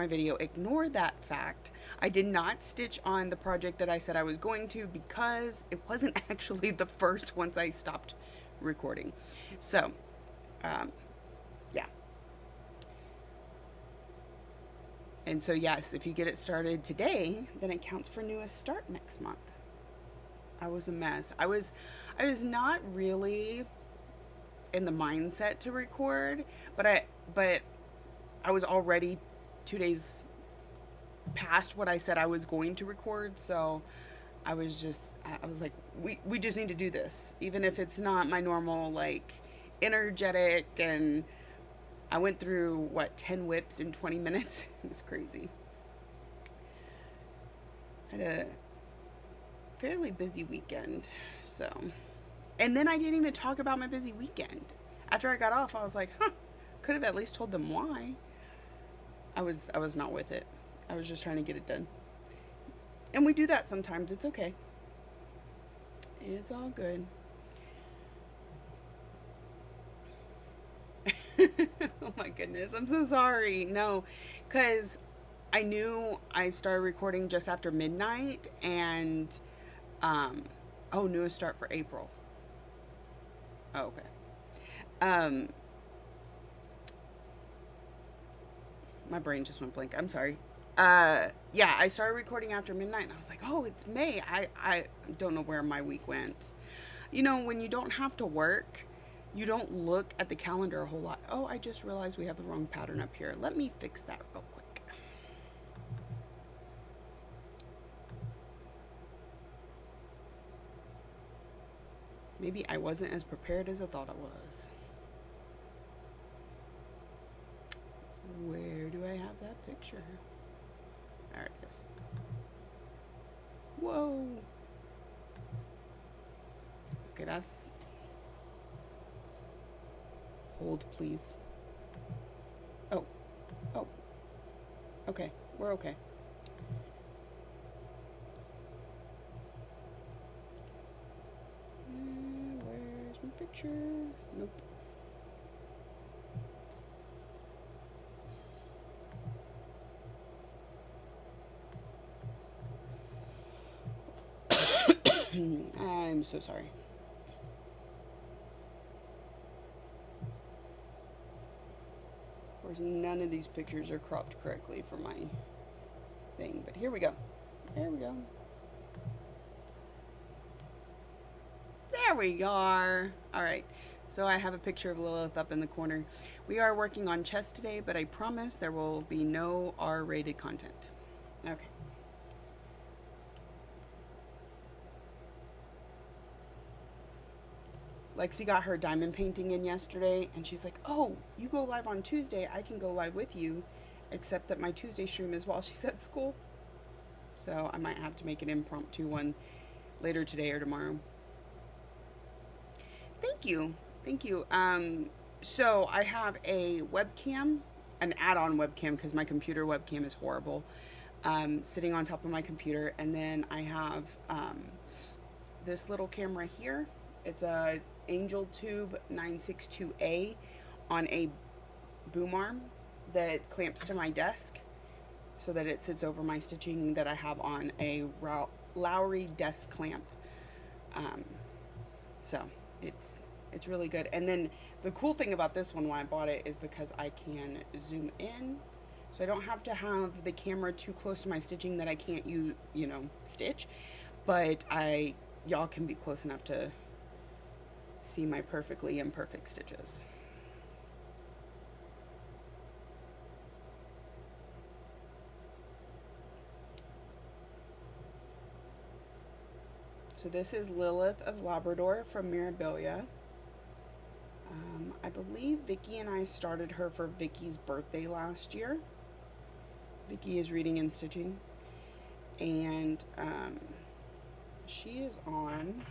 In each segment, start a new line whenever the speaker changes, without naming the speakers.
my video, ignore that fact. I did not stitch on the project that I said I was going to because it wasn't actually the first once I stopped recording. So, yeah. And so, yes, if you get it started today, then it counts for newest start next month. I was a mess. I was not really in the mindset to record, but I was already 2 days past what I said I was going to record, so I was like, we just need to do this, even if it's not my normal like energetic. And I went through what 10 whips in 20 minutes. It was crazy. I had a fairly busy weekend, so. And then I didn't even talk about my busy weekend. After I got off, I was like, huh, could have at least told them why. I was not with it. I was just trying to get it done. And we do that sometimes. It's okay. It's all good. Oh my goodness. I'm so sorry. No, cuz I knew I started recording just after midnight. And um oh, newest start for April. Oh, okay. Um my brain just went blank. I'm sorry. Yeah, I started recording after midnight and I was like, "Oh, it's May." I don't know where my week went. You know, when you don't have to work, you don't look at the calendar a whole lot. Oh, I just realized we have the wrong pattern up here. Let me fix that real quick. Maybe I wasn't as prepared as I thought I was. Where do I have that picture? There it is. Whoa. Okay, that's. Hold, please. Oh, oh, okay. We're okay. Where's my picture? Nope. I'm so sorry. Of course, none of these pictures are cropped correctly for my thing, but here we go. There we go. There we are. All right. So I have a picture of Lilith up in the corner. We are working on chess today, but I promise there will be no R-rated content. Okay. Lexi got her diamond painting in yesterday, and she's like, "Oh, you go live on Tuesday. I can go live with you, except that my Tuesday stream is while she's at school. So I might have to make an impromptu one later today or tomorrow." Thank you. Thank you. So I have a webcam, an add-on webcam because my computer webcam is horrible. Sitting on top of my computer, and then I have this little camera here. It's a Angel Tube 962A on a boom arm that clamps to my desk so that it sits over my stitching that I have on a Lowry desk clamp. Um, so it's really good. And then the cool thing about this one when I bought it is because I can zoom in, so I don't have to have the camera too close to my stitching that I can't stitch, but y'all can be close enough to see my perfectly imperfect stitches. So this is Lilith of Labrador from Mirabilia. I believe Vicky and I started her for Vicky's birthday last year. Vicky is reading and stitching, and she is on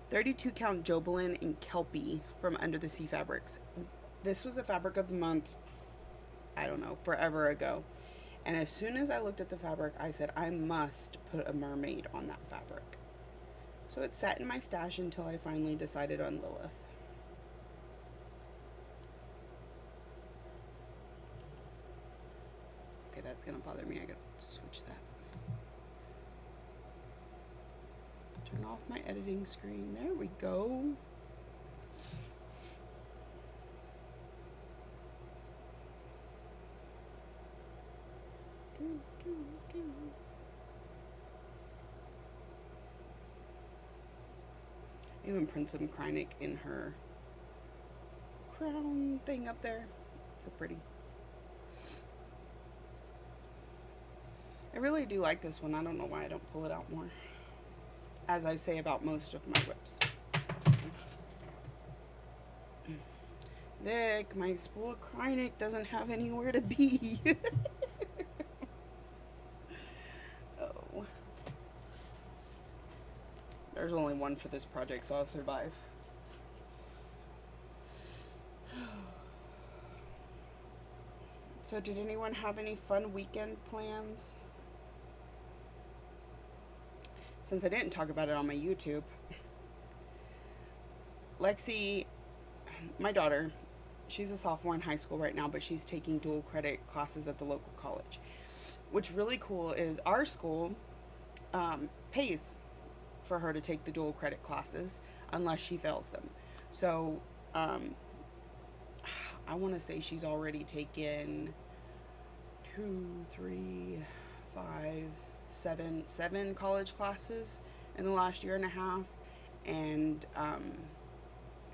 32 count Jobelin and Kelpie from Under the Sea Fabrics. This was a fabric of the month, I don't know, forever ago. And as soon as I looked at the fabric, I said, I must put a mermaid on that fabric. So it sat in my stash until I finally decided on Lilith. that's gonna bother me. I gotta switch that. Turn off my editing screen. There we go. Even Princess Kreinik in her crown thing up there. So pretty. I really do like this one. I don't know why I don't pull it out more. As I say about most of my whips. Vic, my spool of Kreinik doesn't have anywhere to be. Oh. There's only one for this project, so I'll survive. So did anyone have any fun weekend plans? Since I didn't talk about it on my YouTube, Lexi, my daughter, she's a sophomore in high school right now, but she's taking dual credit classes at the local college. What's really cool is our school pays for her to take the dual credit classes unless she fails them. So I want to say she's already taken 7 college classes in the last year and a half, and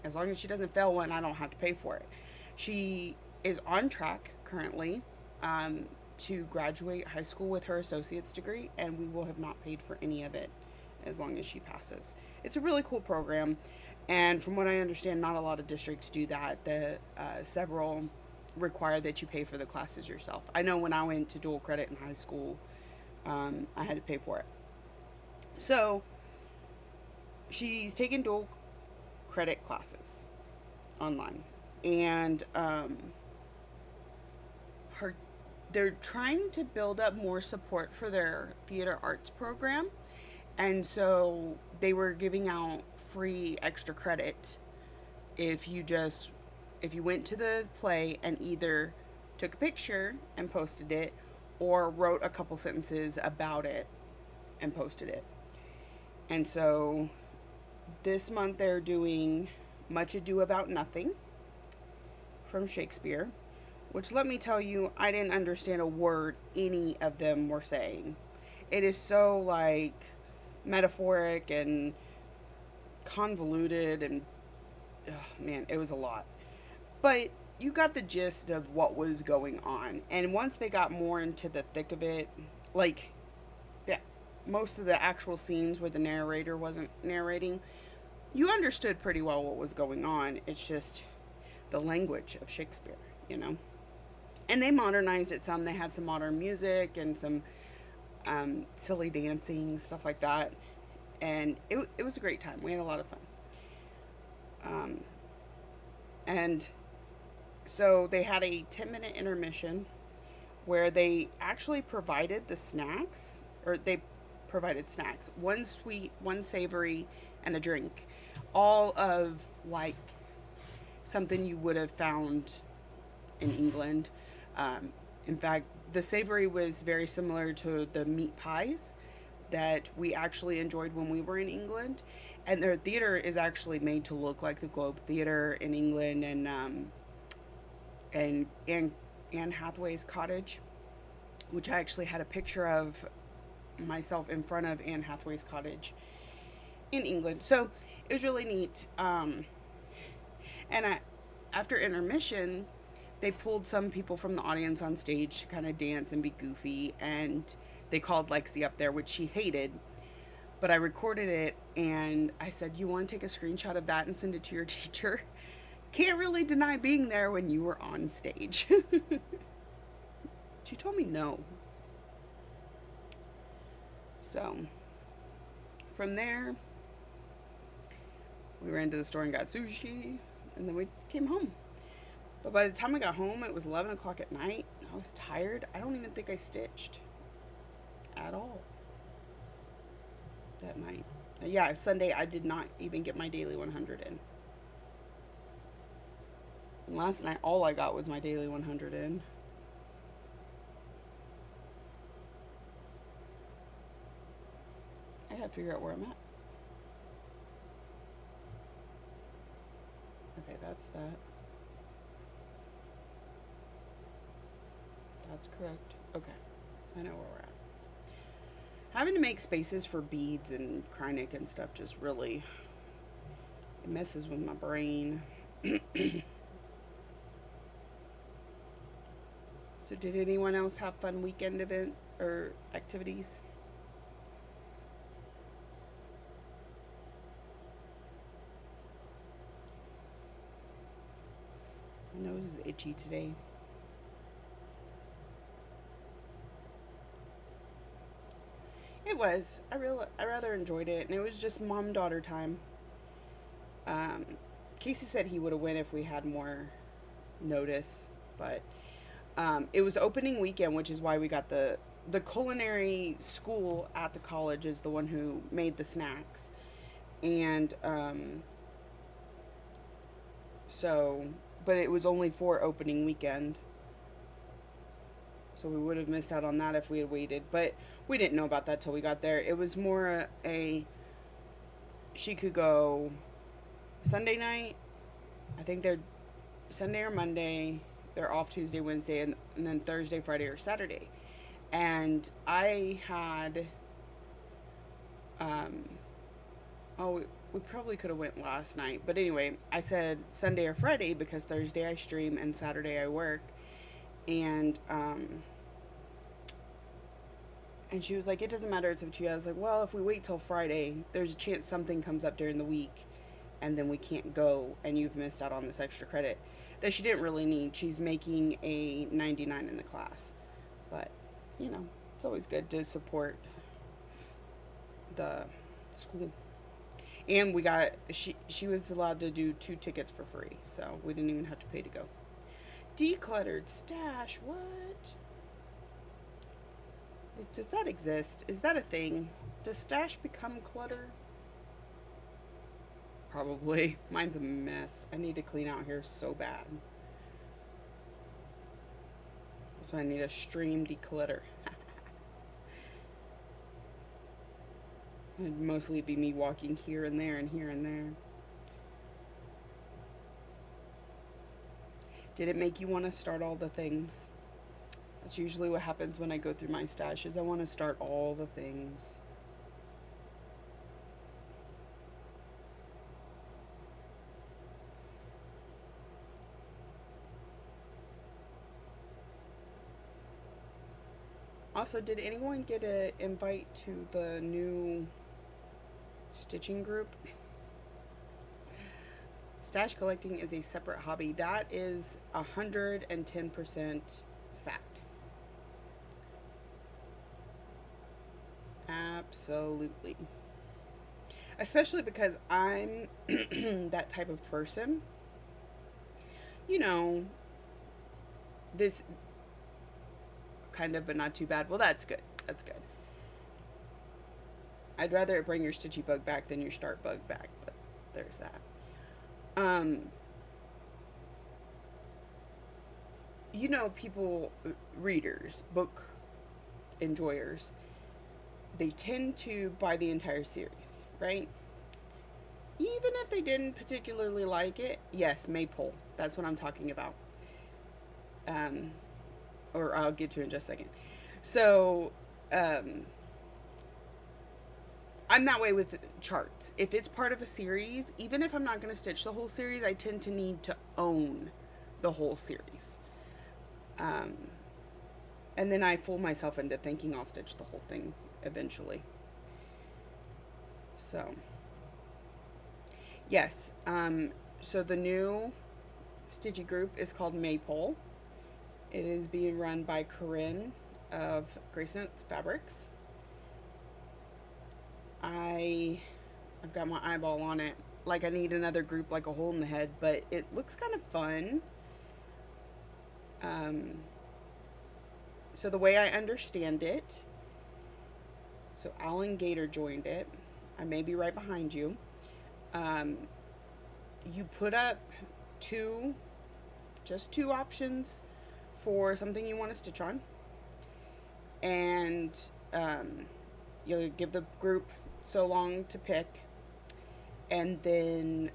as long as she doesn't fail one, I don't have to pay for it. She is on track currently to graduate high school with her associate's degree, and we will have not paid for any of it as long as she passes. It's a really cool program, and from what I understand, not a lot of districts do that. Several require that you pay for the classes yourself. I know when I went to dual credit in high school, I had to pay for it. So she's taking dual credit classes online, and they're trying to build up more support for their theater arts program, and so they were giving out free extra credit if you went to the play and either took a picture and posted it or wrote a couple sentences about it and posted it. And so this month they're doing Much Ado About Nothing from Shakespeare, which, let me tell you, I didn't understand a word any of them were saying. It is so like metaphoric and convoluted, and man, it was a lot. But you got the gist of what was going on. And once they got more into the thick of it, like most of the actual scenes where the narrator wasn't narrating, you understood pretty well what was going on. It's just the language of Shakespeare, you know. And they modernized it some. They had some modern music and some silly dancing, stuff like that. And it was a great time. We had a lot of fun. And so they had a 10-minute intermission where they actually provided the snacks, or they provided snacks. One sweet, one savory, and a drink. All of like something you would have found in England. In fact, the savory was very similar to the meat pies that we actually enjoyed when we were in England. And their theater is actually made to look like the Globe Theater in England, and Anne Hathaway's cottage, which I actually had a picture of myself in front of Anne Hathaway's cottage in England. So it was really neat. And after intermission, they pulled some people from the audience on stage to kind of dance and be goofy, and they called Lexi up there, which she hated. But I recorded it, and I said, you want to take a screenshot of that and send it to your teacher? Can't really deny being there when you were on stage. She told me no. So, from there, we ran to the store and got sushi, and then we came home. But by the time I got home, it was 11 o'clock at night. I was tired. I don't even think I stitched at all that night. Yeah, Sunday I did not even get my daily 100 in. And last night all I got was my daily 100 in. have to figure out where I'm at. Okay, that's that. That's correct. Okay, I know where we're at. Having to make spaces for beads and Kreinik and stuff just really, it messes with my brain. So did anyone else have fun weekend event or activities? My nose is itchy today. It was. I rather enjoyed it, and it was just mom daughter time. Um, Casey said he would have went if we had more notice, but it was opening weekend, which is why we got the culinary school at the college is the one who made the snacks, and so but it was only for opening weekend, so we would have missed out on that if we had waited. But we didn't know about that till we got there. It was more a she could go Sunday night. I think they're Sunday or Monday. They're off Tuesday, Wednesday, and then Thursday, Friday, or Saturday. And I had, um, oh, we probably could have went last night, but anyway, I said Sunday or Friday because Thursday I stream and Saturday I work, and and she was like, it doesn't matter, it's up to you. I was like, well, if we wait till Friday, there's a chance something comes up during the week, and then we can't go, and you've missed out on this extra credit that she didn't really need. She's making a 99 in the class. But, it's always good to support the school. And she was allowed to do 2 tickets for free, so we didn't even have to pay to go. Decluttered stash, what? Does that exist? Is that a thing? Does stash become clutter? Probably. Mine's a mess. I need to clean out here so bad. That's why I need a stream declutter. It'd mostly be me walking here and there and here and there. Did it make you want to start all the things? That's usually what happens when I go through my stash, is I want to start all the things. Also, did anyone get an invite to the new stitching group? Stash collecting is a separate hobby. That is 110% fact. Absolutely. Especially because I'm that type of person. This kind of, but not too bad. Well, that's good. That's good. I'd rather it bring your stitchy bug back than your start bug back, but there's that. People, readers, book enjoyers, they tend to buy the entire series, right? Even if they didn't particularly like it. Yes, Maypole. That's what I'm talking about. Or I'll get to in just a second. So, I'm that way with charts. If it's part of a series, even if I'm not going to stitch the whole series, I tend to need to own the whole series. And then I fool myself into thinking I'll stitch the whole thing eventually. So, yes. So the new stitchy group is called Maypole. It is being run by Corinne of Grace Notes Fabrics. I've got my eyeball on it. Like I need another group like a hole in the head, but it looks kind of fun. So the way I understand it, so Alan Gator joined it. I may be right behind you. You put up just two options for something you want to stitch on, and you'll give the group so long to pick. And then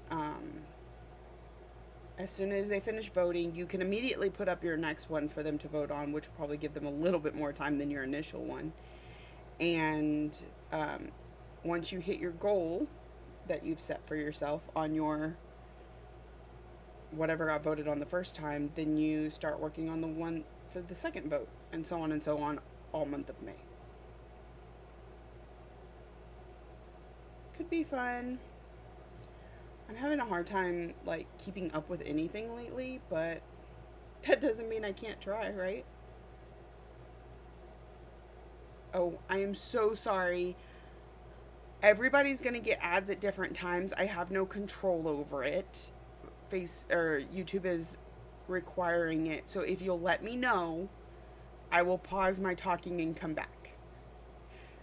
as soon as they finish voting, you can immediately put up your next one for them to vote on, which will probably give them a little bit more time than your initial one. And once you hit your goal that you've set for yourself on your whatever got voted on the first time, then you start working on the one for the second vote, and so on all month of May. Could be fun. I'm having a hard time like keeping up with anything lately, but that doesn't mean I can't try, right? Oh, I am so sorry. Everybody's going to get ads at different times. I have no control over it. YouTube is requiring it. So if you'll let me know, I will pause my talking and come back.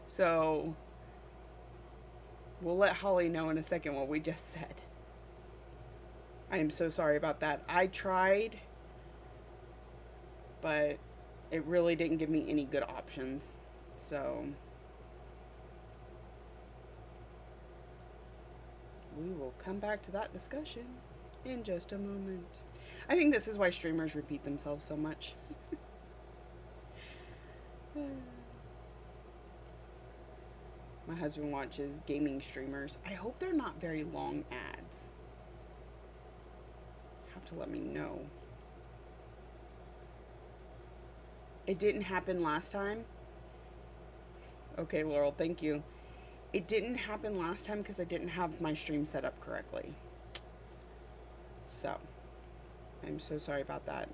So we'll let Holly know in a second what we just said. I am so sorry about that. I tried, but it really didn't give me any good options. So we will come back to that discussion in just a moment. I think this is why streamers repeat themselves so much. My husband watches gaming streamers. I hope they're not very long ads. Have to let me know. It didn't happen last time. Okay, Laurel, thank you. It didn't happen last time because I didn't have my stream set up correctly. So, I'm so sorry about that.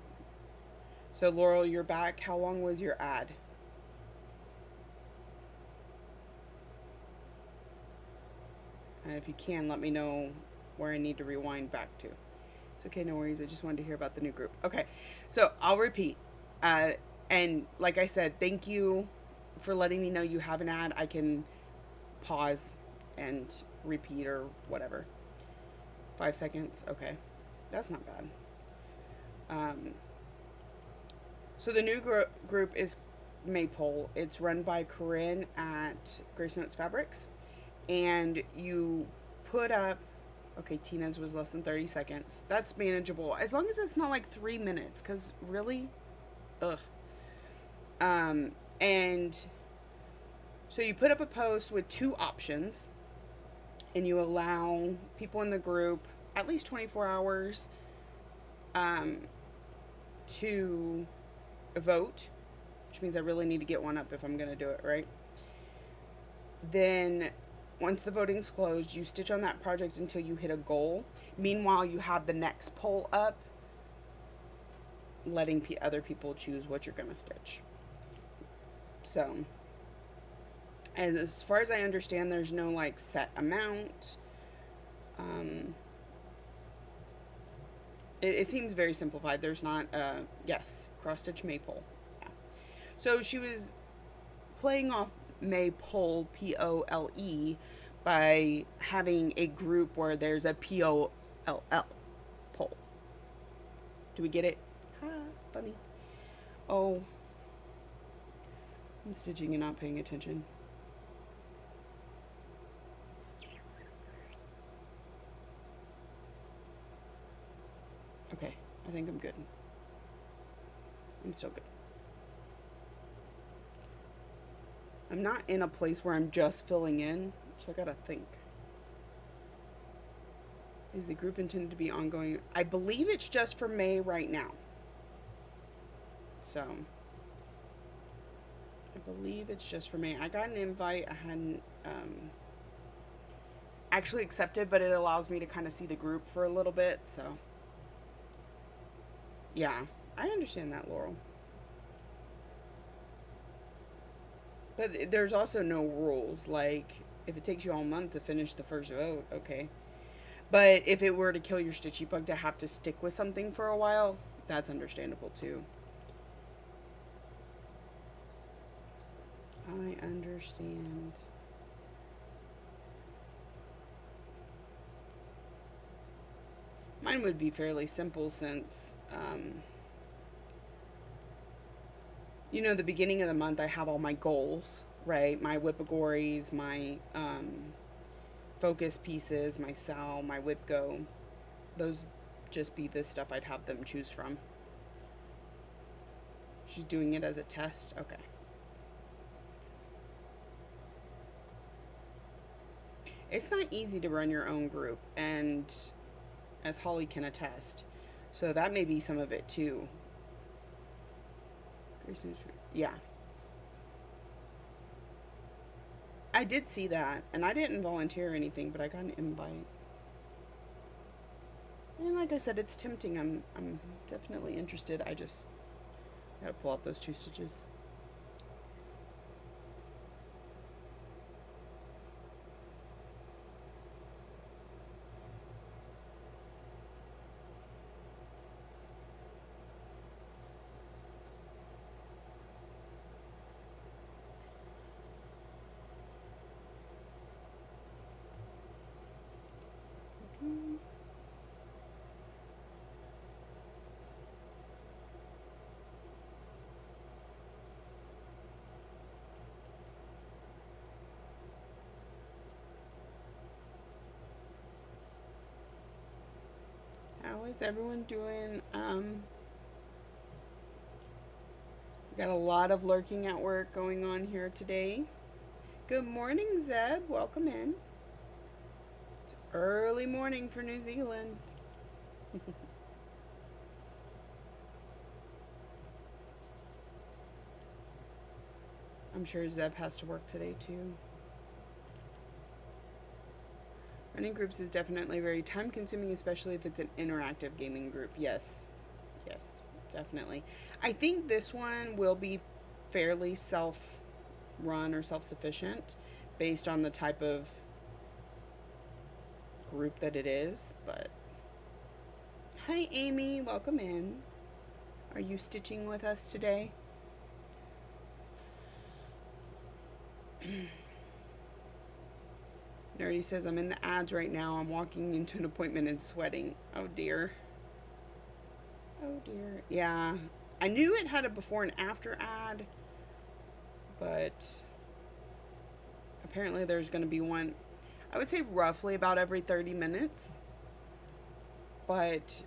So, Laurel, you're back. How long was your ad? And if you can, let me know where I need to rewind back to. It's okay, no worries. I just wanted to hear about the new group. Okay, so I'll repeat. And like I said, thank you for letting me know you have an ad. I can pause and repeat or whatever. 5 seconds. Okay, that's not bad. So the new group is Maypole. It's run by Corinne at Grace Notes Fabrics. And you put up, okay, Tina's was less than 30 seconds. That's manageable. As long as it's not like 3 minutes, because really, ugh. And so you put up a post with 2 options, and you allow people in the group at least 24 hours to vote, which means I really need to get one up if I'm going to do it, right? Then once the voting's closed, you stitch on that project until you hit a goal. Meanwhile, you have the next poll up, letting other people choose what you're going to stitch. So, and as far as I understand, there's no like set amount. It seems very simplified. There's not, yes, cross stitch Maypole. Yeah. So she was playing off Maypole, P-O-L-E, by having a group where there's a P-O-L-L, pole. Do we get it? Ha, funny. Oh, I'm stitching and not paying attention. Okay, I think I'm good. I'm still good. I'm not in a place where I'm just filling in, so I gotta think. Is the group intended to be ongoing? I believe it's just for May right now. So, I believe it's just for May. I got an invite. I hadn't actually accepted, but it allows me to kind of see the group for a little bit, so. Yeah, I understand that, Laurel. But there's also no rules. Like, if it takes you all month to finish the first vote, okay. But if it were to kill your stitchy bug to have to stick with something for a while, that's understandable too. I understand. Mine would be fairly simple since, you know, the beginning of the month I have all my goals right? My Whippagories, my focus pieces, my Sal, my Whipgo. Those just be the stuff I'd have them choose from. She's doing it as a test? Okay. It's not easy to run your own group, and as Holly can attest. So that may be some of it too. Yeah. I did see that, and I didn't volunteer or anything, but I got an invite. And like I said, it's tempting. I'm definitely interested. I just gotta pull out those 2 stitches. How is everyone doing? Got a lot of lurking at work going on here today. Good morning, Zeb. Welcome in. It's early morning for New Zealand. I'm sure Zeb has to work today too. Running groups is definitely very time consuming, especially if it's an interactive gaming group. Yes. Yes, definitely. I think this one will be fairly self run or self sufficient based on the type of group that it is. But hi, Amy. Welcome in. Are you stitching with us today? Nerdy says, I'm in the ads right now. I'm walking into an appointment and sweating. Oh, dear. Oh, dear. Yeah. I knew it had a before and after ad, but apparently there's going to be one, I would say roughly about every 30 minutes. But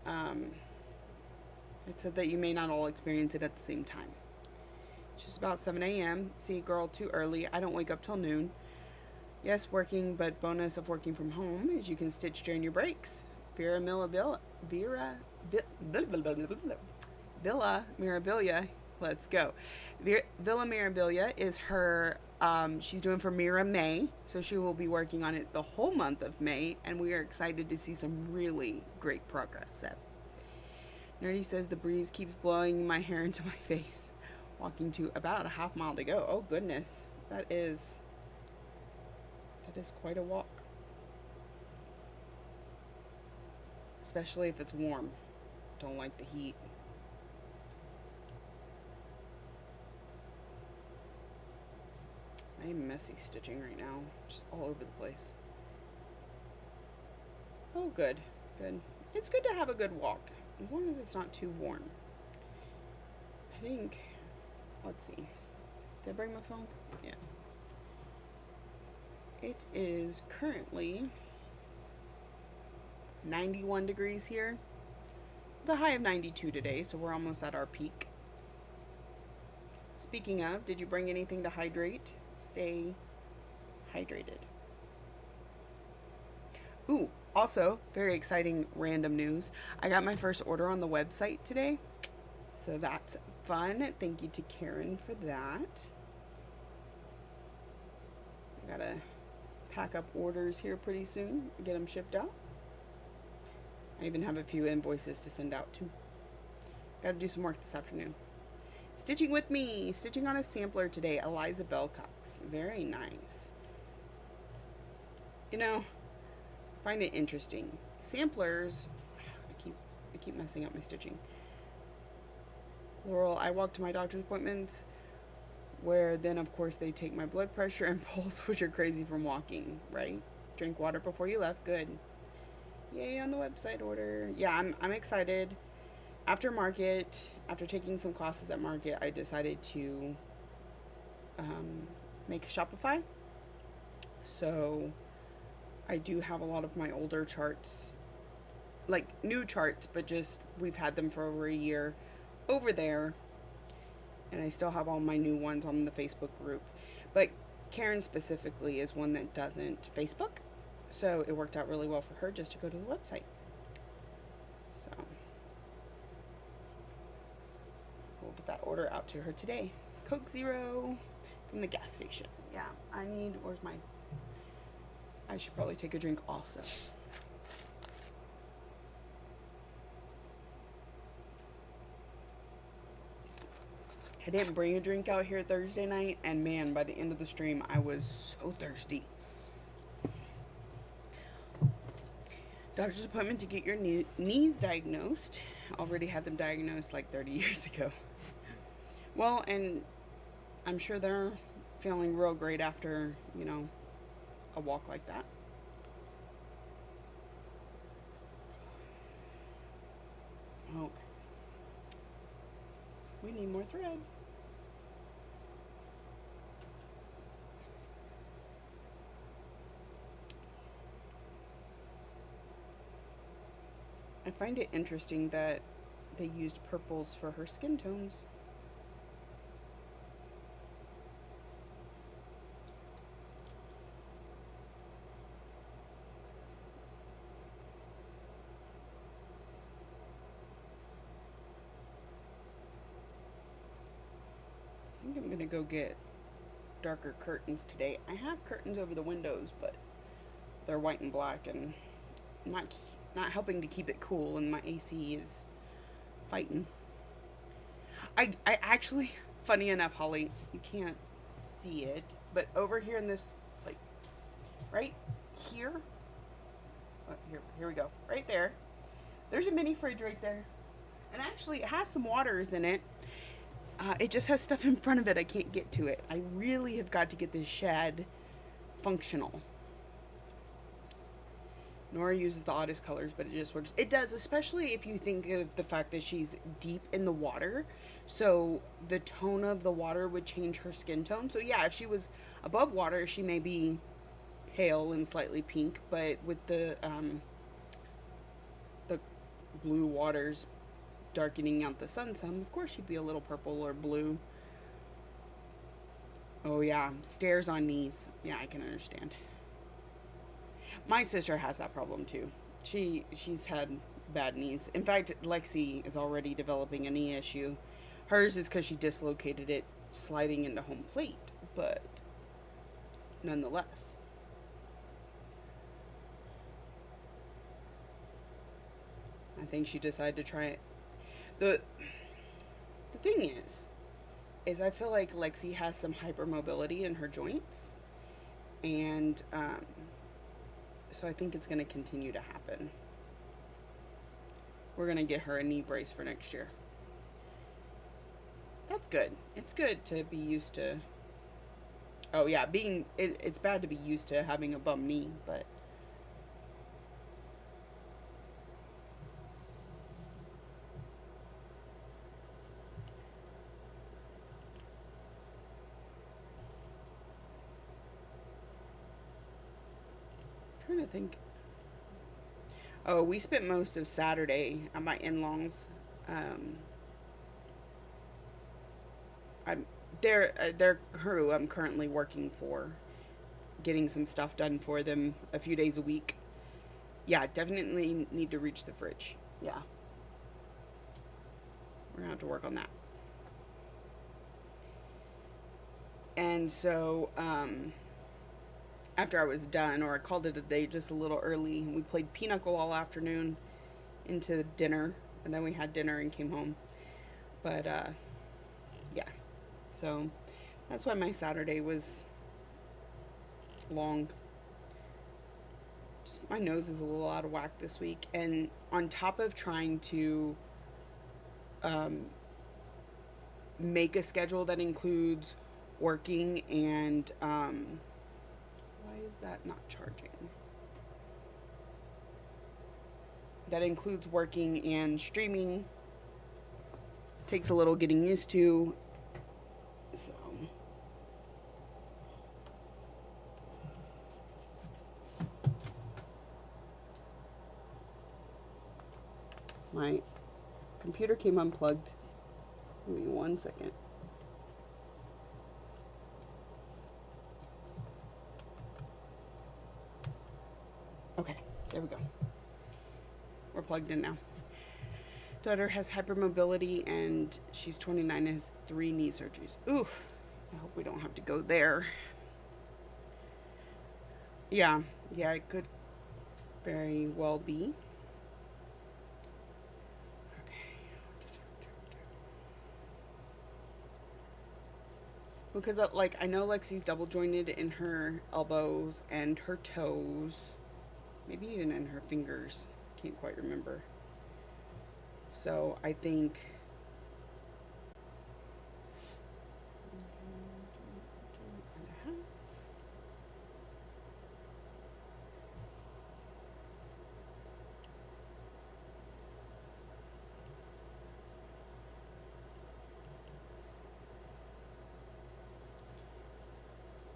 it said that you may not all experience it at the same time. It's just about 7 a.m. See, girl, too early. I don't wake up till noon. Yes, working, but bonus of working from home is you can stitch during your breaks. Villa Mirabilia, let's go. Villa Mirabilia is her, she's doing for Mira May, so she will be working on it the whole month of May, and we are excited to see some really great progress. Seth. Nerdy says the breeze keeps blowing my hair into my face. Walking to about a half mile to go. Oh, goodness. That is quite a walk. Especially if it's warm. Don't like the heat. I am messy stitching right now. Just all over the place. Oh, good. Good. It's good to have a good walk. As long as it's not too warm. I think... Let's see. Did I bring my phone? Yeah. It is currently 91 degrees here. The high of 92 today, so we're almost at our peak. Speaking of, did you bring anything to hydrate? Stay hydrated. Ooh, also, very exciting random news. I got my first order on the website today, so that's fun. Thank you to Karen for that. I gotta pack up orders here pretty soon, get them shipped out. I even have a few invoices to send out too. Gotta do some work this afternoon. Stitching with me, stitching on a sampler today, Eliza Bellcox. Very nice. You know, I find it interesting. Samplers, I keep messing up my stitching. Laurel, I walk to my doctor's appointments where then of course they take my blood pressure and pulse, which are crazy from walking, right? Drink water before you left. Good. Yay on the website order. Yeah, I'm excited. After taking some classes at Market, I decided to make a Shopify. So I do have a lot of my older charts, like new charts, but just we've had them for over a year over there. And I still have all my new ones on the Facebook group. But Karen specifically is one that doesn't Facebook. So it worked out really well for her just to go to the website. So we'll get that order out to her today. Coke Zero from the gas station. Yeah, where's my, I should probably take a drink also. I didn't bring a drink out here Thursday night, and man, by the end of the stream, I was so thirsty. Doctor's appointment to get your knees diagnosed. Already had them diagnosed like 30 years ago. Well, and I'm sure they're feeling real great after, a walk like that. Okay. We need more thread. I find it interesting that they used purples for her skin tones. I think I'm gonna go get darker curtains today. I have curtains over the windows, but they're white and black and not helping to keep it cool, and my AC is fighting. I actually, funny enough, Holly, you can't see it, but over here in this, like, right here, here we go, right there, there's a mini fridge right there, and actually it has some waters in it. It just has stuff in front of it. I can't get to it. I really have got to get this shed functional. Nora uses the oddest colors, but it just works. It does, especially if you think of the fact that she's deep in the water. So the tone of the water would change her skin tone. So yeah, if she was above water, she may be pale and slightly pink. But with the blue waters darkening out the sun some, of course she'd be a little purple or blue. Oh yeah, stairs on knees. Yeah, I can understand. My sister has that problem too. She's had bad knees. In fact, Lexi is already developing a knee issue. Hers is because she dislocated it sliding into home plate, but nonetheless. I think she decided to try it. The thing is I feel like Lexi has some hypermobility in her joints, and so I think it's going to continue to happen. We're going to get her a knee brace for next year. That's good. It's good to be used to... Oh, yeah, it's bad to be used to having a bum knee, but... trying to think. Oh, we spent most of Saturday at my in-laws. They're who I'm currently working for, getting some stuff done for them a few days a week. Yeah, definitely need to reach the fridge. Yeah, we're gonna have to work on that. And so, after I was done, or I called it a day just a little early, we played Pinochle all afternoon into dinner, and then we had dinner and came home. But, yeah. So, that's why my Saturday was long. Just, my nose is a little out of whack this week, and on top of trying to make a schedule that includes working and... why is that not charging? That includes working and streaming. Takes a little getting used to. So, My computer came unplugged. Give me 1 second. Okay, there we go. We're plugged in now. Daughter has hypermobility and she's 29 and has 3 knee surgeries. Oof. I hope we don't have to go there. Yeah, it could very well be. Okay. Because, like, I know Lexi's double jointed in her elbows and her toes. Maybe even in her fingers. Can't quite remember. So I think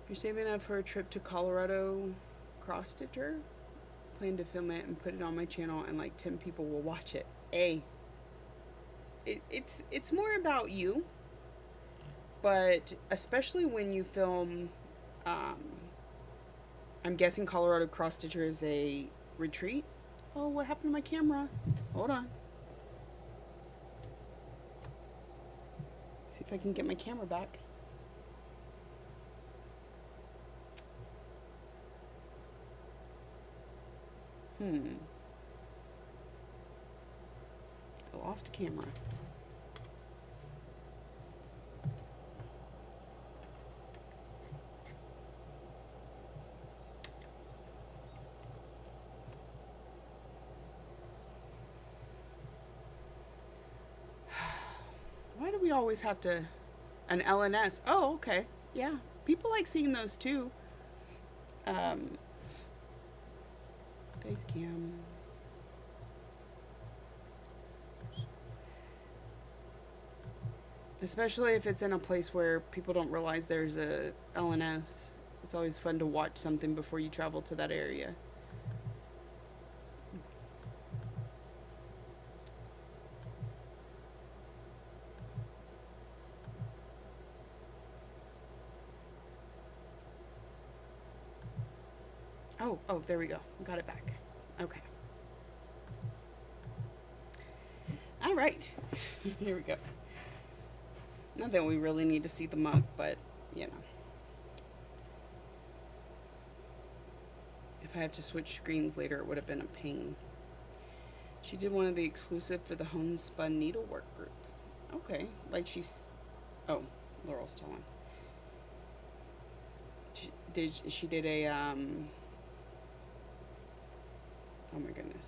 you're saving up for a trip to Colorado cross stitcher. Plan to film it and put it on my channel, and like 10 people will watch it. It's more about you, but especially when you film. I'm guessing Colorado cross stitcher is a retreat. Oh, what happened to my camera? Hold on. See if I can get my camera back. I lost a camera. Why do we always have to... An LNS. Oh, okay. Yeah. People like seeing those too. Face cam. Especially if it's in a place where people don't realize there's a LNS. It's always fun to watch something before you travel to that area. Oh, there we go. Got it back. Okay. All right. Here we go. Not that we really need to see the mug, but, you know. If I have to switch screens later, it would have been a pain. She did one of the exclusive for the Homespun Needlework group. Okay. Like she's... Oh, Laurel's telling. She did a, Oh my goodness.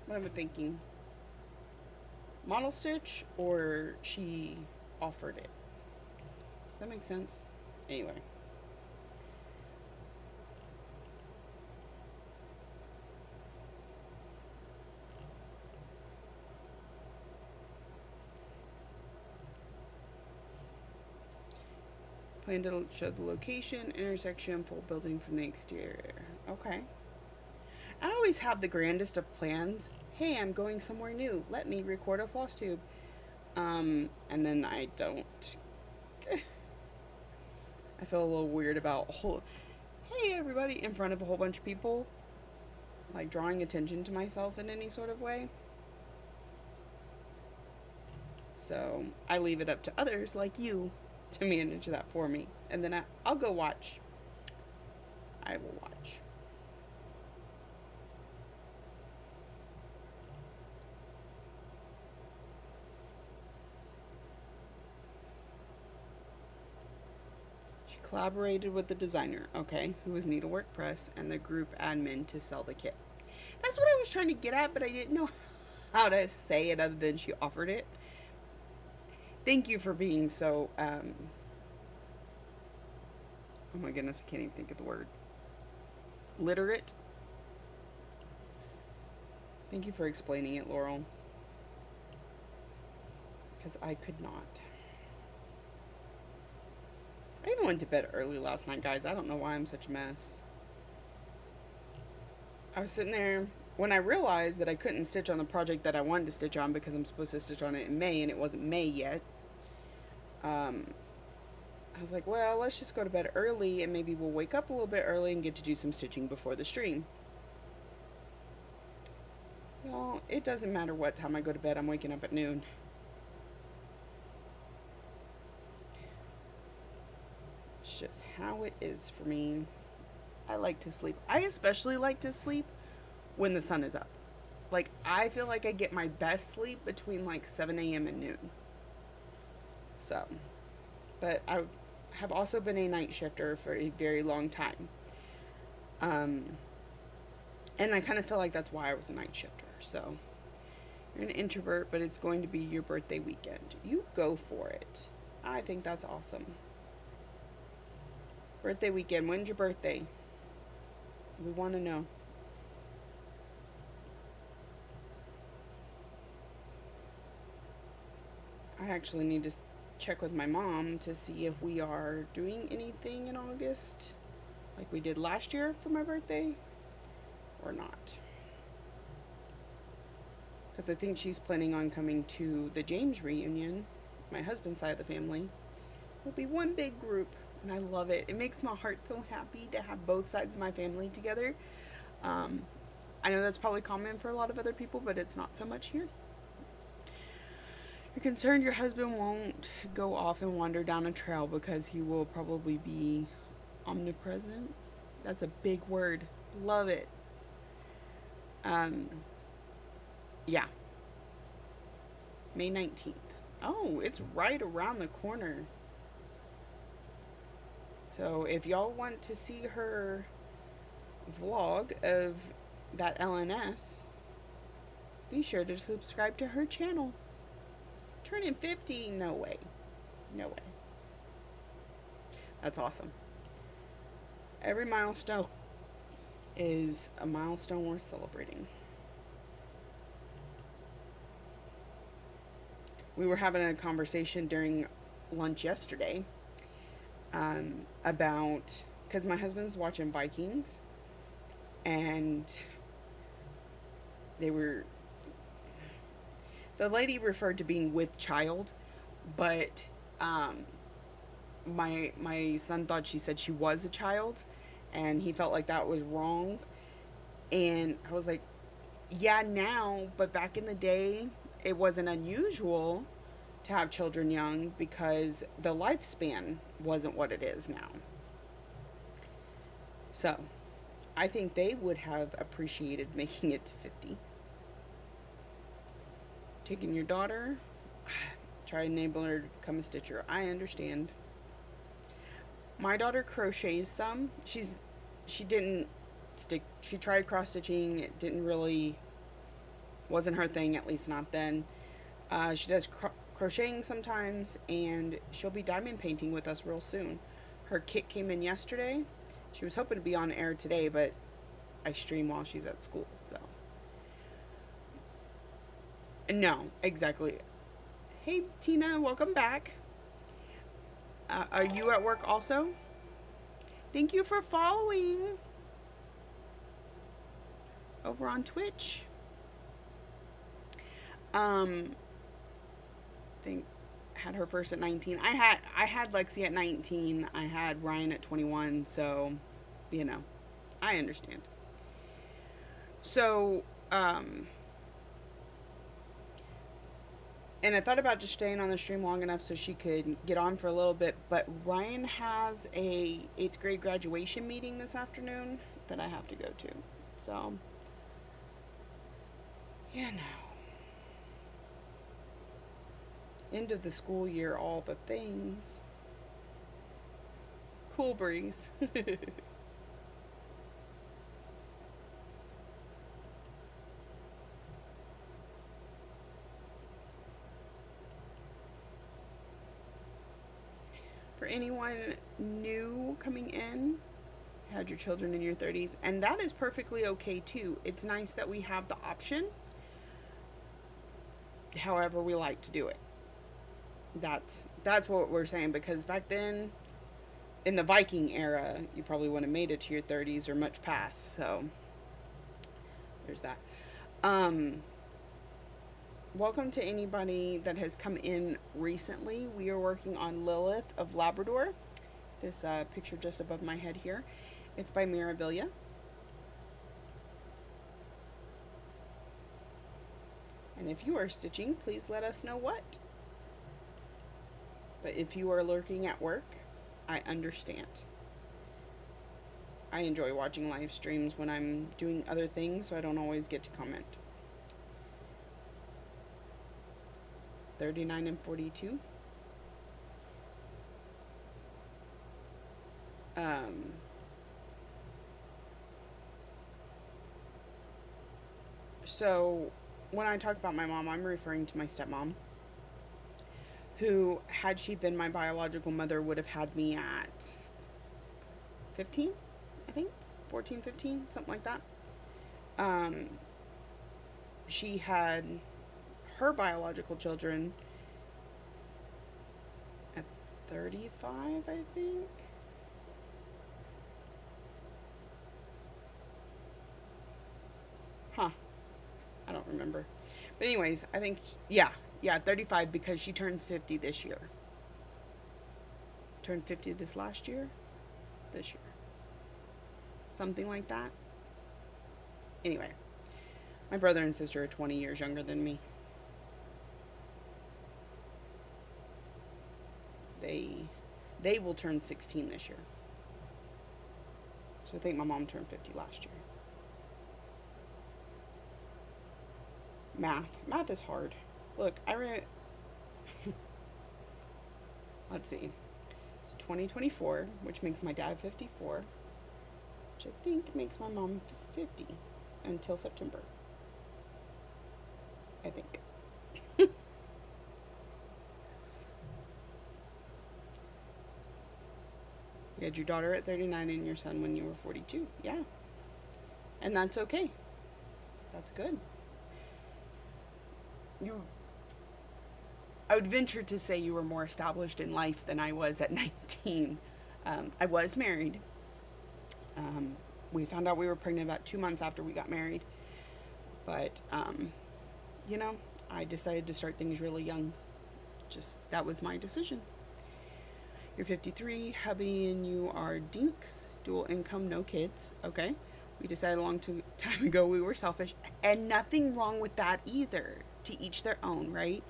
What am I thinking? Model stitch, or she offered it? Does that make sense? Anyway. Plan to show the location, intersection, full building from the exterior. Okay. I always have the grandest of plans. Hey, I'm going somewhere new. Let me record a floss tube. And then I don't. I feel a little weird about hey everybody in front of a whole bunch of people. Like drawing attention to myself in any sort of way. So I leave it up to others like you to manage that for me. And then I'll go watch. I will watch. Collaborated with the designer, okay, who was Needlework Press, and the group admin to sell the kit. That's what I was trying to get at, but I didn't know how to say it other than she offered it. Thank you for being so, oh my goodness, I can't even think of the word. Literate. Thank you for explaining it, Laurel. Because I could not. I even went to bed early last night, guys. I don't know why I'm such a mess. I was sitting there when I realized that I couldn't stitch on the project that I wanted to stitch on because I'm supposed to stitch on it in May and it wasn't May yet, um, I was like, well, let's just go to bed early and maybe we'll wake up a little bit early and get to do some stitching before the stream. Well, it doesn't matter what time I go to bed, I'm waking up at noon. It's just how it is for me. I like to sleep. I especially like to sleep when the sun is up. Like, I feel like I get my best sleep between like 7 a.m. and noon. So, but I have also been a night shifter for a very long time. And I kind of feel like that's why I was a night shifter. So, you're an introvert, but it's going to be your birthday weekend. You go for it. I think that's awesome. Birthday weekend. When's your birthday? We want to know. I actually need to check with my mom to see if we are doing anything in August like we did last year for my birthday or not. Because I think she's planning on coming to the James reunion, my husband's side of the family. It'll be one big group, and I love it. It makes my heart so happy to have both sides of my family together. I know that's probably common for a lot of other people, but it's not so much here. You're concerned your husband won't go off and wander down a trail because he will probably be omnipresent. That's a big word. Love it. Yeah. May 19th. Oh, it's right around the corner. So if y'all want to see her vlog of that LNS, be sure to subscribe to her channel. Turning 50? No way. No way. That's awesome. Every milestone is a milestone worth celebrating. We were having a conversation during lunch yesterday about, because my husband's watching Vikings, and the lady referred to being with child, but my son thought she said she was a child, and he felt like that was wrong. And I was like, yeah, now, but back in the day, it wasn't unusual to have children young because the lifespan wasn't what it is now. So, I think they would have appreciated making it to 50. Taking your daughter, try to enable her to become a stitcher. I understand. My daughter crochets some. She didn't stick. She tried cross stitching. It didn't really, wasn't her thing, at least not then. She does crocheting sometimes, and she'll be diamond painting with us real soon. Her kit came in yesterday. She was hoping to be on air today, but I stream while she's at school, so. No, exactly. Hey, Tina, welcome back. Are you at work also? Thank you for following over on Twitch. Think had her first at 19. I had Lexi at 19. I had Ryan at 21. So, you know, I understand. So, and I thought about just staying on the stream long enough so she could get on for a little bit, but Ryan has a 8th grade graduation meeting this afternoon that I have to go to. So, you know. End of the school year, all the things. Cool breeze. For anyone new coming in, had your children in your 30s, and that is perfectly okay too. It's nice that we have the option, however we like to do it. That's what we're saying, because back then, in the Viking era, you probably wouldn't have made it to your 30s or much past, so there's that. Um, Welcome to anybody that has come in recently. We are working on Lilith of Labrador. This picture just above my head here. It's by Mirabilia. And if you are stitching, please let us know what. But if you are lurking at work, I understand. I enjoy watching live streams when I'm doing other things, so I don't always get to comment. 39 and 42. So when I talk about my mom, I'm referring to my stepmom, who, had she been my biological mother, would have had me at 15, I think, 14, 15, something like that. She had her biological children at 35, I think. Huh. I don't remember. But anyways, I think, yeah, 35, because she turns 50 this year. Turned 50 this last year? This year. Something like that. Anyway, my brother and sister are 20 years younger than me. They will turn 16 this year. So I think my mom turned 50 last year. Math is hard. Look, let's see. It's 2024, which makes my dad 54, which I think makes my mom 50 until September. I think. You had your daughter at 39 and your son when you were 42. Yeah. And that's okay. That's good. I would venture to say you were more established in life than I was at 19. I was married. We found out we were pregnant about 2 months after we got married. But, I decided to start things really young. That was my decision. You're 53, hubby and you are dinks, dual income, no kids. Okay. We decided a long time ago we were selfish, and nothing wrong with that either. To each their own, right?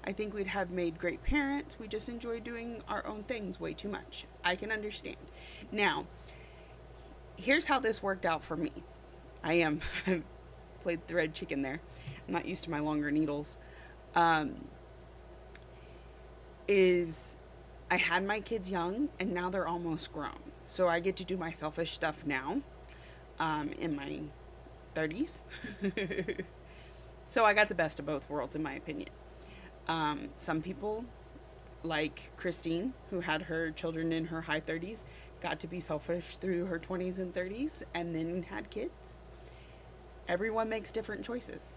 I think we'd have made great parents. We just enjoy doing our own things way too much. I can understand. Now, here's how this worked out for me. I played the red chicken there. I'm not used to my longer needles. Is I had my kids young, and now they're almost grown. So I get to do my selfish stuff now, in my 30s. So I got the best of both worlds, in my opinion. Some people, like Christine, who had her children in her high 30s, got to be selfish through her 20s and 30s, and then had kids. Everyone makes different choices.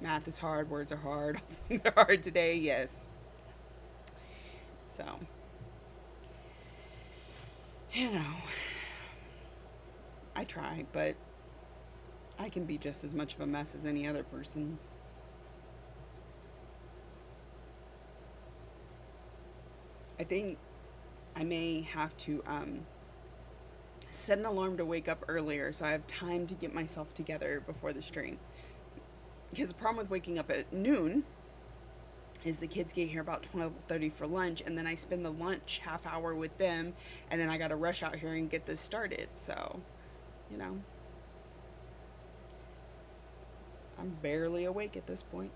Math is hard, words are hard, things are hard today, yes. So, I try, but I can be just as much of a mess as any other person. I think I may have to set an alarm to wake up earlier so I have time to get myself together before the stream. Because the problem with waking up at noon is the kids get here about 12:30 for lunch, and then I spend the lunch half hour with them, and then I gotta rush out here and get this started. So, I'm barely awake at this point.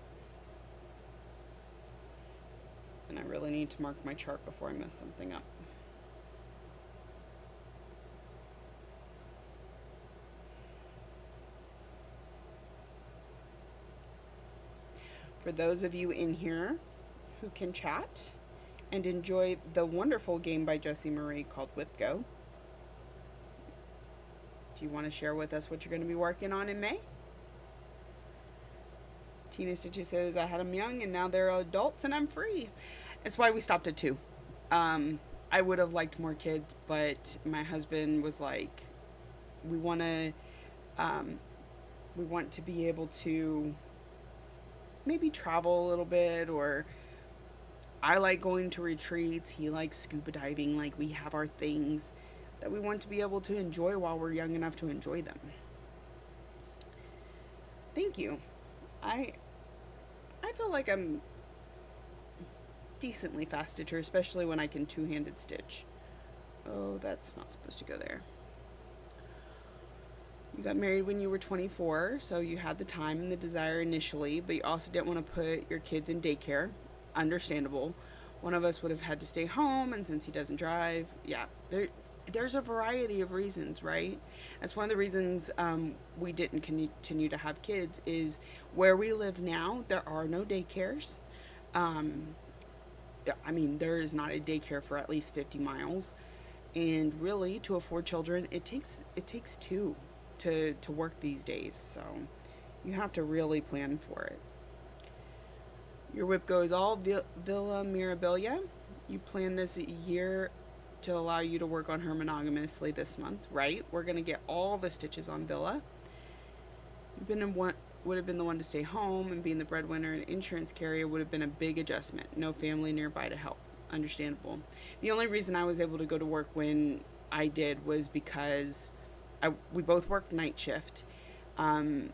And I really need to mark my chart before I mess something up. For those of you in here who can chat and enjoy the wonderful game by Jessie Marie called WhipGo, do you want to share with us what you're going to be working on in May? Tina Stitches says, I had them young and now they're adults and I'm free. That's why we stopped at 2. I would have liked more kids, but my husband was like, we want to We want to be able to maybe travel a little bit, or I like going to retreats. He likes scuba diving. Like, we have our things that we want to be able to enjoy while we're young enough to enjoy them. Thank you. I I feel like I'm decently fast stitcher, especially when I can two-handed stitch. Oh, that's not supposed to go there. You got married when you were 24, so you had the time and the desire initially, but you also didn't want to put your kids in daycare. Understandable. One of us would have had to stay home, and since he doesn't drive, yeah, there's a variety of reasons, right? That's one of the reasons we didn't continue to have kids. Is where we live now, there are no daycares. Um, I mean, there is not a daycare for at least 50 miles, and really, to afford children, it takes two to work these days. So you have to really plan for it. Your whip goes all Villa Mirabilia. You plan this year to allow you to work on her monogamously this month, right? We're gonna get all the stitches on Villa. You've been in one would have been the one to stay home, and being the breadwinner and insurance carrier would have been a big adjustment. No family nearby to help. Understandable. The only reason I was able to go to work when I did was because we both worked night shift. Um,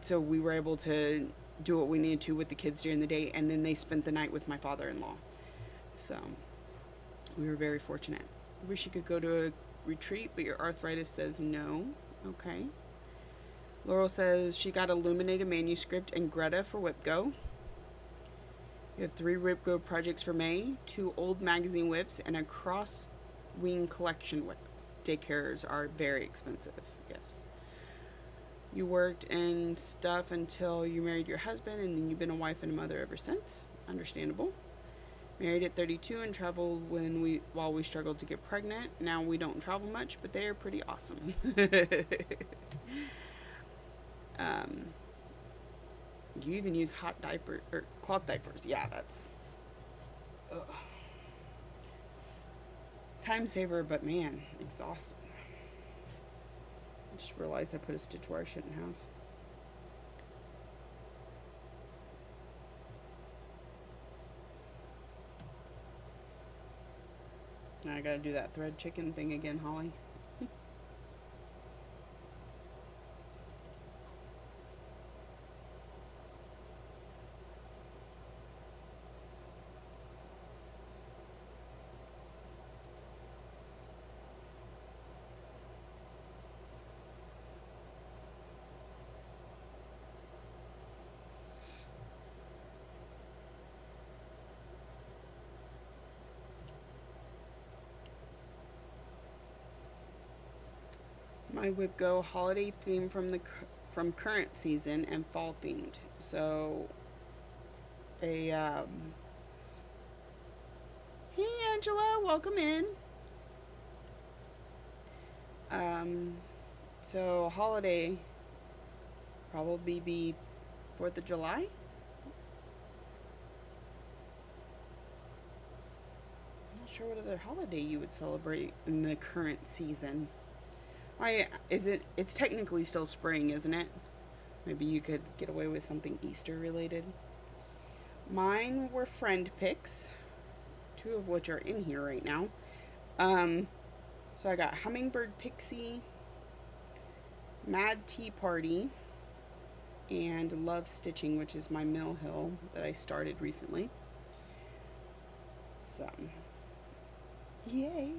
so we were able to do what we needed to with the kids during the day, and then they spent the night with my father-in-law. So we were very fortunate. I wish you could go to a retreat, but your arthritis says no. Okay. Laurel says she got Illuminated Manuscript and Greta for WhipGo. You have 3 WhipGo projects for May, 2 old magazine whips, and a cross-wing collection whip. Daycares are very expensive, yes. You worked and stuff until you married your husband, and then you've been a wife and a mother ever since. Understandable. Married at 32 and traveled while we struggled to get pregnant. Now we don't travel much, but they are pretty awesome. um, you even use hot diaper or cloth diapers. Yeah, that's time saver, but man, exhausting. I just realized I put a stitch where I shouldn't have. Now I gotta do that thread chicken thing again, Holly. My whip go holiday theme from current season and fall themed. So a hey Angela, welcome in. So holiday probably be 4th of July. I'm not sure what other holiday you would celebrate in the current season. Why is it? It's technically still spring, isn't it? Maybe you could get away with something Easter related. Mine were friend picks, 2 of which are in here right now. So I got Hummingbird Pixie, Mad Tea Party, and Love Stitching, which is my Mill Hill that I started recently. So, yay!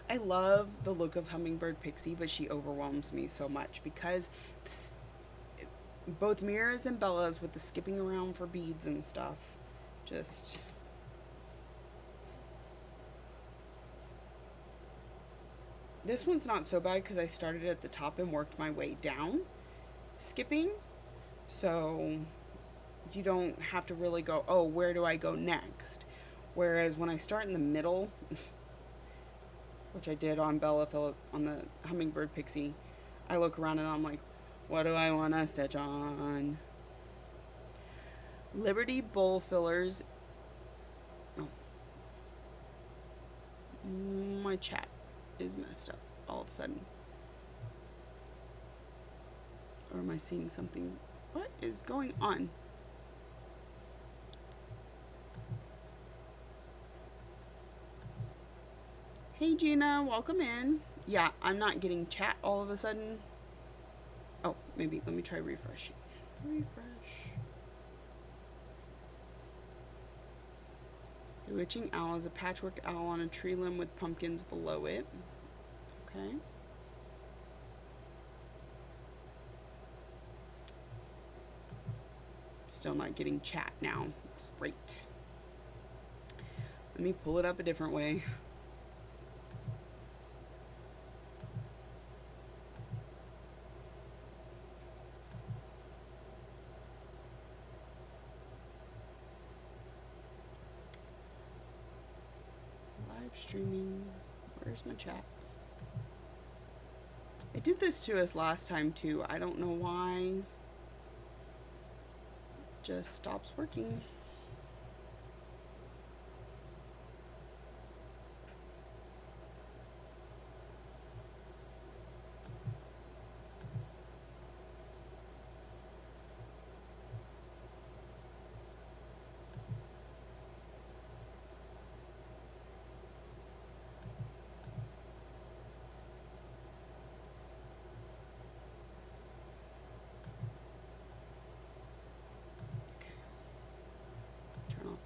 I love the look of Hummingbird Pixie, but she overwhelms me so much because both Mira's and Bella's with the skipping around for beads and stuff, just... This one's not so bad because I started at the top and worked my way down, skipping, so you don't have to really go, oh, where do I go next? Whereas when I start in the middle... which I did on Bella Phillip on the Hummingbird Pixie, I look around and I'm like, what do I want to stitch on? Liberty Bowl Fillers. Oh. My chat is messed up all of a sudden. Or am I seeing something? What is going on? Hey Gina, welcome in. Yeah, I'm not getting chat all of a sudden. Oh, maybe let me try refreshing. Refresh. Bewitching owl is a patchwork owl on a tree limb with pumpkins below it. Okay. Still not getting chat now. Great. Let me pull it up a different way. Live streaming. Where's my chat? It did this to us last time too. I don't know why. Just stops working.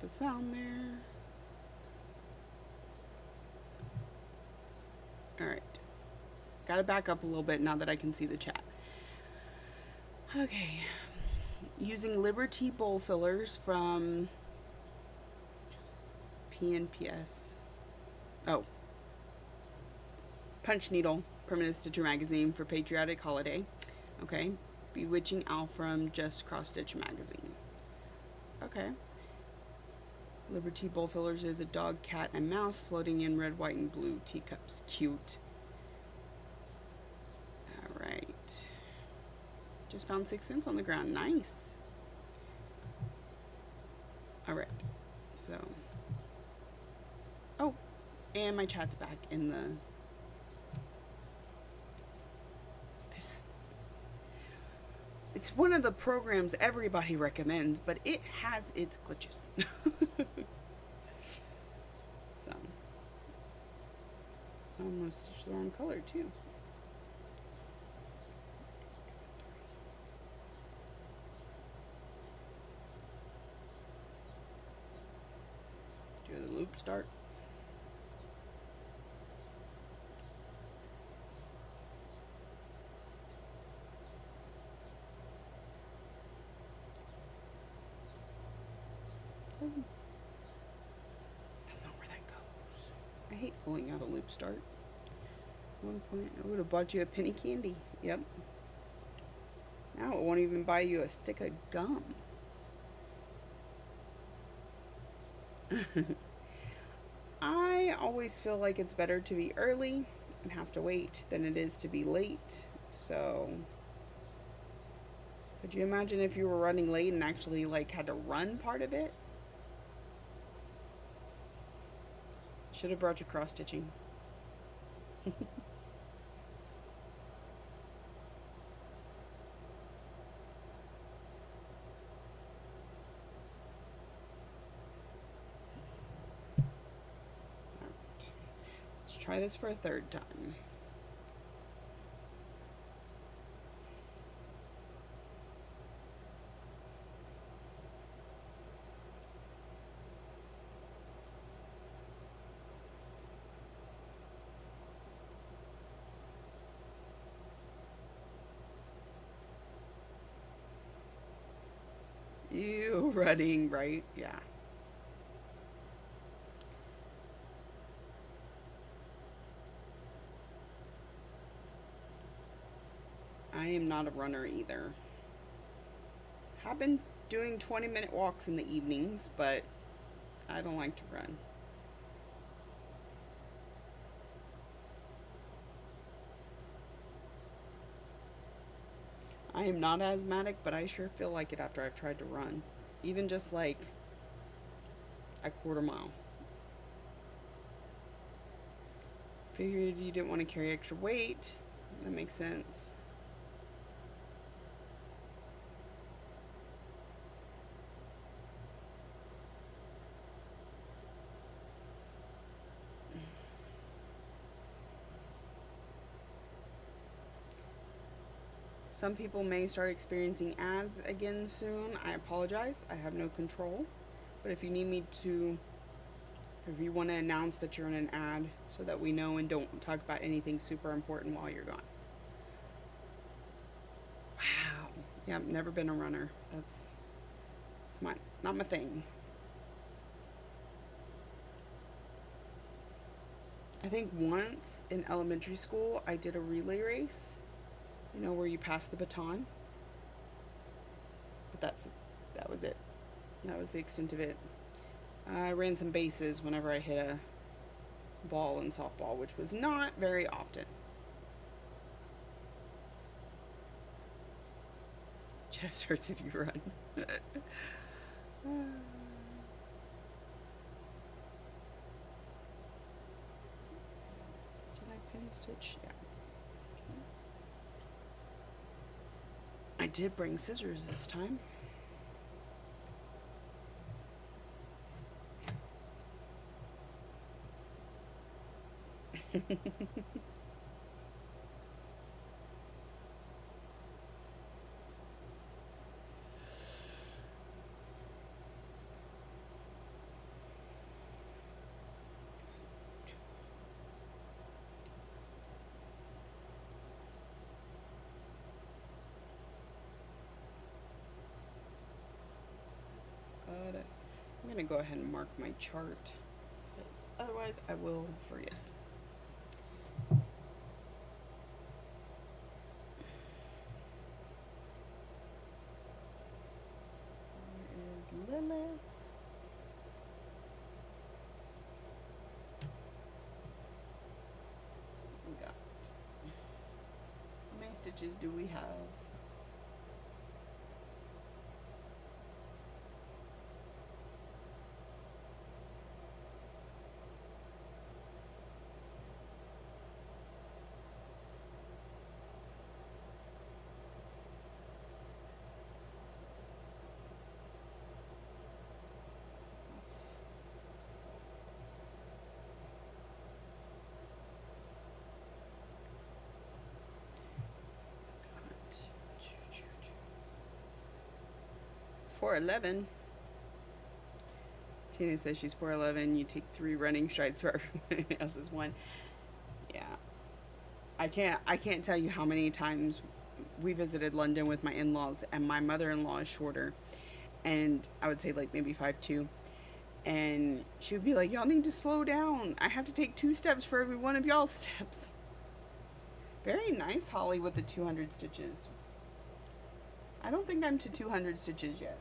The sound there. Alright. Gotta back up a little bit now that I can see the chat. Okay. Using Liberty bowl fillers from PNPS. Oh. Punch Needle, Permanent Stitcher Magazine for Patriotic Holiday. Okay. Bewitching Owl from Just Cross Stitch Magazine. Okay. Liberty bowl fillers is a dog, cat, and mouse floating in red, white, and blue teacups. Cute. Alright. Just found 6 cents on the ground. Nice. Alright. So. Oh. And my chat's back in the. This. It's one of the programs everybody recommends, but it has its glitches. So. I'm going to stitch the wrong color too. Do the loop start. That's not where that goes. I hate pulling out a loop start. 1 point, I would have bought you a penny candy. Yep. Now it won't even buy you a stick of gum. I always feel like it's better to be early and have to wait than it is to be late. So, could you imagine if you were running late and actually like had to run part of it? Should have brought you cross stitching. Let's try this for a third time. You running, right? Yeah. I am not a runner either. Have been doing 20-minute walks in the evenings, but I don't like to run. I am not asthmatic, but I sure feel like it after I've tried to run. Even just like a quarter mile. Figured you didn't want to carry extra weight. That makes sense. Some people may start experiencing ads again soon. I apologize. I have no control. But if you need me to, if you want to announce that you're in an ad so that we know and don't talk about anything super important while you're gone. Wow. Yeah, I've never been a runner. It's not my thing. I think once in elementary school I did a relay race, where you pass the baton. But that was it. That was the extent of it. I ran some bases whenever I hit a ball in softball, which was not very often. Chest hurts if you run. Did I penny stitch? Yeah. I did bring scissors this time. I'm going to go ahead and mark my chart, because otherwise I will forget. Where is Lily? We got, how many stitches do we have? Got 411. Tina says she's 4'11". You take 3 running strides for everyone else's one. Yeah. I can't tell you how many times we visited London with my in-laws, and my mother-in-law is shorter, and I would say like maybe 5'2", and she would be like, y'all need to slow down. I have to take 2 steps for every one of y'all's steps. Very nice, Holly, with the 200 stitches. I don't think I'm to 200 stitches yet.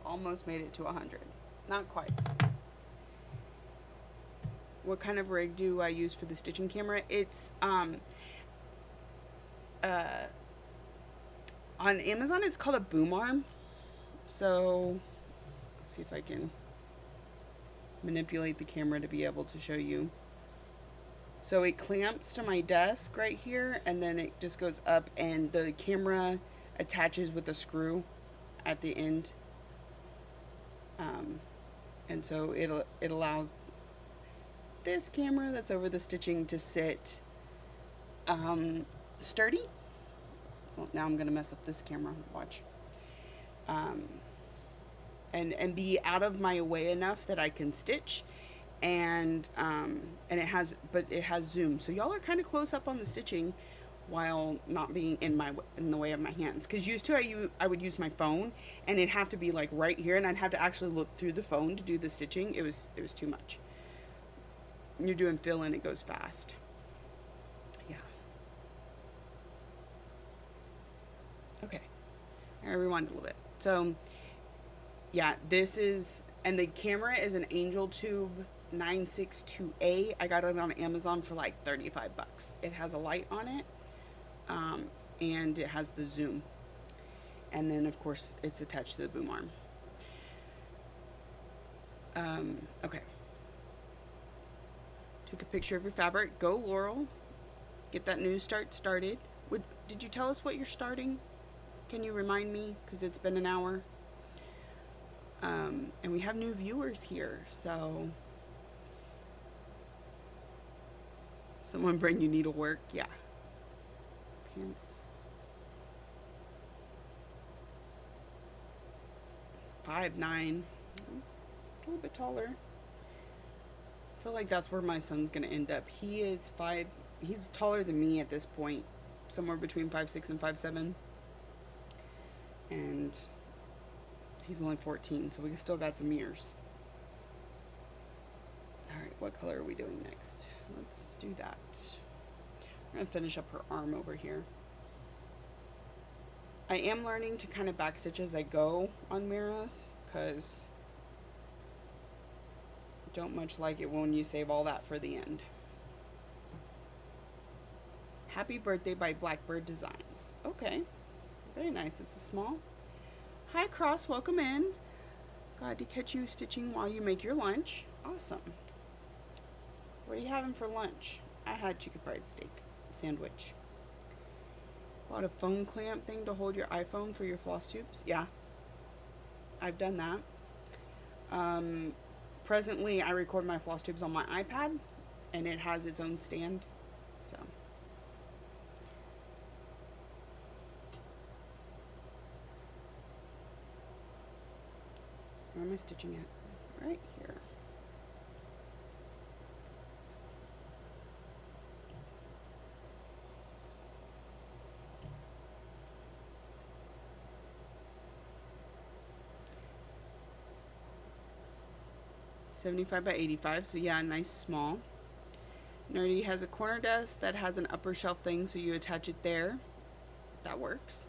Almost made it to 100. Not quite. What kind of rig do I use for the stitching camera? It's on Amazon it's called a boom arm. So let's see if I can manipulate the camera to be able to show you. So it clamps to my desk right here, and then it just goes up, and the camera attaches with a screw at the end. And so it allows this camera that's over the stitching to sit sturdy. Well, now I'm gonna mess up this camera. Watch. And be out of my way enough that I can stitch, and it has zoom, so y'all are kind of close up on the stitching while not being in the way of my hands. Because used to I would use my phone, and it'd have to be like right here, and I'd have to actually look through the phone to do the stitching. It was too much. You're doing fill in, it goes fast. Yeah. Okay. I rewind a little bit. So Yeah, this is, and the camera is an Angel Tube 962A. I got it on Amazon for like 35 bucks. It has a light on it, um, and it has the zoom. And then, of course, it's attached to the boom arm. Okay. Took a picture of your fabric. Go, Laurel. Get that new start started. Did you tell us what you're starting? Can you remind me? Because it's been an hour. And we have new viewers here, so someone bring you needlework. Yeah. Pants. 5'9". It's a little bit taller. I feel like that's where my son's gonna end up. He's taller than me at this point, somewhere between 5'6" and 5'7". And he's only 14, so we still got some years. Alright, what color are we doing next? Let's do that. I'm gonna finish up her arm over here. I am learning to kind of backstitch as I go on Mira's, because I don't much like it when you save all that for the end. Happy Birthday by Blackbird Designs. Okay, very nice. It's a small. Hi Cross, welcome in. Glad to catch you stitching while you make your lunch. Awesome. What are you having for lunch? I had chicken fried steak sandwich. Bought a phone clamp thing to hold your iPhone for your floss tubes. Yeah, I've done that. Presently, I record my floss tubes on my iPad, and it has its own stand. So. Where am I stitching it? Right here. $75 by $85, so yeah, nice small. Nerdy has a corner desk that has an upper shelf thing, so you attach it there. That works.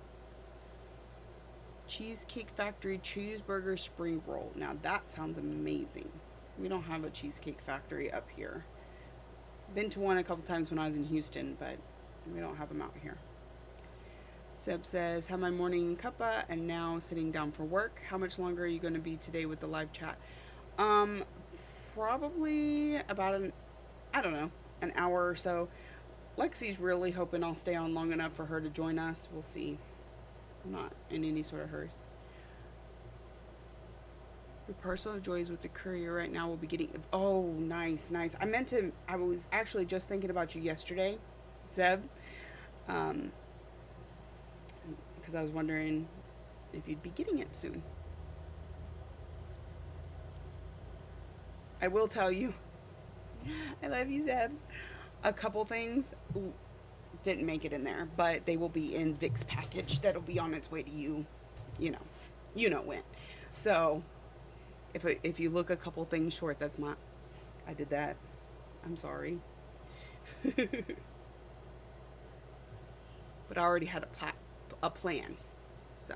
Cheesecake Factory cheeseburger spring roll. Now that sounds amazing. We don't have a Cheesecake Factory up here. Been to one a couple times when I was in Houston, but we don't have them out here. Seb says, have my morning cuppa and now sitting down for work. How much longer are you going to be today with the live chat? Probably about I don't know, an hour or so. Lexi's really hoping I'll stay on long enough for her to join us. We'll see. I'm not in any sort of hurry. The parcel of joys with the courier right now will be getting. Oh, nice. I was actually just thinking about you yesterday, Zeb. Because I was wondering if you'd be getting it soon. I will tell you, I love you, Zeb. A couple things didn't make it in there, but they will be in Vic's package that'll be on its way to you. You know when. So if you look a couple things short, that's my. I did that. I'm sorry. But I already had a plan. So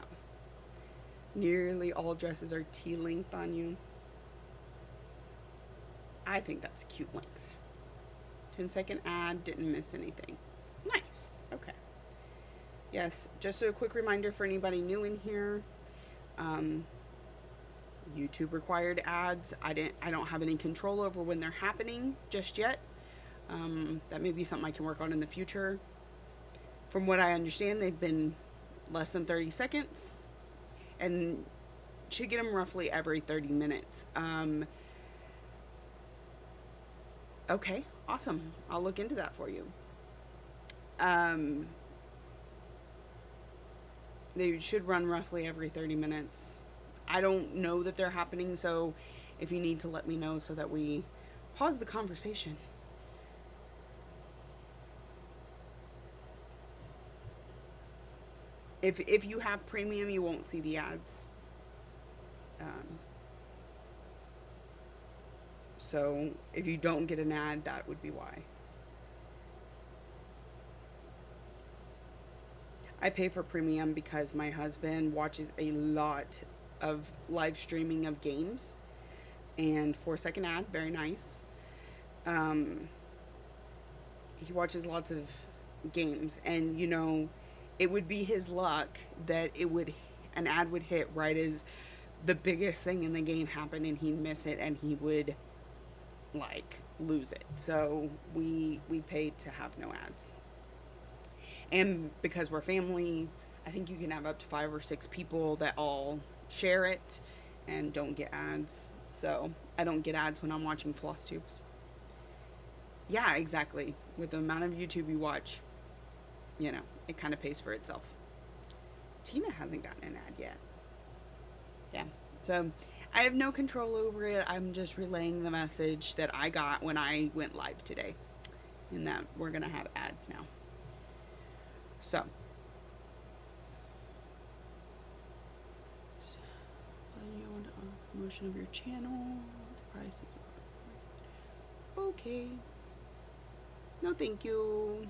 nearly all dresses are T-length on you. I think that's a cute length. 10-second ad, didn't miss anything. Nice. Okay. Yes, just a quick reminder for anybody new in here. YouTube required ads. I don't have any control over when they're happening just yet. That may be something I can work on in the future. From what I understand, they've been less than 30 seconds and should get them roughly every 30 minutes. Okay, awesome. I'll look into that for you. They should run roughly every 30 minutes. I don't know that they're happening, so if you need to let me know so that we pause the conversation. If you have premium, you won't see the ads. So if you don't get an ad, that would be why. I pay for premium because my husband watches a lot of live streaming of games, and 4-second ad, very nice. Um, he watches lots of games, and it would be his luck that an ad would hit right as the biggest thing in the game happened, and he'd miss it, and he would like lose it. So we paid to have no ads. And because we're family, I think you can have up to 5 or 6 people that all share it and don't get ads. So I don't get ads when I'm watching floss tubes. Yeah, exactly. With the amount of YouTube you watch, it kind of pays for itself. Tina hasn't gotten an ad yet. Yeah. So I have no control over it. I'm just relaying the message that I got when I went live today, and that we're going to have ads now. So, you want a promotion of your channel. The price is okay. No, thank you.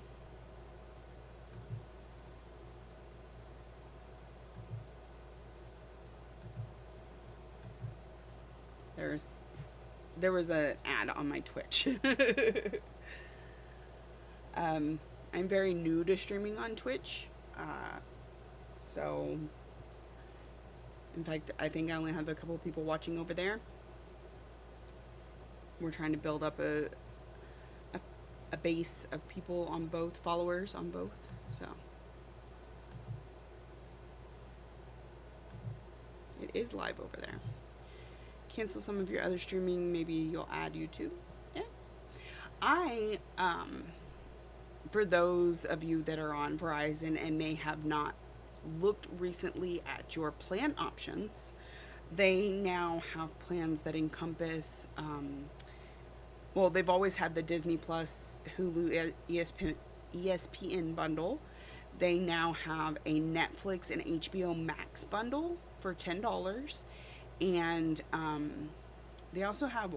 There was an ad on my Twitch. I'm very new to streaming on Twitch. So, in fact, I think I only have a couple of people watching over there. We're trying to build up a base of people on both, followers on both. So, it is live over there. Cancel some of your other streaming, maybe you'll add YouTube. Yeah. For those of you that are on Verizon and may have not looked recently at your plan options, they now have plans that encompass, they've always had the Disney Plus, Hulu, ESPN bundle. They now have a Netflix and HBO Max bundle for $10. And they also have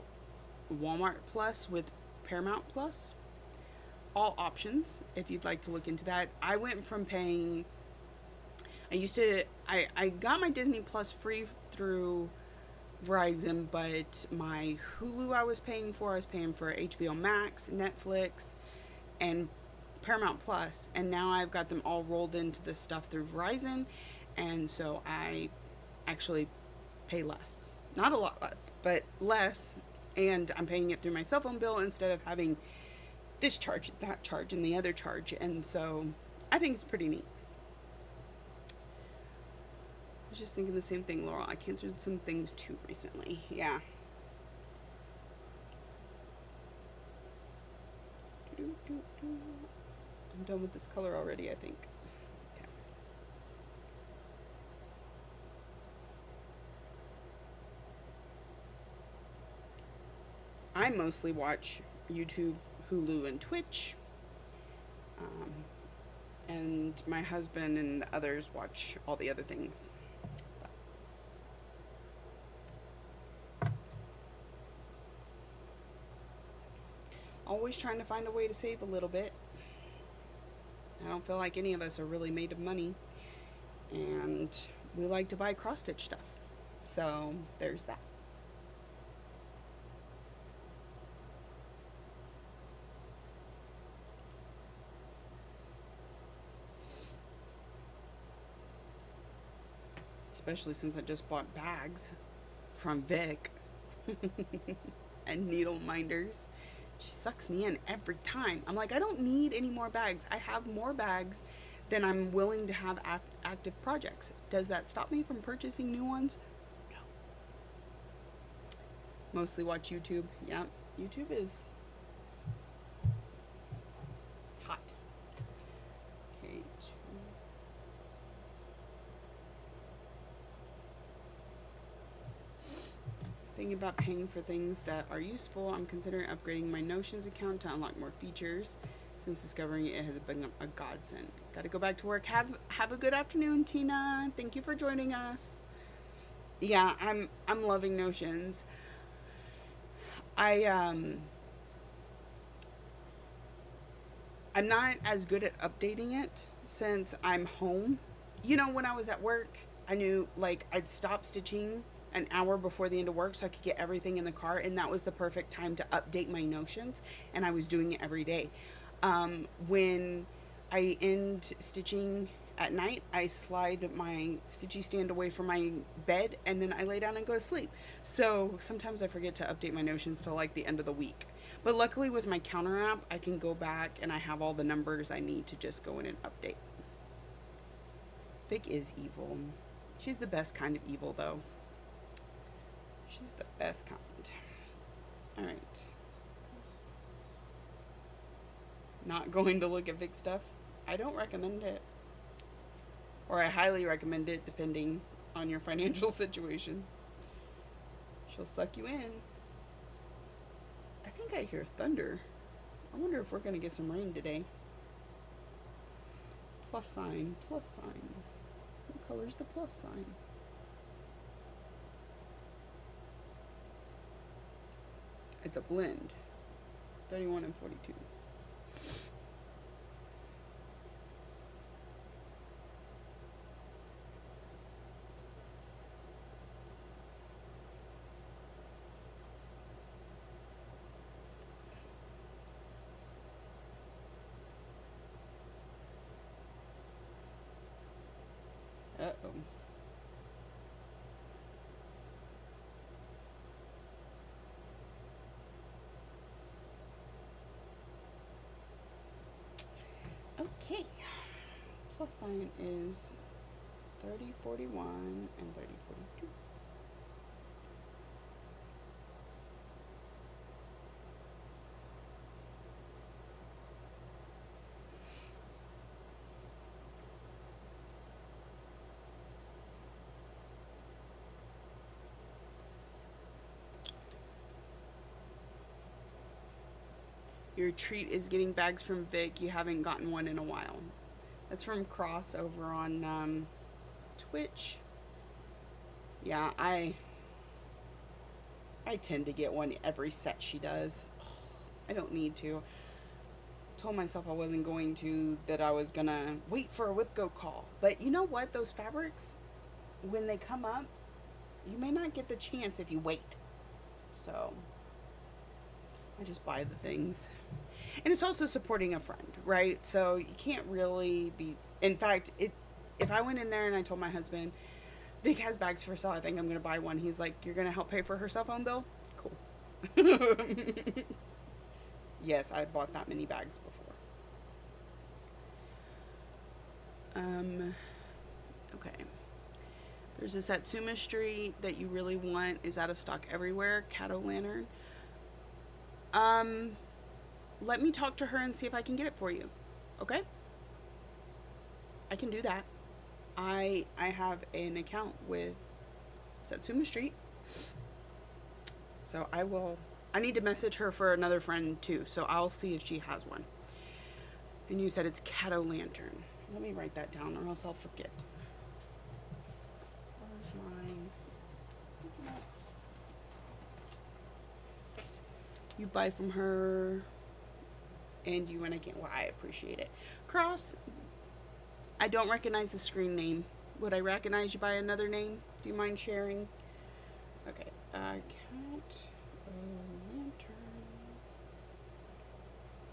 Walmart Plus with Paramount Plus. All options, if you'd like to look into that. I went from paying... I got my Disney Plus free through Verizon, but my Hulu I was paying for HBO Max, Netflix, and Paramount Plus. And now I've got them all rolled into the stuff through Verizon. And so I actually pay less. Not a lot less, but less. And I'm paying it through my cell phone bill instead of having this charge, that charge, and the other charge. And so I think it's pretty neat. I was just thinking the same thing, Laurel. I canceled some things too recently. Yeah. I'm done with this color already, I think. Okay. I mostly watch YouTube, Hulu, and Twitch. And my husband and others watch all the other things. Always trying to find a way to save a little bit. I don't feel like any of us are really made of money. And we like to buy cross-stitch stuff. So there's that. Especially since I just bought bags from Vic and needle minders. She sucks me in every time. I'm like, I don't need any more bags. I have more bags than I'm willing to have active projects. Does that stop me from purchasing new ones? No. Mostly watch YouTube. Yeah, YouTube is hot. Okay. Thinking about paying for things that are useful, I'm considering upgrading my Notions account to unlock more features. Since discovering it has been a godsend. Got to go back to work. Have a good afternoon, Tina. Thank you for joining us. Yeah, I'm loving Notions. I'm not as good at updating it since I'm home. When I was at work, I knew like I'd stop stitching an hour before the end of work so I could get everything in the car, and that was the perfect time to update my notions, and I was doing it every day. When I end stitching at night, I slide my stitchy stand away from my bed, and then I lay down and go to sleep. So sometimes I forget to update my notions till like the end of the week. But luckily with my counter app, I can go back and I have all the numbers I need to just go in and update. Vic is evil. She's the best kind of evil, though. She's the best kind. All right. Not going to look at Vic stuff. I don't recommend it. Or I highly recommend it, depending on your financial situation. She'll suck you in. I think I hear thunder. I wonder if we're going to get some rain today. Plus sign, plus sign. What color's the plus sign? It's a blend. 31 and 42. Uh-oh. Okay. Plus sign is 3041 and 3042. Your treat is getting bags from Vic. You haven't gotten one in a while. That's from Cross over on Twitch. Yeah, I tend to get one every set she does. I don't need to. Told myself I wasn't going to, that I was gonna wait for a WIPGO call. But you know what? Those fabrics, when they come up, you may not get the chance if you wait. So I just buy the things. And it's also supporting a friend, right? So you can't really be... In fact, if I went in there and I told my husband, Vic has bags for sale, I think I'm going to buy one. He's like, you're going to help pay for her cell phone bill? Cool. Yes, I bought that many bags before. Okay. There's a Satsuma Street that you really want, is out of stock everywhere. Cat-o'-lantern. Let me talk to her and see if I can get it for you. Okay? I can do that. I have an account with Satsuma Street. So I need to message her for another friend too. So I'll see if she has one. And you said it's Cat-o'-lantern. Let me write that down or else I'll forget. Where's mine? You buy from her and you and I can't. Well, I appreciate it. Cross, I don't recognize the screen name. Would I recognize you by another name? Do you mind sharing? Okay. Cat-o'-lantern.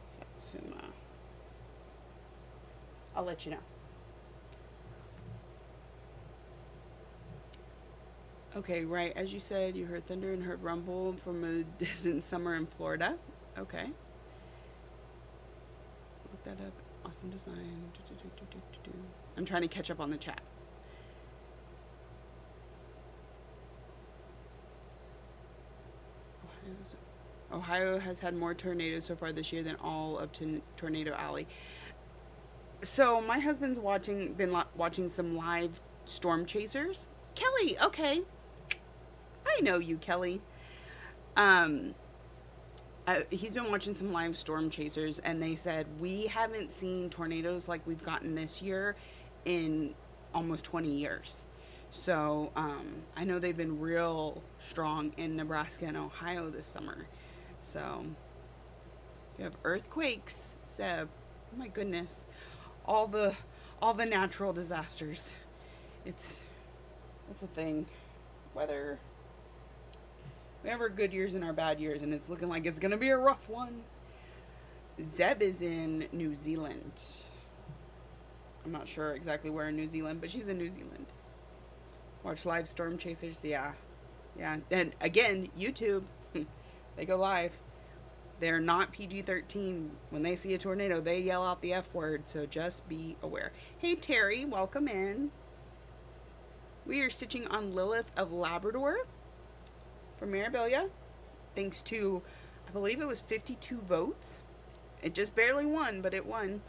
Satsuma. I'll let you know. Okay, right. As you said, you heard thunder and heard rumble from a distant summer in Florida. Okay. Look that up. Awesome design. I'm trying to catch up on the chat. Ohio has had more tornadoes so far this year than all of Tornado Alley. So my husband's been watching some live storm chasers. Kelly, okay. I know you, Kelly. He's been watching some live storm chasers, and they said we haven't seen tornadoes like we've gotten this year in almost 20 years. So I know they've been real strong in Nebraska and Ohio this summer. So you have earthquakes, Seb. Oh my goodness, all the natural disasters. It's That's a thing. Weather. We have our good years and our bad years, and it's looking like it's gonna be a rough one. Zeb is in New Zealand. I'm not sure exactly where in New Zealand, but she's in New Zealand. Watch live storm chasers. Yeah. Yeah. And again, YouTube, they go live. They're not PG-13. When they see a tornado, they yell out the F word, so just be aware. Hey, Terry, welcome in. We are stitching on Lilith of Labrador from Mirabilia. Thanks to, I believe it was 52 votes. It just barely won, but it won.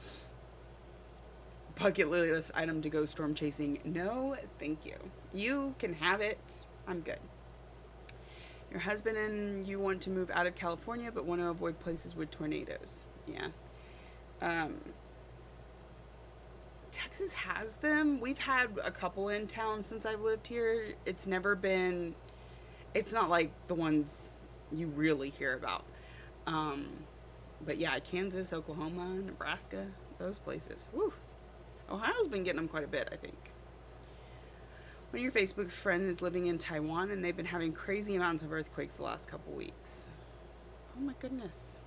Bucket list item to go storm chasing. No, thank you. You can have it. I'm good. Your husband and you want to move out of California, but want to avoid places with tornadoes. Yeah. Texas has them. We've had a couple in town since I've lived here. It's never been, it's not like the ones you really hear about. But yeah, Kansas, Oklahoma, Nebraska, those places. Woo. Ohio's been getting them quite a bit, I think. One of your Facebook friends is living in Taiwan, and they've been having crazy amounts of earthquakes the last couple weeks. Oh my goodness.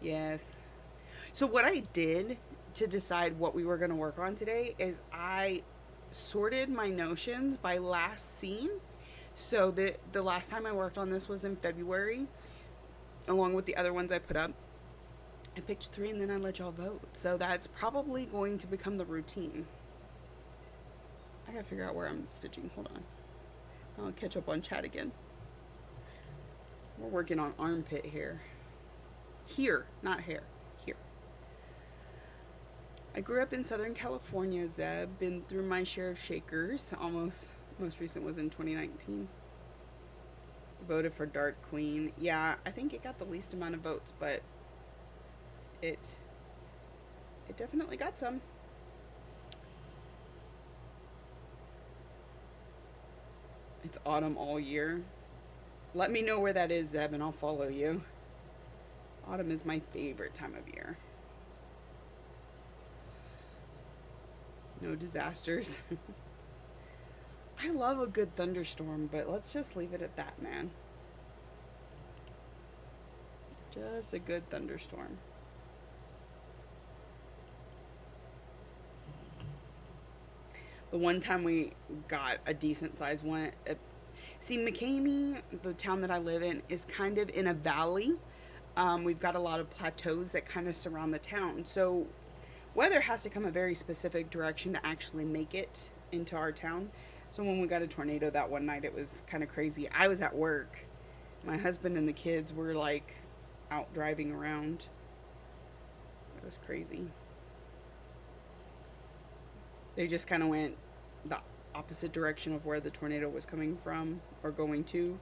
Yes. So what I did to decide what we were going to work on today is I sorted my notions by last seen. So the last time I worked on this was in February, along with the other ones I put up. I picked 3 and then I let y'all vote. So that's probably going to become the routine. I gotta figure out where I'm stitching. Hold on. I'll catch up on chat again. We're working on armpit here. Here, not hair. Here. I grew up in Southern California, Zeb. Been through my share of shakers. Most recent was in 2019. Voted for Dark Queen. Yeah, I think it got the least amount of votes, but it definitely got some. It's autumn all year. Let me know where that is, Zeb, and I'll follow you. Autumn is my favorite time of year. No disasters. I love a good thunderstorm, but let's just leave it at that, man. Just a good thunderstorm. The one time we got a decent sized one. See, McCamey, the town that I live in, is kind of in a valley. We've got a lot of plateaus that kind of surround the town. So weather has to come a very specific direction to actually make it into our town. So when we got a tornado that one night, it was kind of crazy. I was at work. My husband and the kids were like out driving around. It was crazy. They just kind of went the opposite direction of where the tornado was coming from or going to,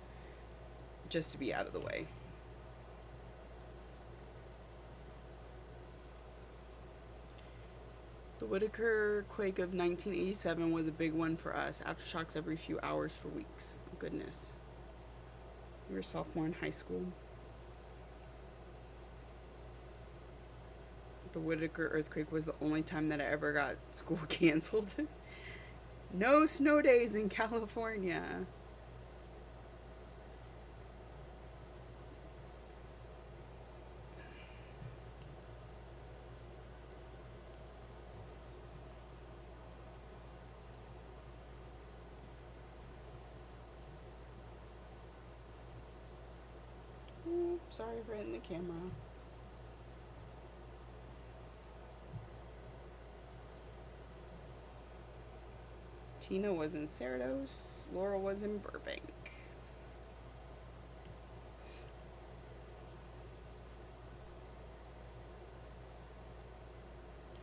just to be out of the way. The Whitaker quake of 1987 was a big one for us. Aftershocks every few hours for weeks. Oh, goodness. We were a sophomore in high school. The Whitaker earthquake was the only time that I ever got school canceled. No snow days in California. Ooh, sorry for hitting the camera. Tina was in Cerritos. Laura was in Burbank.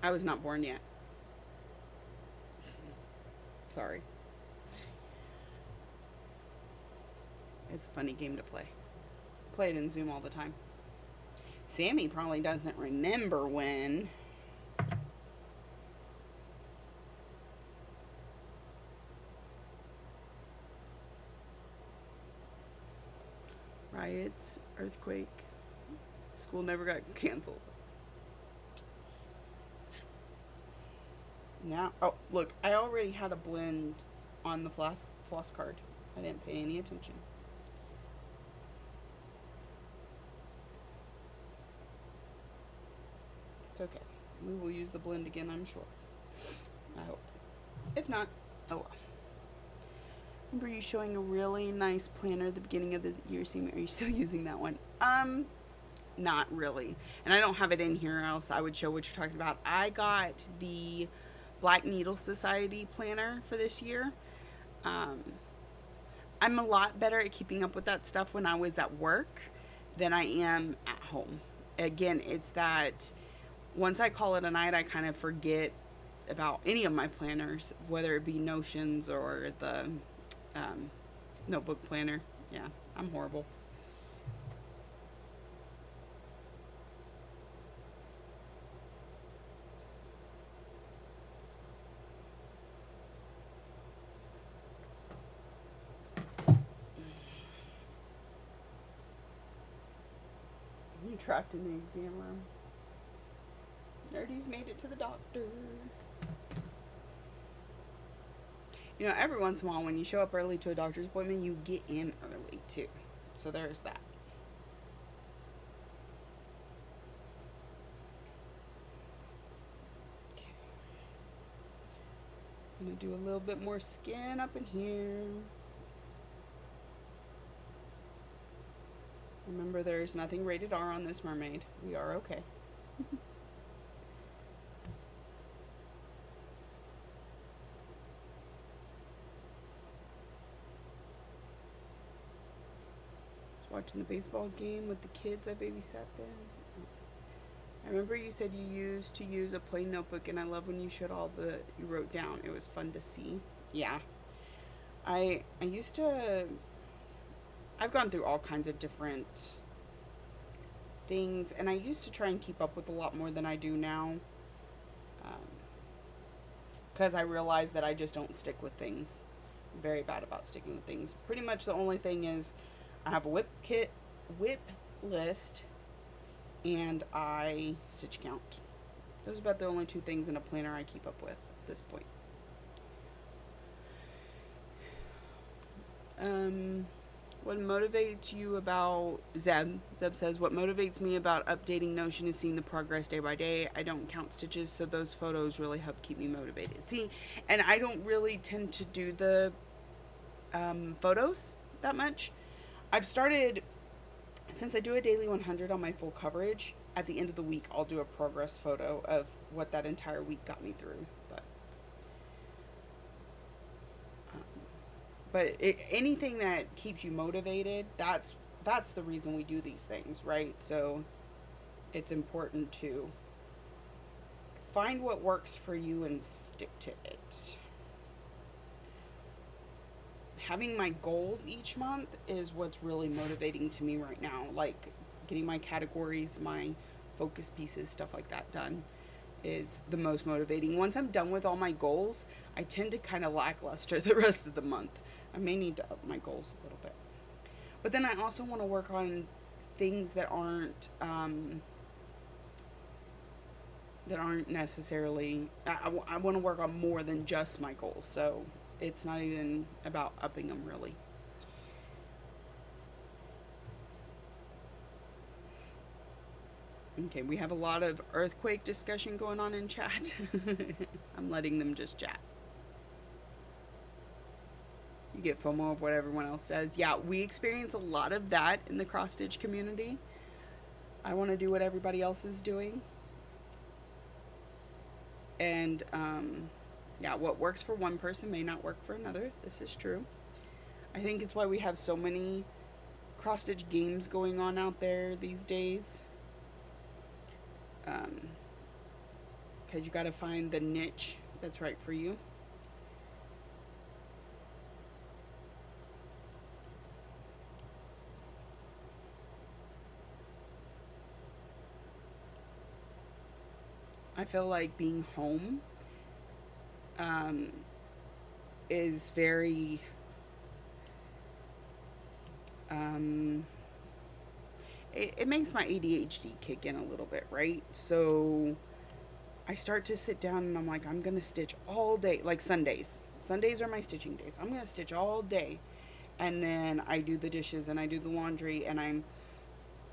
I was not born yet. Sorry. It's a funny game to play. Play it in Zoom all the time. Sammy probably doesn't remember when. Riots, earthquake. School never got canceled. Now, oh, look, I already had a blend on the floss card. I didn't pay any attention. It's okay. We will use the blend again, I'm sure. I hope. If not, oh well. Remember you showing a really nice planner at the beginning of the year, Seema? Are you still using that one? Not really. And I don't have it in here, else I would show what you're talking about. I got the Black Needle Society planner for this year. I'm a lot better at keeping up with that stuff when I was at work than I am at home. Again, it's that once I call it a night, I kind of forget about any of my planners, whether it be Notions or the notebook planner. Yeah, I'm horrible. You trapped in the exam room. Nerdy's made it to the doctor. You know, every once in a while when you show up early to a doctor's appointment, you get in early too. So there's that. Okay. I'm going to do a little bit more skin up in here. Remember, there's nothing rated R on this mermaid. We are okay. Watching the baseball game with the kids I babysat then. I remember you said you used to use a plain notebook, and I love when you showed all the you wrote down. It was fun to see. Yeah. I used to I've gone through all kinds of different things, and I used to try and keep up with a lot more than I do now. Because I realized that I just don't stick with things. I'm very bad about sticking with things. Pretty much the only thing is I have a whip list, and I stitch count. Those are about the only two things in a planner I keep up with at this point. What motivates you about Zeb? Zeb says, what motivates me about updating Notion is seeing the progress day by day. I don't count stitches, so those photos really help keep me motivated. See, and I don't really tend to do the photos that much. I've started, since I do a daily 100 on my full coverage, at the end of the week, I'll do a progress photo of what that entire week got me through. But anything that keeps you motivated, that's the reason we do these things, right? So it's important to find what works for you and stick to it. Having my goals each month is what's really motivating to me right now. Like getting my categories, my focus pieces, stuff like that done is the most motivating. Once I'm done with all my goals, I tend to kind of lackluster the rest of the month. I may need to up my goals a little bit. But then I also want to work on things that aren't necessarily, I want to work on more than just my goals. So it's not even about upping them really. Okay, we have a lot of earthquake discussion going on in chat. I'm letting them just chat. You get FOMO of what everyone else does. Yeah, we experience a lot of that in the cross stitch community. I want to do what everybody else is doing. And yeah, what works for one person may not work for another. This is true. I think it's why we have so many cross stitch games going on out there these days. Because you got to find the niche that's right for you. I feel like being home is very it makes my ADHD kick in a little bit, right? So I start to sit down and I'm like, I'm gonna stitch all day, like Sundays. Sundays are my stitching days. I'm going to stitch all day. And then I do the dishes and I do the laundry, and I'm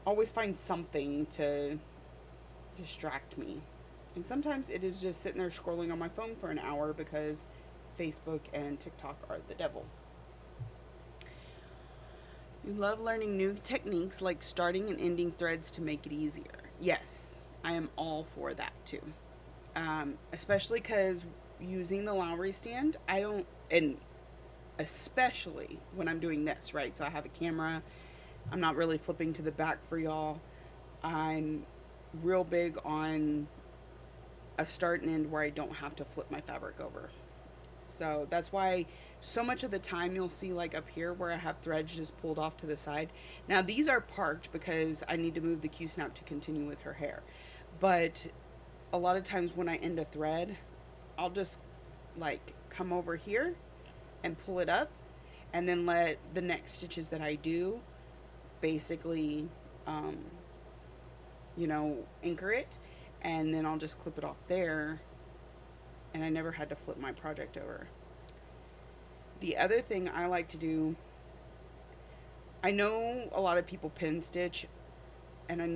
always find something to distract me. And sometimes it is just sitting there scrolling on my phone for an hour because Facebook and TikTok are the devil. You love learning new techniques like starting and ending threads to make it easier. Yes, I am all for that too. Especially because using the Lowry stand, I don't, and especially when I'm doing this, right? So I have a camera. I'm not really flipping to the back for y'all. I'm real big on a start and end where I don't have to flip my fabric over. So that's why so much of the time you'll see like up here where I have threads just pulled off to the side. Now these are parked because I need to move the Q-snap to continue with her hair. But a lot of times when I end a thread, I'll just like come over here and pull it up and then let the next stitches that I do basically, you know, anchor it, and then I'll just clip it off there, and I never had to flip my project over. The other thing I like to do, I know a lot of people pin stitch, and I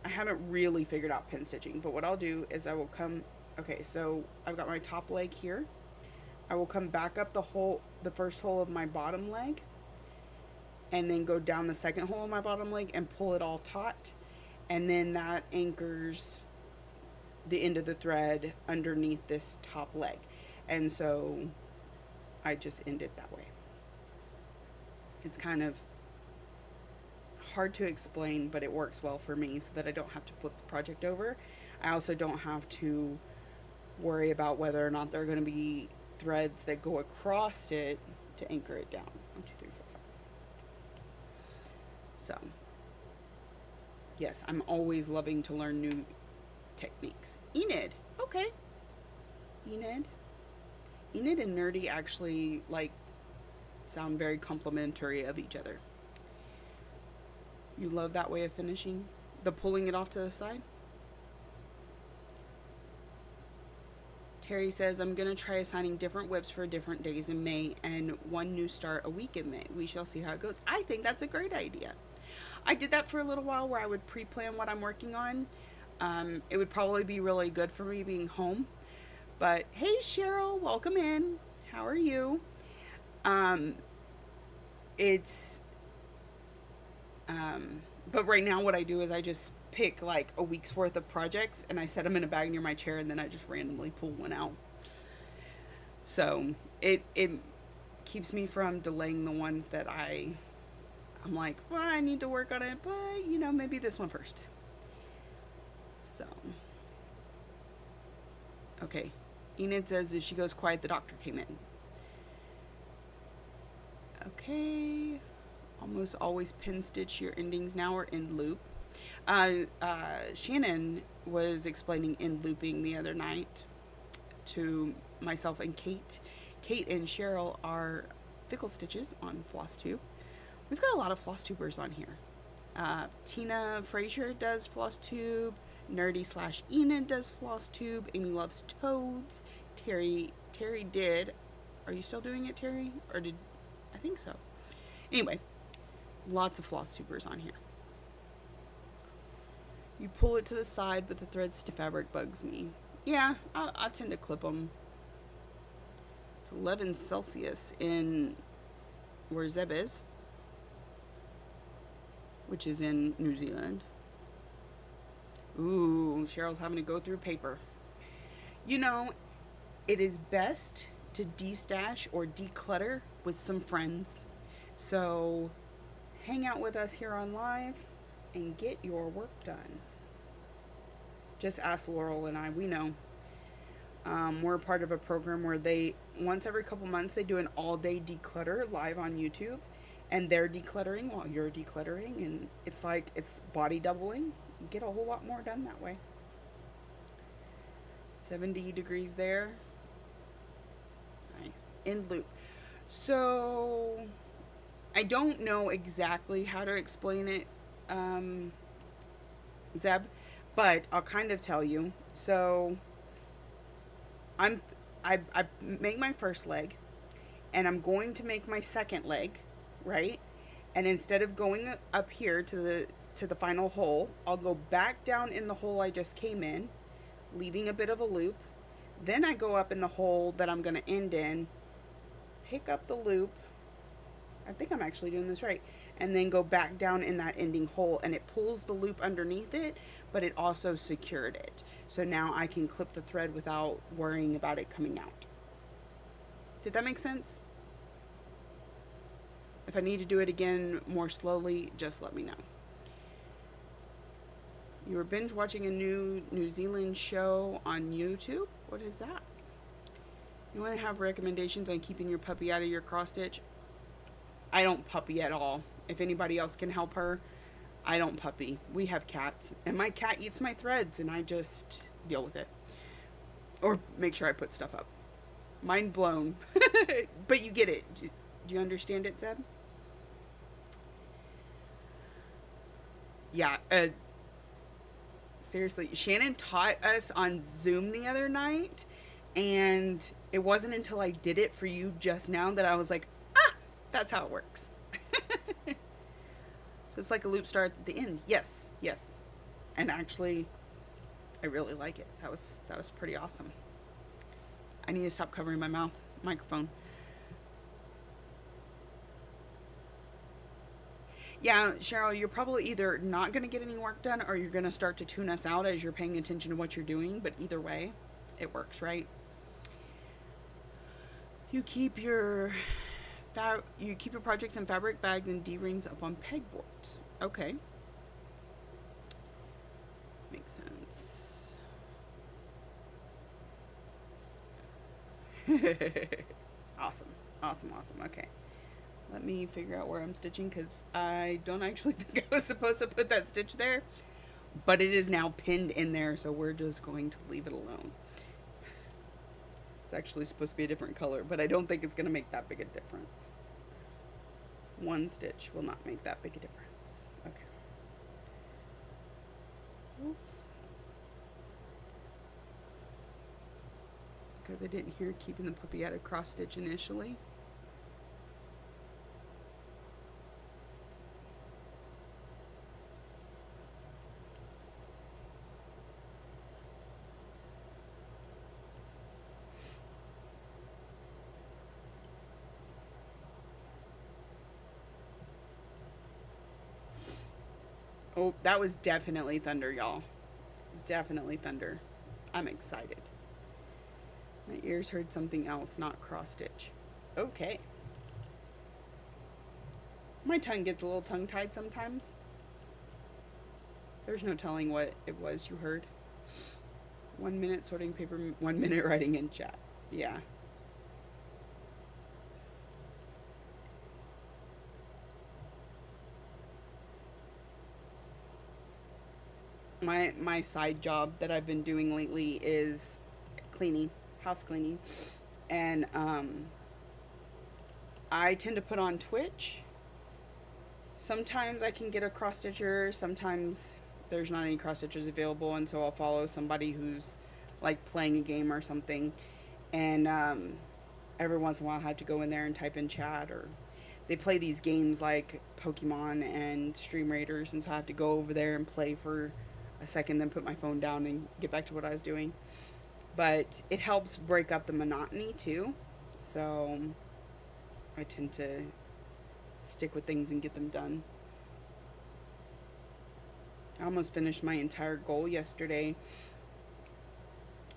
haven't really figured out pin stitching, but what I'll do is I will come, okay, so I've got my top leg here. I will come back up the first hole of my bottom leg, and then go down the second hole of my bottom leg and pull it all taut, and then that anchors the end of the thread underneath this top leg, and so I just end it that way. It's kind of hard to explain, but it works well for me so that I don't have to flip the project over. I also don't have to worry about whether or not there are going to be threads that go across it to anchor it down. 1, 2, 3, 4, 5. So, yes, I'm always loving to learn new techniques. Enid, okay. Enid and Nerdy actually like sound very complimentary of each other. You love that way of finishing? The pulling it off to the side? Terry says, I'm going to try assigning different whips for different days in May and one new start a week in May. We shall see how it goes. I think that's a great idea. I did that for a little while where I would pre-plan what I'm working on. It would probably be really good for me being home. But hey, Cheryl, welcome in. How are you? But right now what I do is I just pick like a week's worth of projects and I set them in a bag near my chair, and then I just randomly pull one out. So it keeps me from delaying the ones that I'm like, well, I need to work on it, but you know, maybe this one first. So, okay. Enid says if she goes quiet, the doctor came in. Okay. Almost always pin stitch your endings now or end loop. Shannon was explaining end looping the other night to myself and Kate. Kate and Cheryl are Fickle Stitches on FlossTube. We've got a lot of floss tubers on here. Tina Frazier does FlossTube. Nerdy/Enid does FlossTube. Amy loves toads. Terry did. Are you still doing it, Terry? Or did I think so? Anyway, lots of floss tubers on here. You pull it to the side, but the thread to fabric bugs me. Yeah, I tend to clip them. It's 11 Celsius in where Zeb is, which is in New Zealand. Ooh, Cheryl's having to go through paper. You know, it is best to de-stash or declutter with some friends. So hang out with us here on live and get your work done. Just ask Laurel and I. We know. We're part of a program where they, once every couple months, they do an all-day declutter live on YouTube. And they're decluttering while you're decluttering. And it's like, it's body doubling. You get a whole lot more done that way. 70 degrees there. Nice. End loop. So I don't know exactly how to explain it, Zeb, but I'll kind of tell you. So I make my first leg, and I'm going to make my second leg, right? And instead of going up here to the final hole, I'll go back down in the hole I just came in, leaving a bit of a loop. Then I go up in the hole that I'm going to end in, pick up the loop. I think I'm actually doing this right. And then go back down in that ending hole, and it pulls the loop underneath it, but it also secured it. So now I can clip the thread without worrying about it coming out. Did that make sense? If I need to do it again more slowly, just let me know. You were binge watching a new New Zealand show on YouTube? What is that? You want to have recommendations on keeping your puppy out of your cross stitch? I don't puppy at all. If anybody else can help her, I don't puppy. We have cats, and my cat eats my threads, and I just deal with it. Or make sure I put stuff up. Mind blown. But you get it. Do you understand it, Zeb? Yeah, seriously, Shannon taught us on Zoom the other night, and it wasn't until I did it for you just now that I was like, ah, that's how it works. So it's like a loop start at the end. Yes, yes. And actually, I really like it. That was pretty awesome. I need to stop covering my microphone. Yeah, Cheryl, you're probably either not going to get any work done, or you're going to start to tune us out as you're paying attention to what you're doing. But either way, it works, right? You keep your projects in fabric bags and D-rings up on pegboards. Okay. Makes sense. Awesome. Okay. Let me figure out where I'm stitching, because I don't actually think I was supposed to put that stitch there. But it is now pinned in there, so we're just going to leave it alone. It's actually supposed to be a different color, but I don't think it's going to make that big a difference. One stitch will not make that big a difference. Okay. Oops. Because I didn't hear keeping the puppy out of cross stitch initially. Oh, that was definitely thunder, y'all. Definitely thunder. I'm excited. My ears heard something else, not cross stitch. Okay. My tongue gets a little tongue-tied sometimes. There's no telling what it was you heard. 1 minute sorting paper, 1 minute writing in chat. Yeah. My side job that I've been doing lately is cleaning, house cleaning, and I tend to put on Twitch. Sometimes I can get a cross stitcher, sometimes there's not any cross stitchers available, and so I'll follow somebody who's like playing a game or something, and every once in a while I have to go in there and type in chat, or they play these games like Pokemon and Stream Raiders, and so I have to go over there and play for a second, then put my phone down and get back to what I was doing. But it helps break up the monotony too, so I tend to stick with things and get them done. I almost finished my entire goal yesterday.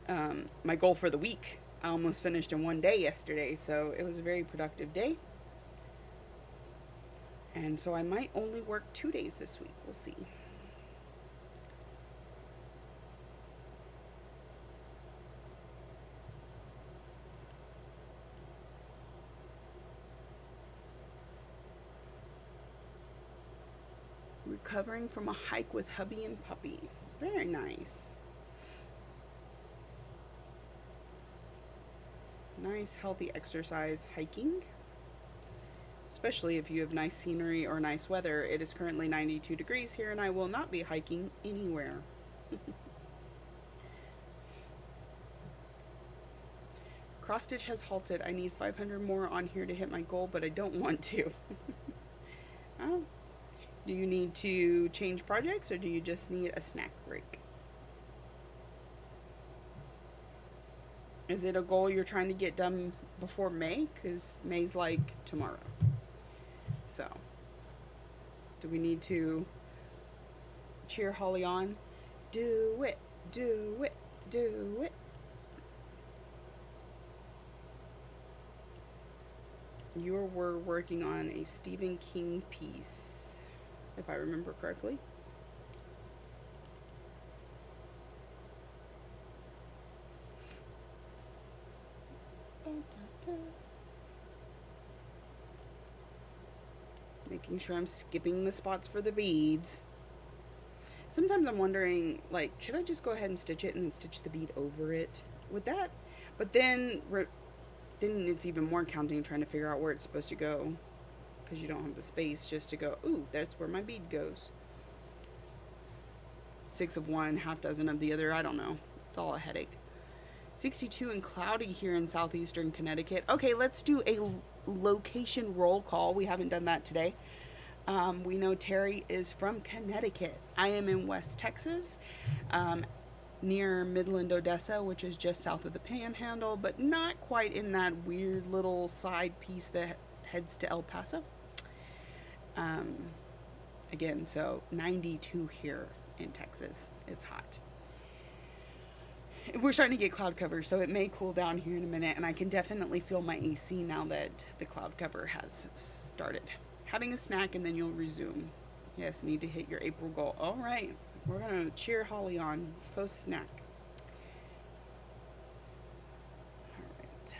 My goal for the week, I almost finished in one day yesterday, so it was a very productive day. And so I might only work 2 days this week. We'll see. Recovering from a hike with hubby and puppy. Very nice. Nice, healthy exercise hiking. Especially if you have nice scenery or nice weather. It is currently 92 degrees here, and I will not be hiking anywhere. Cross stitch has halted. I need 500 more on here to hit my goal, but I don't want to. Oh. Do you need to change projects or do you just need a snack break? Is it a goal you're trying to get done before May? Because May's like tomorrow. So, do we need to cheer Holly on? Do it, do it, do it. You were working on a Stephen King piece, if I remember correctly. Making sure I'm skipping the spots for the beads. Sometimes I'm wondering, like, should I just go ahead and stitch it and then stitch the bead over it? Would that? But then it's even more counting, trying to figure out where it's supposed to go, because you don't have the space just to go, ooh, that's where my bead goes. 6 of one, half dozen of the other. I don't know. It's all a headache. 62 and cloudy here in southeastern Connecticut. Okay, let's do a location roll call. We haven't done that today. We know Terry is from Connecticut. I am in West Texas, near Midland, Odessa, which is just south of the Panhandle, but not quite in that weird little side piece that heads to El Paso. Again, so 92 here in Texas. It's hot. We're starting to get cloud cover, so it may cool down here in a minute, and I can definitely feel my AC now that the cloud cover has started. Having a snack, and then you'll resume. Yes, need to hit your April goal. All right, we're going to cheer Holly on post-snack. All right.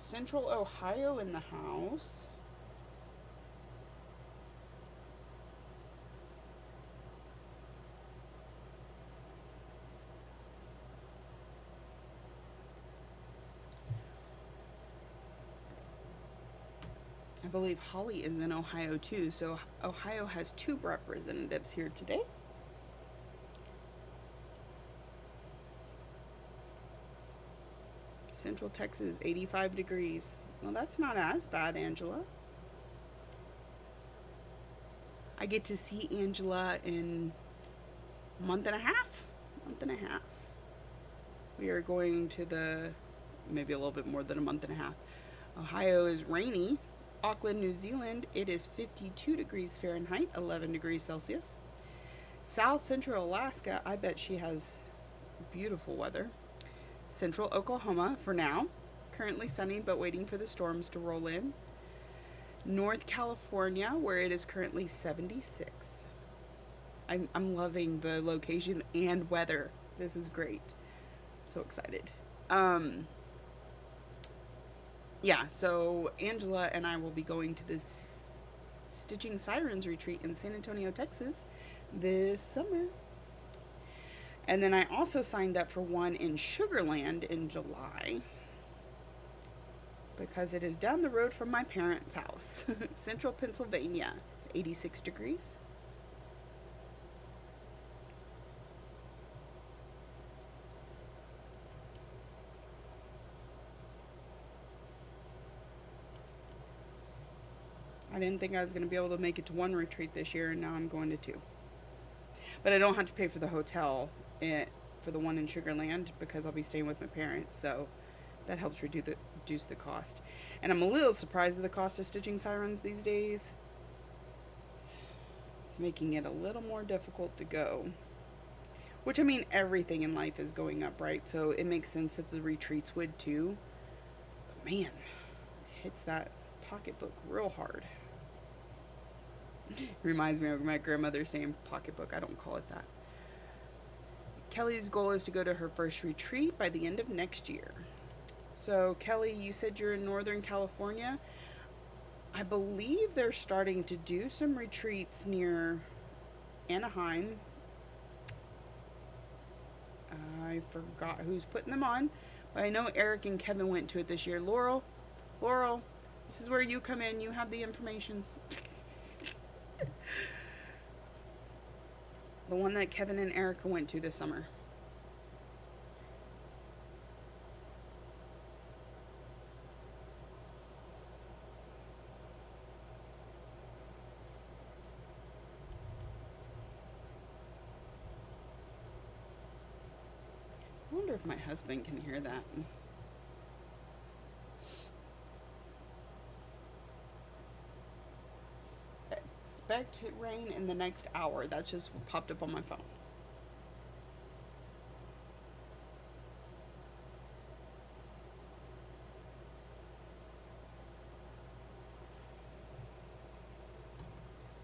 Central Ohio in the house. I believe Holly is in Ohio too, so Ohio has 2 representatives here today. Central Texas, 85 degrees. Well, that's not as bad, Angela. I get to see Angela in a month and a half. We are going to maybe a little bit more than a month and a half. Ohio is rainy. Auckland, New Zealand, it is 52 degrees Fahrenheit, 11 degrees Celsius. South Central Alaska, I bet she has beautiful weather. Central Oklahoma, for now, currently sunny but waiting for the storms to roll in. North California, where it is currently 76. I'm loving the location and weather. This is great. So excited. Yeah, so Angela and I will be going to this Stitching Sirens retreat in San Antonio, Texas this summer. And then I also signed up for one in Sugar Land in July, because it is down the road from my parents' house, Central Pennsylvania. It's 86 degrees. I didn't think I was going to be able to make it to one retreat this year, and now I'm going to 2. But I don't have to pay for the hotel for the one in Sugar Land, because I'll be staying with my parents, so that helps reduce the cost. And I'm a little surprised at the cost of Stitching Sirens these days. It's making it a little more difficult to go. Which, I mean, everything in life is going up, right? So it makes sense that the retreats would too. But man, it hits that pocketbook real hard. Reminds me of my grandmother saying pocketbook. I don't call it that. Kelly's goal is to go to her first retreat by the end of next year. So Kelly, you said you're in Northern California. I believe they're starting to do some retreats near Anaheim. I forgot who's putting them on, but I know Eric and Kevin went to it this year. Laurel, this is where you come in. You have the informations. The one that Kevin and Erica went to this summer. wonder if my husband can hear that. Expect rain in the next hour. That's just what popped up on my phone.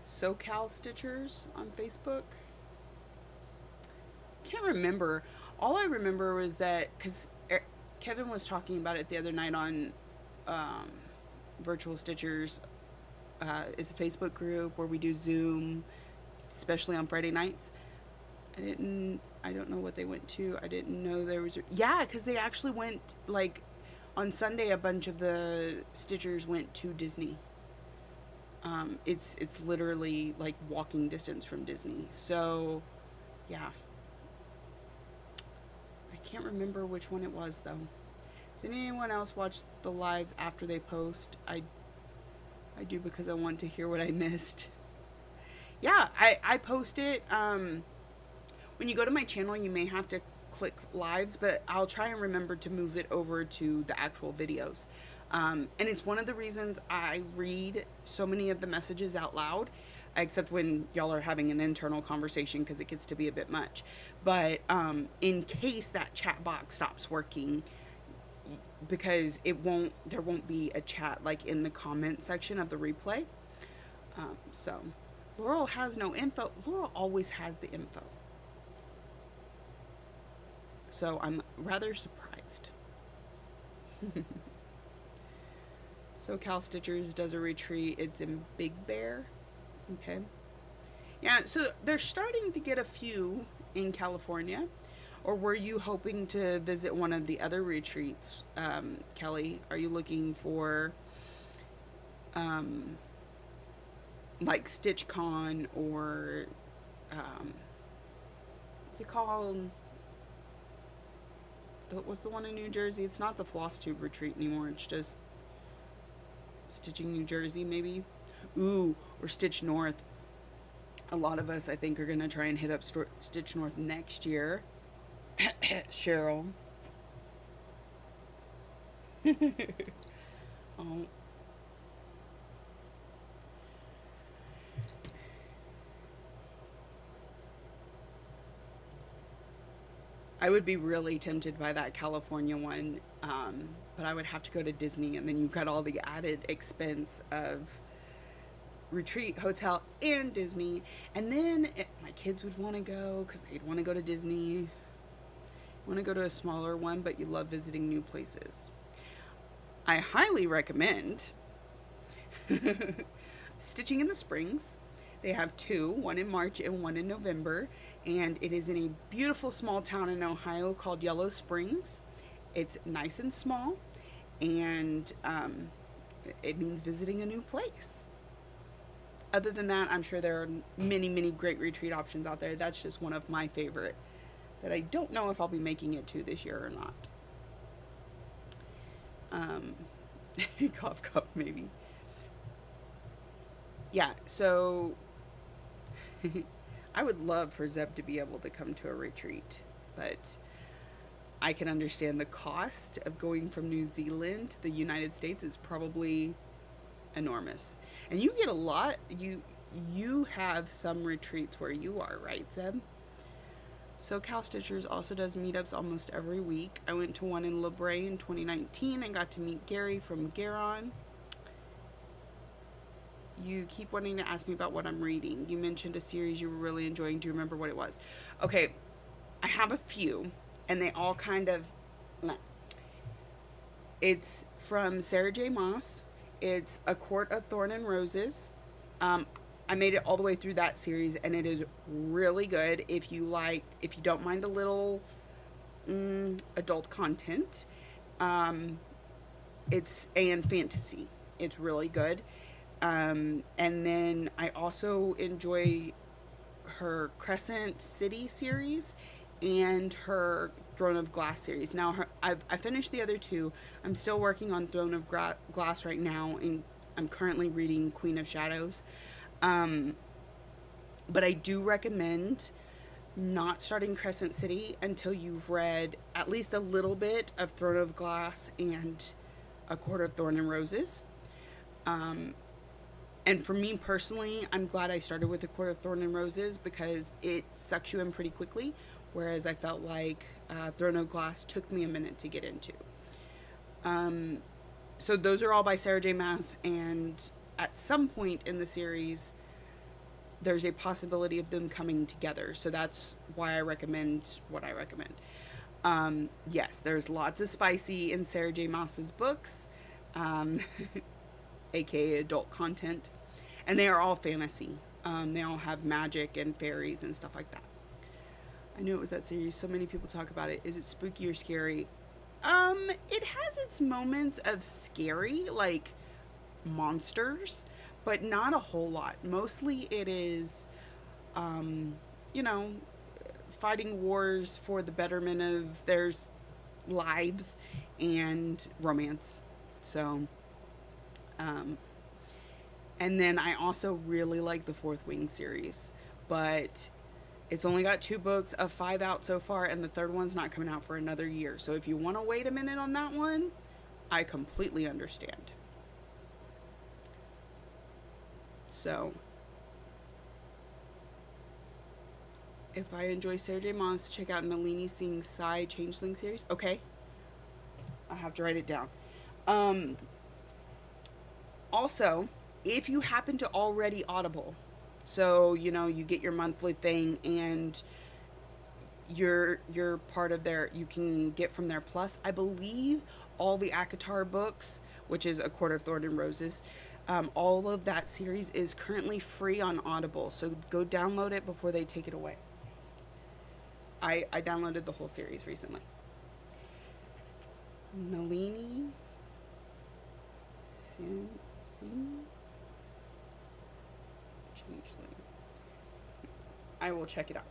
SoCal Stitchers on Facebook. Can't remember. All I remember was that because Kevin was talking about it the other night on um, Virtual Stitchers. It's a Facebook group where we do Zoom, especially on Friday nights. I don't know what they went to. I didn't know there was. Yeah, because they actually went, like, on Sunday, a bunch of the Stitchers went to Disney. It's literally like walking distance from Disney. So, yeah. I can't remember which one it was though. Does anyone else watch the lives after they post? I do because I want to hear what I missed. Yeah, I post it. When you go to my channel, you may have to click lives, but I'll try and remember to move it over to the actual videos. And it's one of the reasons I read so many of the messages out loud, except when y'all are having an internal conversation because it gets to be a bit much. But in case that chat box stops working, because there won't be a chat like in the comment section of the replay. So Laurel has no info. Laurel always has the info. So I'm rather surprised. SoCal Stitchers does a retreat. It's in Big Bear. Okay. Yeah, so they're starting to get a few in California. Or were you hoping to visit one of the other retreats, Kelly? Are you looking for like StitchCon or what's it called? What's the one in New Jersey? It's not the Floss Tube retreat anymore. It's just Stitching New Jersey, maybe. Ooh, or Stitch North. A lot of us, I think, are gonna try and hit up Stitch North next year. Cheryl. Oh. I would be really tempted by that California one, but I would have to go to Disney, and then you've got all the added expense of retreat, hotel, and Disney. And then my kids would want to go because they'd want to go to Disney. Want to go to a smaller one, but you love visiting new places. I highly recommend Stitching in the Springs. They have two, one in March and one in November, and it is in a beautiful small town in Ohio called Yellow Springs. It's nice and small, and it means visiting a new place. Other than that, I'm sure there are many, many great retreat options out there. That's just one of my favorite that I don't know if I'll be making it to this year or not. Cough, cough, maybe. Yeah, so I would love for Zeb to be able to come to a retreat, but I can understand the cost of going from New Zealand to the United States is probably enormous. And you get a lot, you have some retreats where you are, right, Zeb? SoCal Stitchers also does meetups almost every week. I went to one in La Brea in 2019 and got to meet Gary from Garon. You keep wanting to ask me about what I'm reading. You mentioned a series you were really enjoying. Do you remember what it was? Okay, I have a few, and they all kind of... It's from Sarah J. Maas. It's A Court of Thorn and Roses. I made it all the way through that series, and it is really good if you don't mind a little adult content. It's and fantasy. It's really good. And then I also enjoy her Crescent City series and her Throne of Glass series. Now, I finished the other two. I'm still working on Throne of Glass right now, and I'm currently reading Queen of Shadows. But I do recommend not starting Crescent City until you've read at least a little bit of Throne of Glass and A Court of Thorn and Roses. And for me personally, I'm glad I started with A Court of Thorn and Roses because it sucks you in pretty quickly, whereas I felt like Throne of Glass took me a minute to get into. So those are all by Sarah J. Maas, and at some point in the series, there's a possibility of them coming together. So that's why I recommend what I recommend. Yes, there's lots of spicy in Sarah J. Maas's books, aka adult content, and they are all fantasy. They all have magic and fairies and stuff like that. I knew it was that series. So many people talk about it. Is it spooky or scary? It has its moments of scary, like monsters, but not a whole lot. Mostly it is, you know, fighting wars for the betterment of their lives and romance. So, and then I also really like the Fourth Wing series, but it's only got 2 books of 5 out so far, and the third one's not coming out for another year. So if you want to wait a minute on that one, I completely understand. So, if I enjoy Sarah J. Maas, check out Nalini Singh's Psy Changeling series. Okay. I'll have to write it down. Also, if you happen to already Audible, so, you know, you get your monthly thing and you're part of their, you can get from their Plus. I believe all the ACOTAR books, which is A Court of Thorn and Roses, all of that series is currently free on Audible. So go download it before they take it away. I downloaded the whole series recently. Nalini Singh Changeling. I will check it out.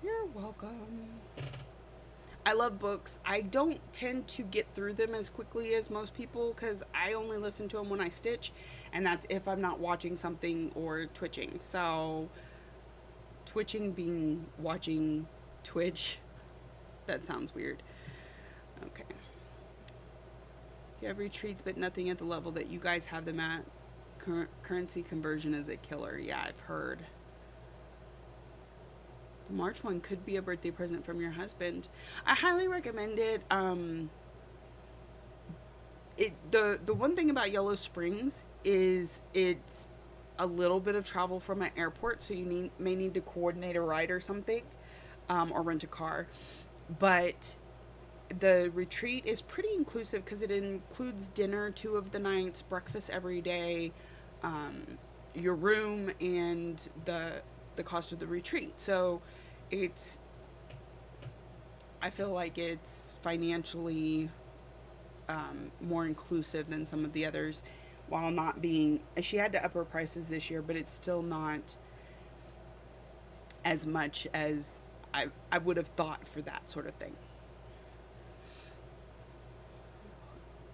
You're welcome. I love books. I don't tend to get through them as quickly as most people because I only listen to them when I stitch, and that's if I'm not watching something or twitching. So, twitching being watching Twitch. That sounds weird. Okay. You have retreats, but nothing at the level that you guys have them at. Currency conversion is a killer. Yeah, I've heard. The March one could be a birthday present from your husband. I highly recommend it. The one thing about Yellow Springs is it's a little bit of travel from an airport, so you may need to coordinate a ride or something, or rent a car. But the retreat is pretty inclusive because it includes dinner 2 of the nights, breakfast every day, your room, and the cost of the retreat. So it's, I feel like it's financially more inclusive than some of the others, while not being, she had to up her prices this year, but it's still not as much as I would have thought for that sort of thing.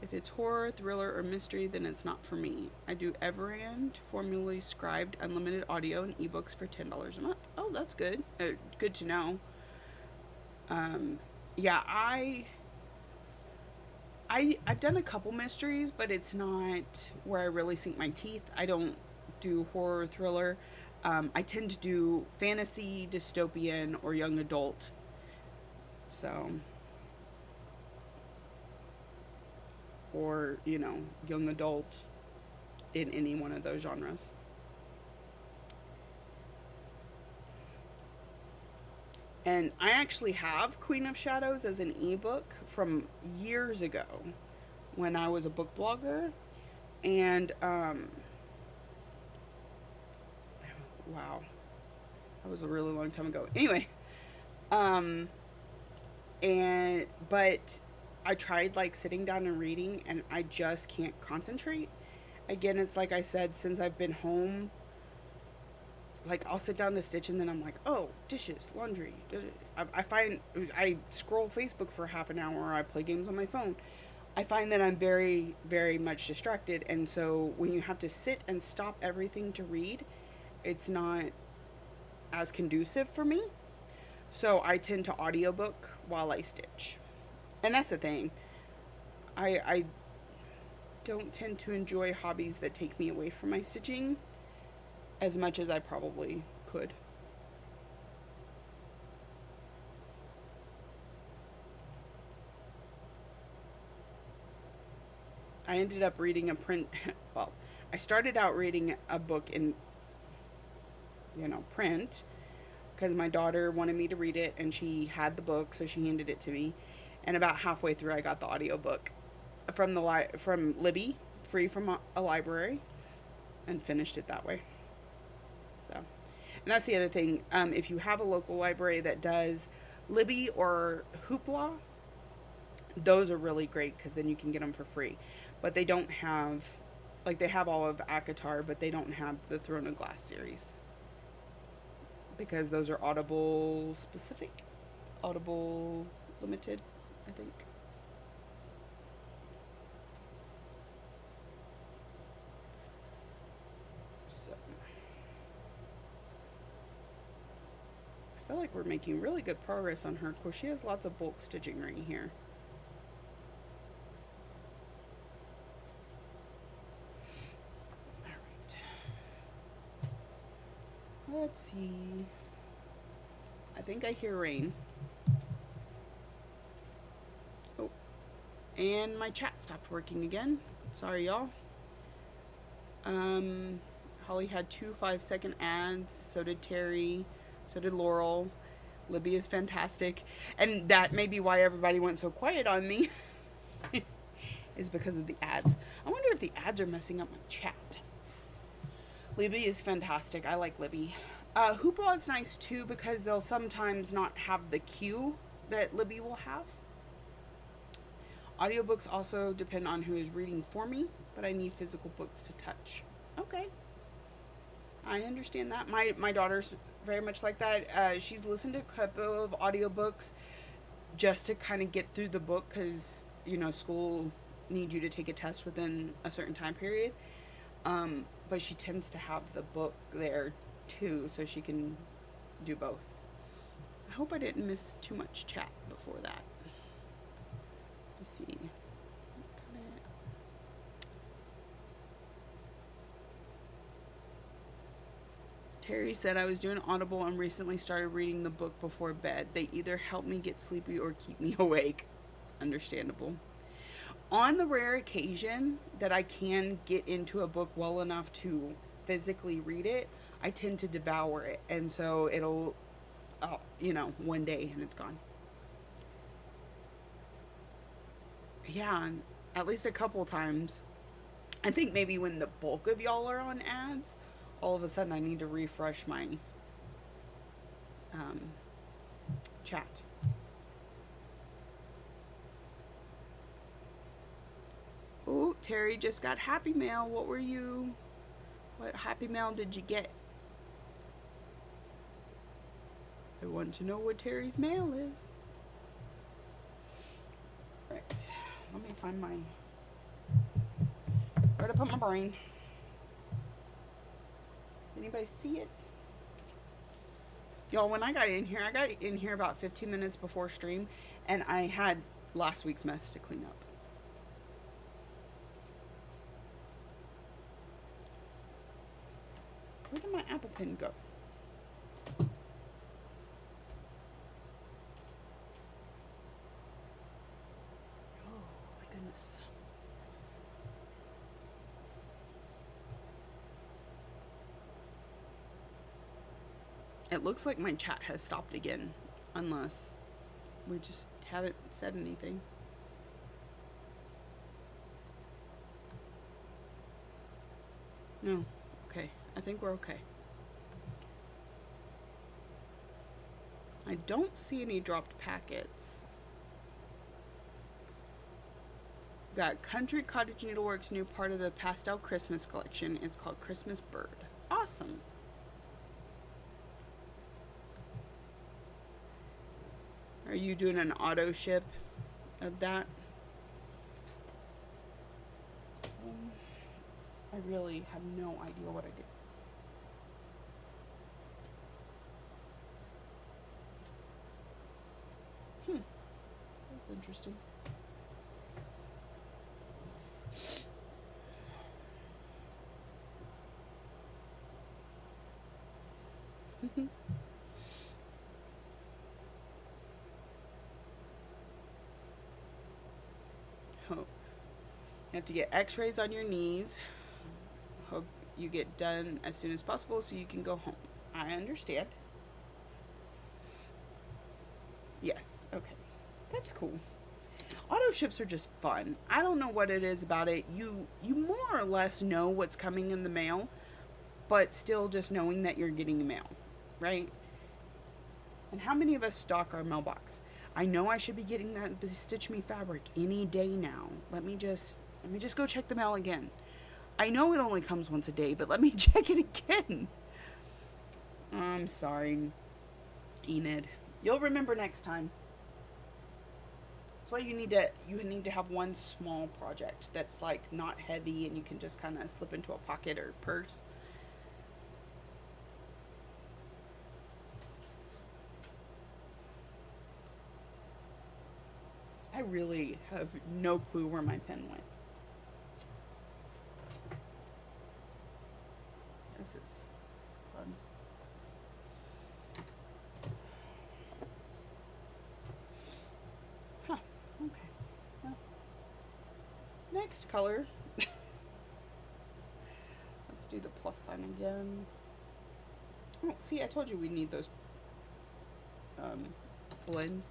If it's horror, thriller, or mystery, then it's not for me. I do Everand, formerly Scribed, unlimited audio and ebooks for $10 a month. Oh, that's good. Good to know. Yeah, I've done a couple mysteries, but it's not where I really sink my teeth. I don't do horror, thriller. I tend to do fantasy, dystopian, or young adult. So, or, you know, young adult in any one of those genres. And I actually have Queen of Shadows as an ebook from years ago when I was a book blogger. And, wow, that was a really long time ago. Anyway, but I tried like sitting down and reading, and I just can't concentrate. Again, it's like I said, since I've been home, like I'll sit down to stitch and then I'm like, oh, dishes, laundry. I scroll Facebook for half an hour, or I play games on my phone. I find that I'm very, very much distracted. And so when you have to sit and stop everything to read, it's not as conducive for me. So I tend to audiobook while I stitch. And that's the thing. I don't tend to enjoy hobbies that take me away from my stitching as much as I probably could. I ended up reading a print, well, I started out reading a book in, print because my daughter wanted me to read it and she had the book, so she handed it to me. And about halfway through, I got the audiobook from from Libby, free from a library, and finished it that way. So, and that's the other thing. If you have a local library that does Libby or Hoopla, those are really great because then you can get them for free. But they don't have, like, they have all of ACOTAR, but they don't have the Throne of Glass series because those are Audible specific, Audible limited, I think. So I feel like we're making really good progress on her. Of course, she has lots of bulk stitching right here. Let's see. I think I hear rain. Oh, and my chat stopped working again. Sorry, y'all. Holly had 2 5-second ads. So did Terry. So did Laurel. Libby is fantastic. And that may be why everybody went so quiet on me. Is because of the ads. I wonder if the ads are messing up my chat. Libby is fantastic. I like Libby. Hoopla is nice too because they'll sometimes not have the cue that Libby will have. Audiobooks also depend on who is reading for me, but I need physical books to touch. Okay. I understand that. My daughter's very much like that. She's listened to a couple of audiobooks just to kind of get through the book because, school needs you to take a test within a certain time period. But she tends to have the book there too, so she can do both. I hope I didn't miss too much chat before that. Let's see. Terry said I was doing Audible and recently started reading the book before bed. They either help me get sleepy or keep me awake. Understandable. On the rare occasion that I can get into a book well enough to physically read it, I tend to devour it. And so it'll, one day and it's gone. Yeah, at least a couple times. I think maybe when the bulk of y'all are on ads, all of a sudden I need to refresh my chat. Oh, Terry just got Happy Mail. What Happy Mail did you get? I want to know what Terry's mail is. Right. Let me find where to put my brain. Does anybody see it? Y'all, when I got in here about 15 minutes before stream, and I had last week's mess to clean up. Where did my Apple Pen go? Oh, my goodness. It looks like my chat has stopped again, unless we just haven't said anything. No. Okay. I think we're okay. I don't see any dropped packets. Got Country Cottage Needleworks new part of the Pastel Christmas collection. It's called Christmas Bird. Awesome. Are you doing an auto ship of that? I really have no idea what I did. That's interesting. Hope you have to get x-rays on your knees. Hope you get done as soon as possible so you can go home. I understand. Yes, okay. That's cool. Auto ships are just fun. I don't know what it is about it. You more or less know what's coming in the mail, but still just knowing that you're getting mail, right? And how many of us stock our mailbox? I know I should be getting that Stitch Me fabric any day now. Let me just go check the mail again. I know it only comes once a day, but let me check it again. I'm sorry, Enid. You'll remember next time. That's why you need to have one small project that's like not heavy and you can just kind of slip into a pocket or purse. I really have no clue where my pen went. This is fun. Huh. Okay. Well, next color. Let's do the plus sign again. Oh, see, I told you we need those blends.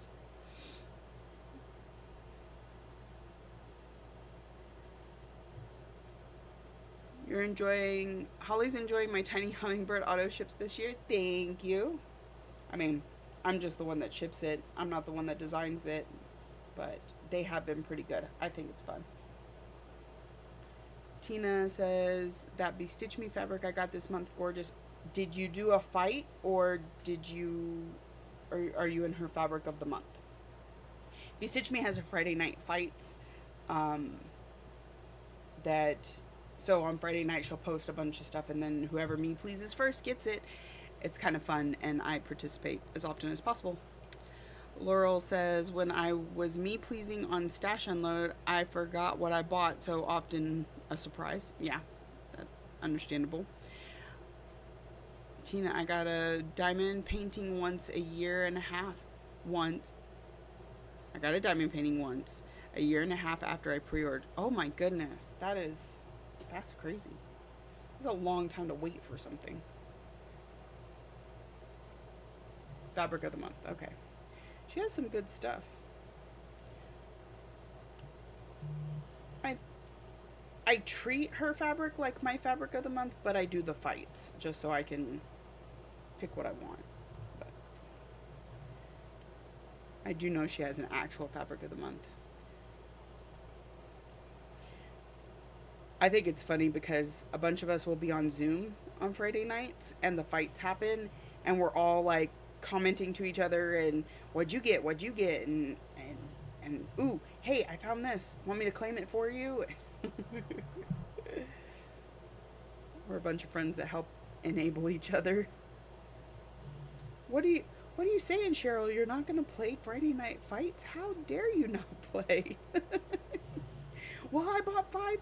Holly's enjoying my tiny hummingbird auto ships this year. Thank you. I mean, I'm just the one that ships it. I'm not the one that designs it, but they have been pretty good. I think it's fun. Tina says, that Bestitch Me fabric I got this month, gorgeous. Did you do a fight or are you in her fabric of the month? Bestitch Me has a Friday night fights, so on Friday night she'll post a bunch of stuff and then whoever me pleases first gets it. It's kind of fun and I participate as often as possible. Laurel says, when I was me pleasing on Stash Unload, I forgot what I bought, so often a surprise. Yeah, understandable. Tina, I got a diamond painting once a year and a half. I got a diamond painting once a year and a half after I pre-ordered. Oh my goodness, that's crazy. It's a long time to wait for something. Fabric of the month. Okay. She has some good stuff. I treat her fabric like my fabric of the month, but I do the fights just so I can pick what I want. But I do know she has an actual fabric of the month. I think it's funny because a bunch of us will be on Zoom on Friday nights and the fights happen and we're all like commenting to each other and what'd you get and ooh, hey, I found this, want me to claim it for you? We're a bunch of friends that help enable each other. What are you saying, Cheryl? You're not gonna play Friday night fights? How dare you not play? Well, I bought 5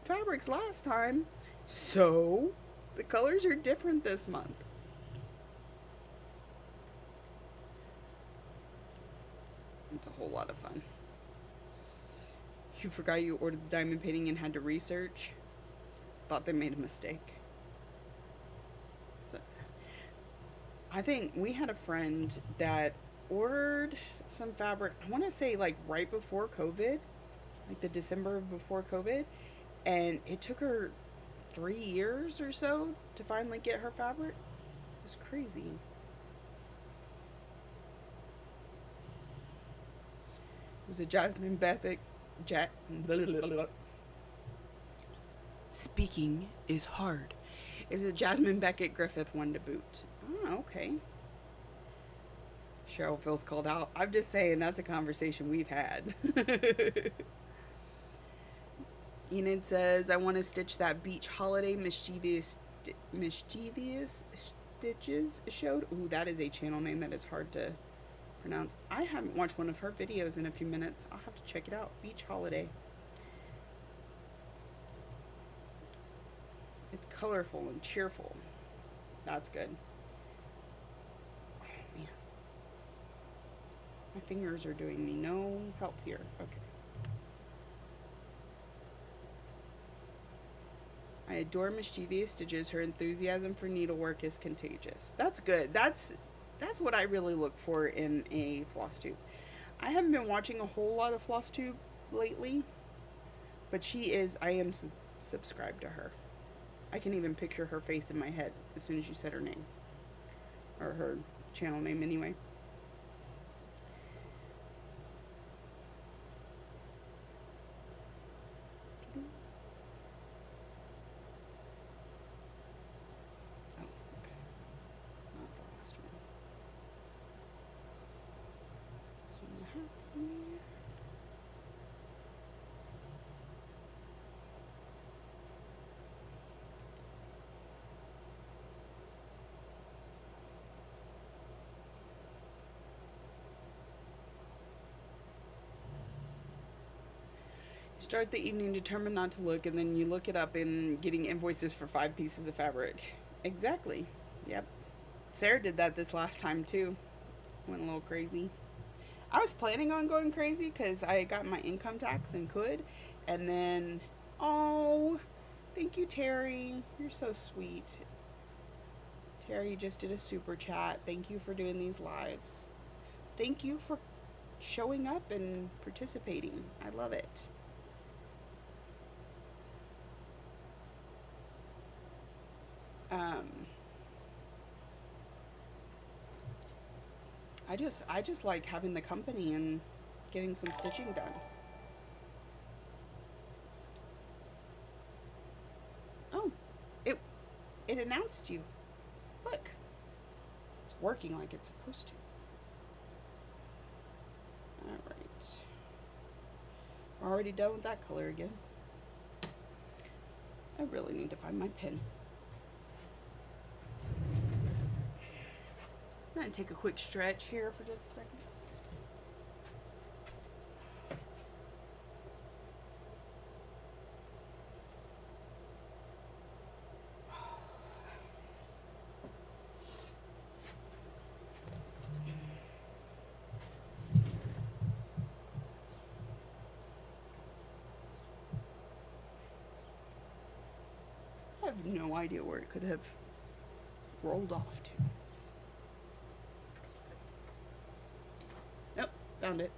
fabrics last time, so the colors are different this month. It's a whole lot of fun. You forgot you ordered the diamond painting and had to research. Thought they made a mistake. So, I think we had a friend that ordered some fabric, I want to say like right before COVID, like the December before COVID, and it took her 3 years or so to finally get her fabric. It was crazy. It was a Jasmine Beckett. Speaking is hard. Is a Jasmine Beckett Griffith one to boot. Oh, okay. Cheryl feels called out. I'm just saying that's a conversation we've had. Enid says, I want to stitch that beach holiday mischievous stitches showed. Ooh, that is a channel name that is hard to pronounce. I haven't watched one of her videos in a few minutes. I'll have to check it out. Beach Holiday. It's colorful and cheerful. That's good. Oh, man. My fingers are doing me no help here. Okay. I adore mischievous stitches. Her enthusiasm for needlework is contagious. That's good. That's what I really look for in a floss tube. I haven't been watching a whole lot of floss tube lately, but I am subscribed to her. I can even picture her face in my head as soon as you said her name. Or her channel name anyway. Start the evening determined not to look, and then you look it up and getting invoices for 5 pieces of fabric. Exactly. Yep. Sarah did that this last time too. Went a little crazy. I was planning on going crazy because I got my income tax and could. And then, oh, thank you, Terry. You're so sweet. Terry just did a super chat. Thank you for doing these lives. Thank you for showing up and participating. I love it. I just like having the company and getting some stitching done. Oh, it announced you. Look, it's working like it's supposed to. All right, we're already done with that color again. I really need to find my pen. I'm going to take a quick stretch here for just a second. I have no idea where it could have rolled off to. Nope, found it.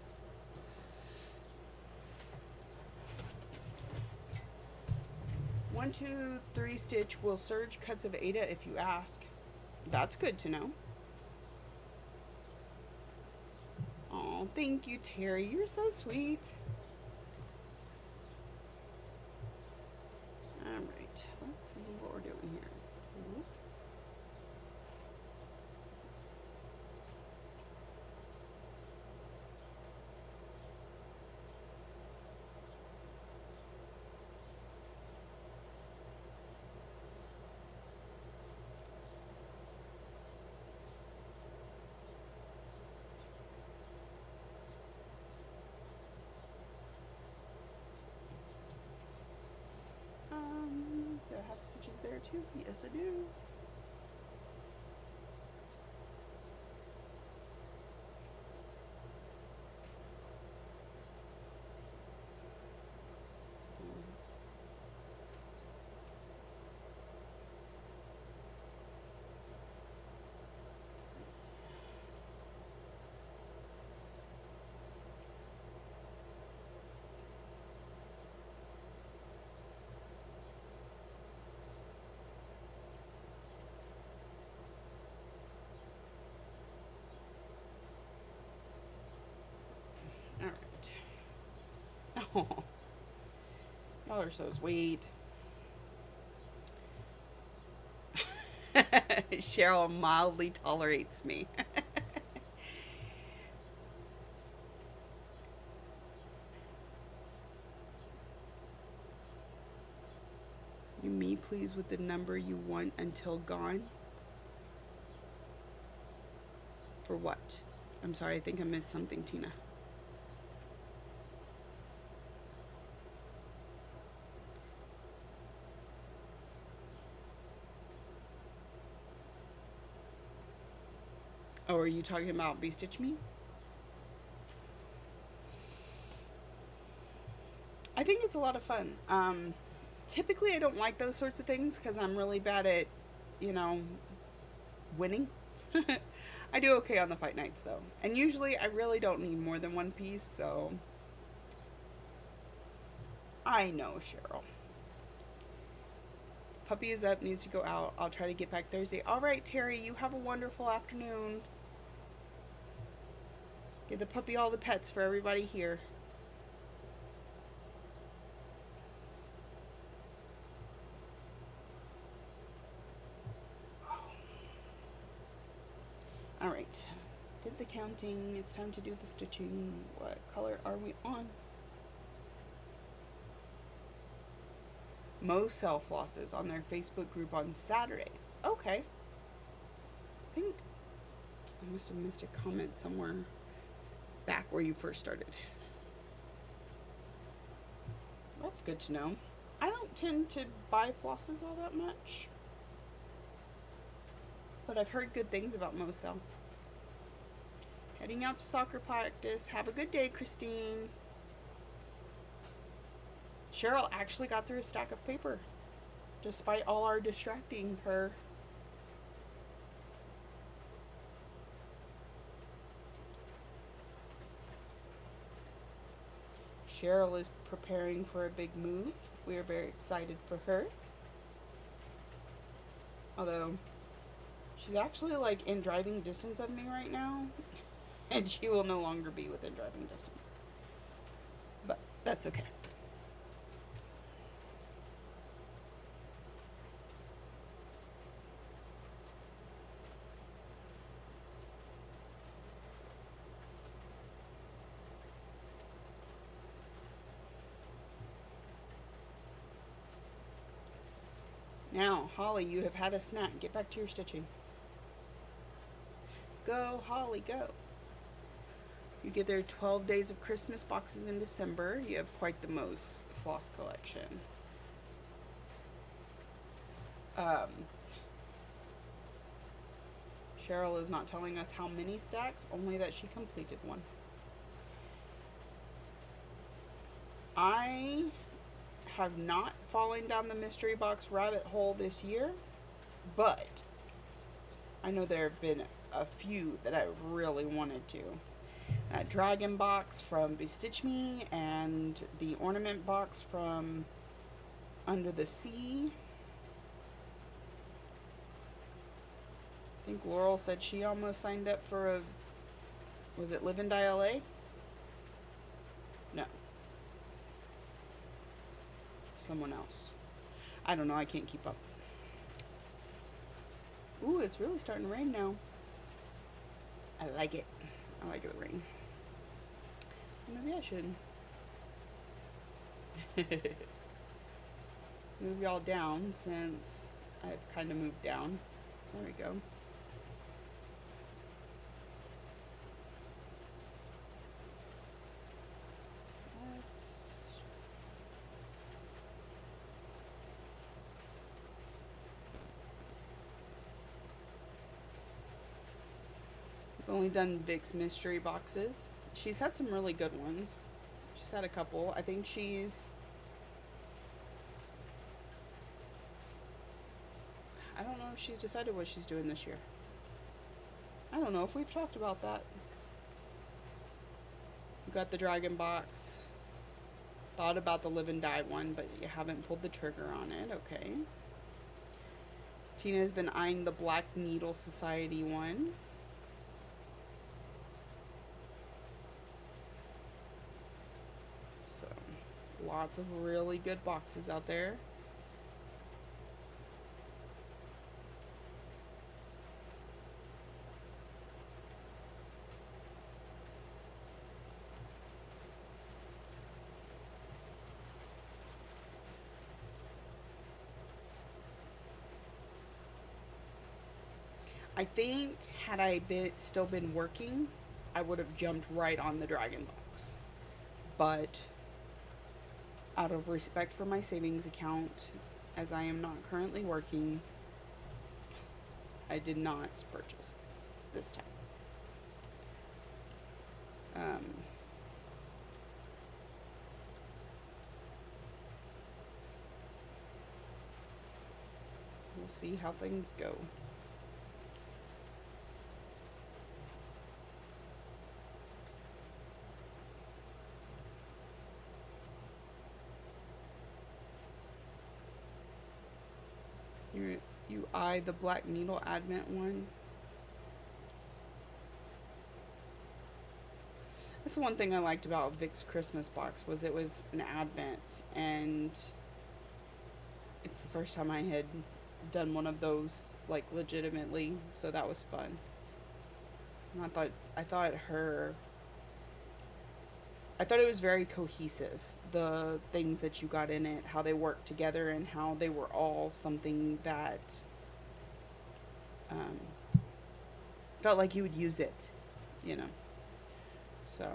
One, two, three stitch will serge cuts of Aida if you ask. That's good to know. Oh, thank you, Terry. You're so sweet. All right, let's see what we're doing here. Do I have stitches there too? Yes, I do. All right. Oh, y'all are so sweet. Cheryl mildly tolerates me. You me please with the number you want until gone? For what? I'm sorry, I think I missed something, Tina. Oh, are you talking about Be Stitch Me? I think it's a lot of fun. Typically, I don't like those sorts of things because I'm really bad at, you know, winning. I do okay on the fight nights though, and usually I really don't need more than one piece. So I know, Cheryl. Puppy is up, needs to go out. I'll try to get back Thursday. All right, Terry, you have a wonderful afternoon. Give the puppy all the pets for everybody here. All right. Did the counting. It's time to do the stitching. What color are we on? Mo sell flosses on their Facebook group on Saturdays. Okay. I think I must have missed a comment somewhere back where you first started. That's good to know. I don't tend to buy flosses all that much, but I've heard good things about Mosel. Heading out to soccer practice. Have a good day, Christine. Cheryl actually got through a stack of paper, despite all our distracting her. Cheryl is preparing for a big move. We are very excited for her. Although, she's actually like in driving distance of me right now, and she will no longer be within driving distance. But that's okay. Now, Holly, you have had a snack. Get back to your stitching. Go, Holly, go. You get their 12 Days of Christmas boxes in December. You have quite the Moe's floss collection. Cheryl is not telling us how many stacks, only that she completed one. I have not fallen down the mystery box rabbit hole this year, but I know there have been a few that I really wanted to. That dragon box from Bestitch Me and the ornament box from Under the Sea. I think Laurel said she almost signed up for a, was it Live and Die LA? No. Someone else. I don't know, I can't keep up. Ooh, it's really starting to rain now. I like it. I like the rain. Maybe I should move y'all down since I've kind of moved down. There we go. I've only done Vic's mystery boxes. She's had some really good ones. She's had a couple. I think I don't know if she's decided what she's doing this year. I don't know if we've talked about that. You got the dragon box. Thought about the Live and Die one, but you haven't pulled the trigger on it. Okay. Tina's been eyeing the Black Needle Society one. So, lots of really good boxes out there. I think had I still been working, I would have jumped right on the Dragon box. But out of respect for my savings account, as I am not currently working, I did not purchase this time. We'll see how things go. You eye the Black Needle Advent one. That's the one thing I liked about Vic's Christmas box, was it was an Advent, and it's the first time I had done one of those, like, legitimately, so that was fun. And I thought it was very cohesive, the things that you got in it, how they worked together, and how they were all something that felt like you would use it, you know. So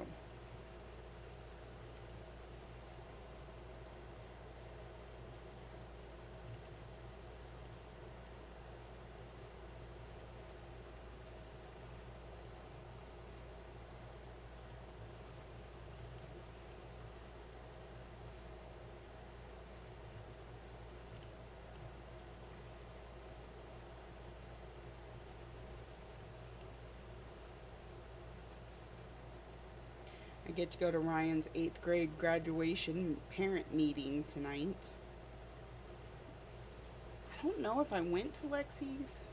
I get to go to Ryan's 8th grade graduation parent meeting tonight. I don't know if I went to Lexi's.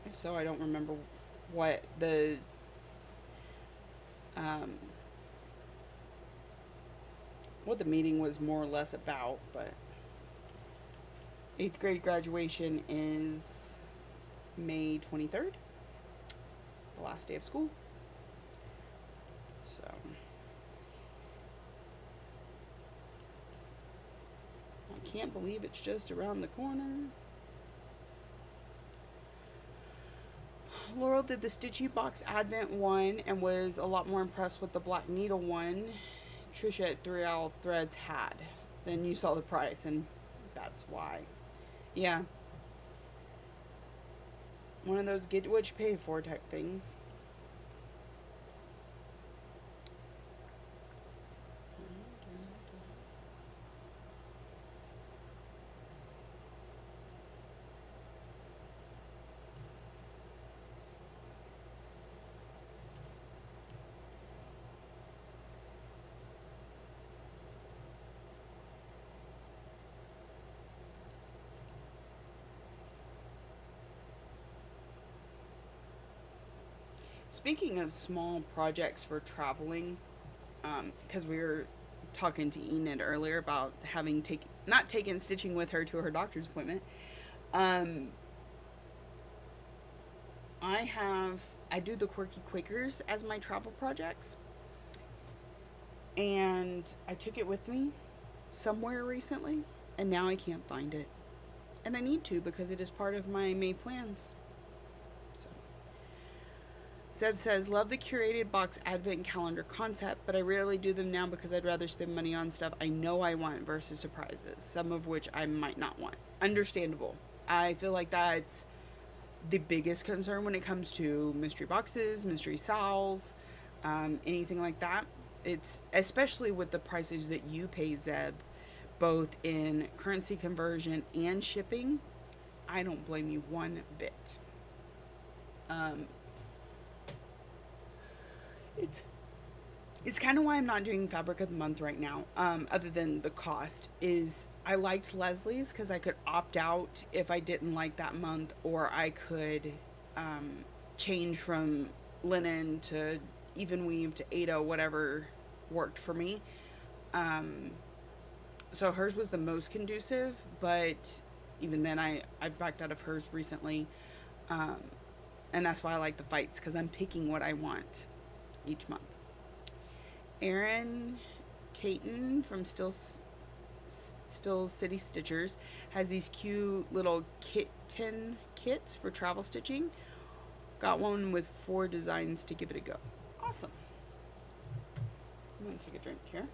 If so, I don't remember what the meeting was more or less about, but 8th grade graduation is May 23rd, the last day of school. So I can't believe it's just around the corner. Laurel did the Stitchy Box Advent one and was a lot more impressed with the Black Needle one Trisha at 3 Owl Threads had. Then you saw the price, and that's why. Yeah. One of those get what you pay for type things. Speaking of small projects for traveling, because we were talking to Enid earlier about having not taken stitching with her to her doctor's appointment. I do the Quirky Quakers as my travel projects, and I took it with me somewhere recently, and now I can't find it, and I need to because it is part of my May plans. Zeb says, love the curated box advent calendar concept, but I rarely do them now because I'd rather spend money on stuff I know I want versus surprises, some of which I might not want. Understandable. I feel like that's the biggest concern when it comes to mystery boxes, mystery sowls, anything like that. It's especially with the prices that you pay, Zeb, both in currency conversion and shipping. I don't blame you one bit. It's kind of why I'm not doing fabric of the month right now, other than the cost. Is I liked Leslie's because I could opt out if I didn't like that month, or I could change from linen to even weave to Aida, whatever worked for me. So hers was the most conducive, but even then I backed out of hers recently, and that's why I like the fights, because I'm picking what I want each month. Erin Caton from Still City Stitchers has these cute little kitten kits for travel stitching. Got one with 4 designs to give it a go. Awesome. I'm going to take a drink here.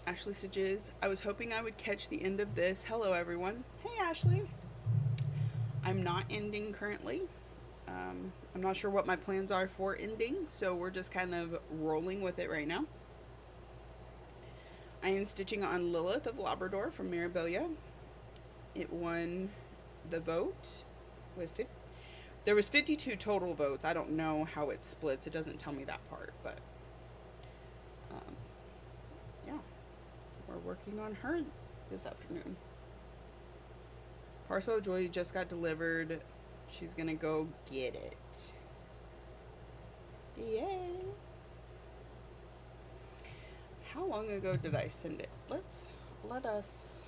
Ashley Sages, I was hoping I would catch the end of this. Hello, everyone. Hey, Ashley. I'm not ending currently. I'm not sure what my plans are for ending, so we're just kind of rolling with it right now. I am stitching on Lilith of Labrador from Mirabilia. It won the vote with there was 52 total votes. I don't know how it splits. It doesn't tell me that part, but yeah, we're working on her this afternoon. Parcel of Joy just got delivered. She's gonna go get it. Yay! How long ago did I send it? Let us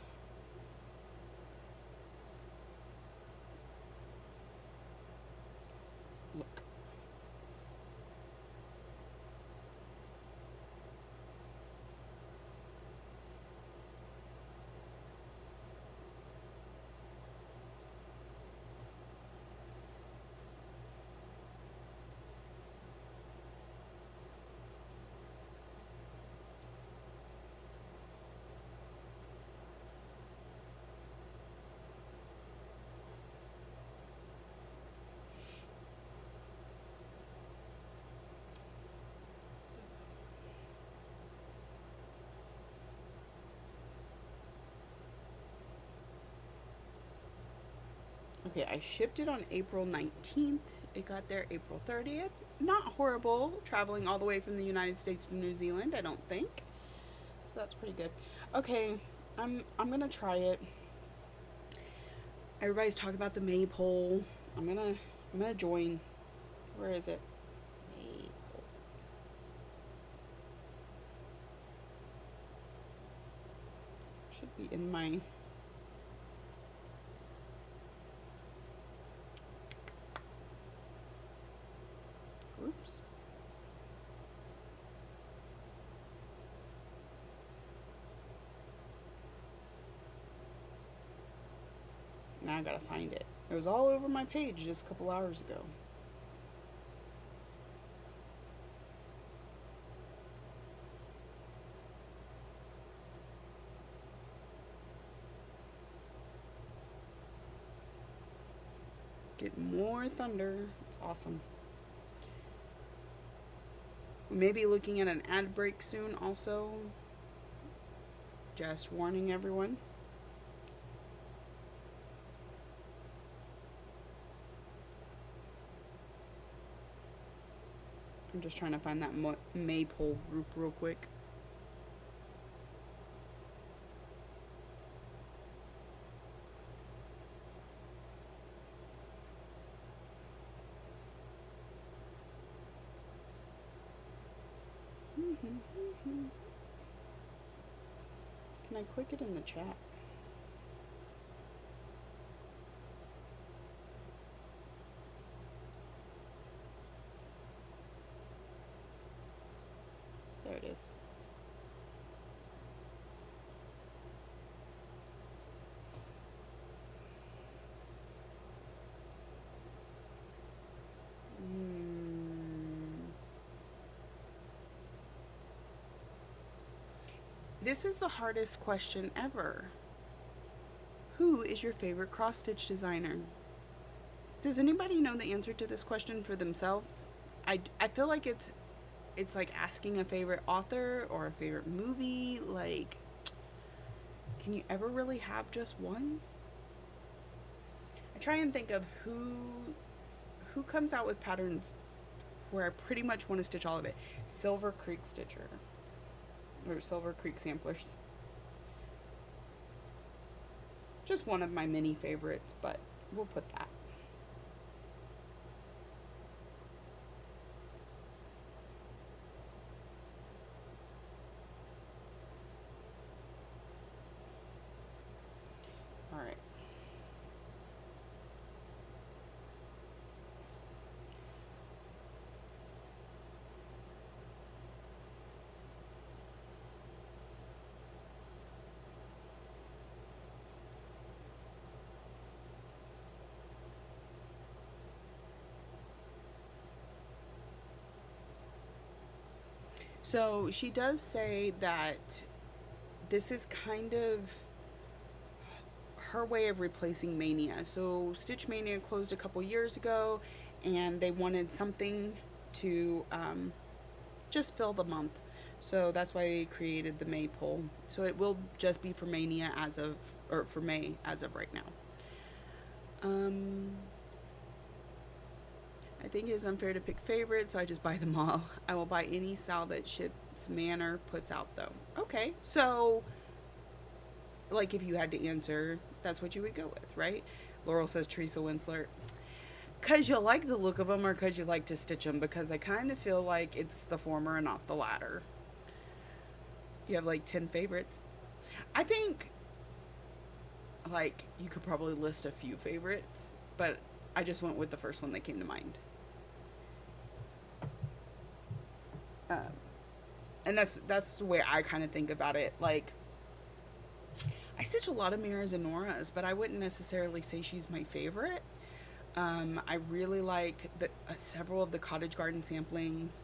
look. Okay, I shipped it on April 19th. It got there April 30th. Not horrible, traveling all the way from the United States to New Zealand, I don't think. So that's pretty good. Okay, I'm gonna try it. Everybody's talking about the maypole. I'm gonna join. Where is it? Maypole. Should be in my groups. Now I gotta find it. It was all over my page just a couple hours ago. Get more thunder. It's awesome. We may be looking at an ad break soon also. Just warning everyone. I'm just trying to find that maypole group real quick. Can I click it in the chat? There it is. This is the hardest question ever. Who is your favorite cross-stitch designer? Does anybody know the answer to this question for themselves? I feel like it's like asking a favorite author or a favorite movie. Like, can you ever really have just one? I try and think of who comes out with patterns where I pretty much want to stitch all of it. Silver Creek Stitcher. Or Silver Creek Samplers. Just one of my many favorites, but we'll put that. All right. So she does say that this is kind of her way of replacing Mania. So Stitch Mania closed a couple years ago, and they wanted something to just fill the month. So that's why they created the May poll. So it will just be for Mania as of, or for May as of right now. I think it is unfair to pick favorites, so I just buy them all. I will buy any Sal that Ships Manor puts out, though. Okay, so, like, if you had to answer, that's what you would go with, right? Laurel says Teresa Winsler. Because you like the look of them or because you like to stitch them? Because I kind of feel like it's the former and not the latter. You have, like, 10 favorites. I think, like, you could probably list a few favorites, but I just went with the first one that came to mind. And that's the way I kind of think about it. Like, I stitch a lot of Miras and Noras, but I wouldn't necessarily say she's my favorite. I really like several of the Cottage Garden samplings.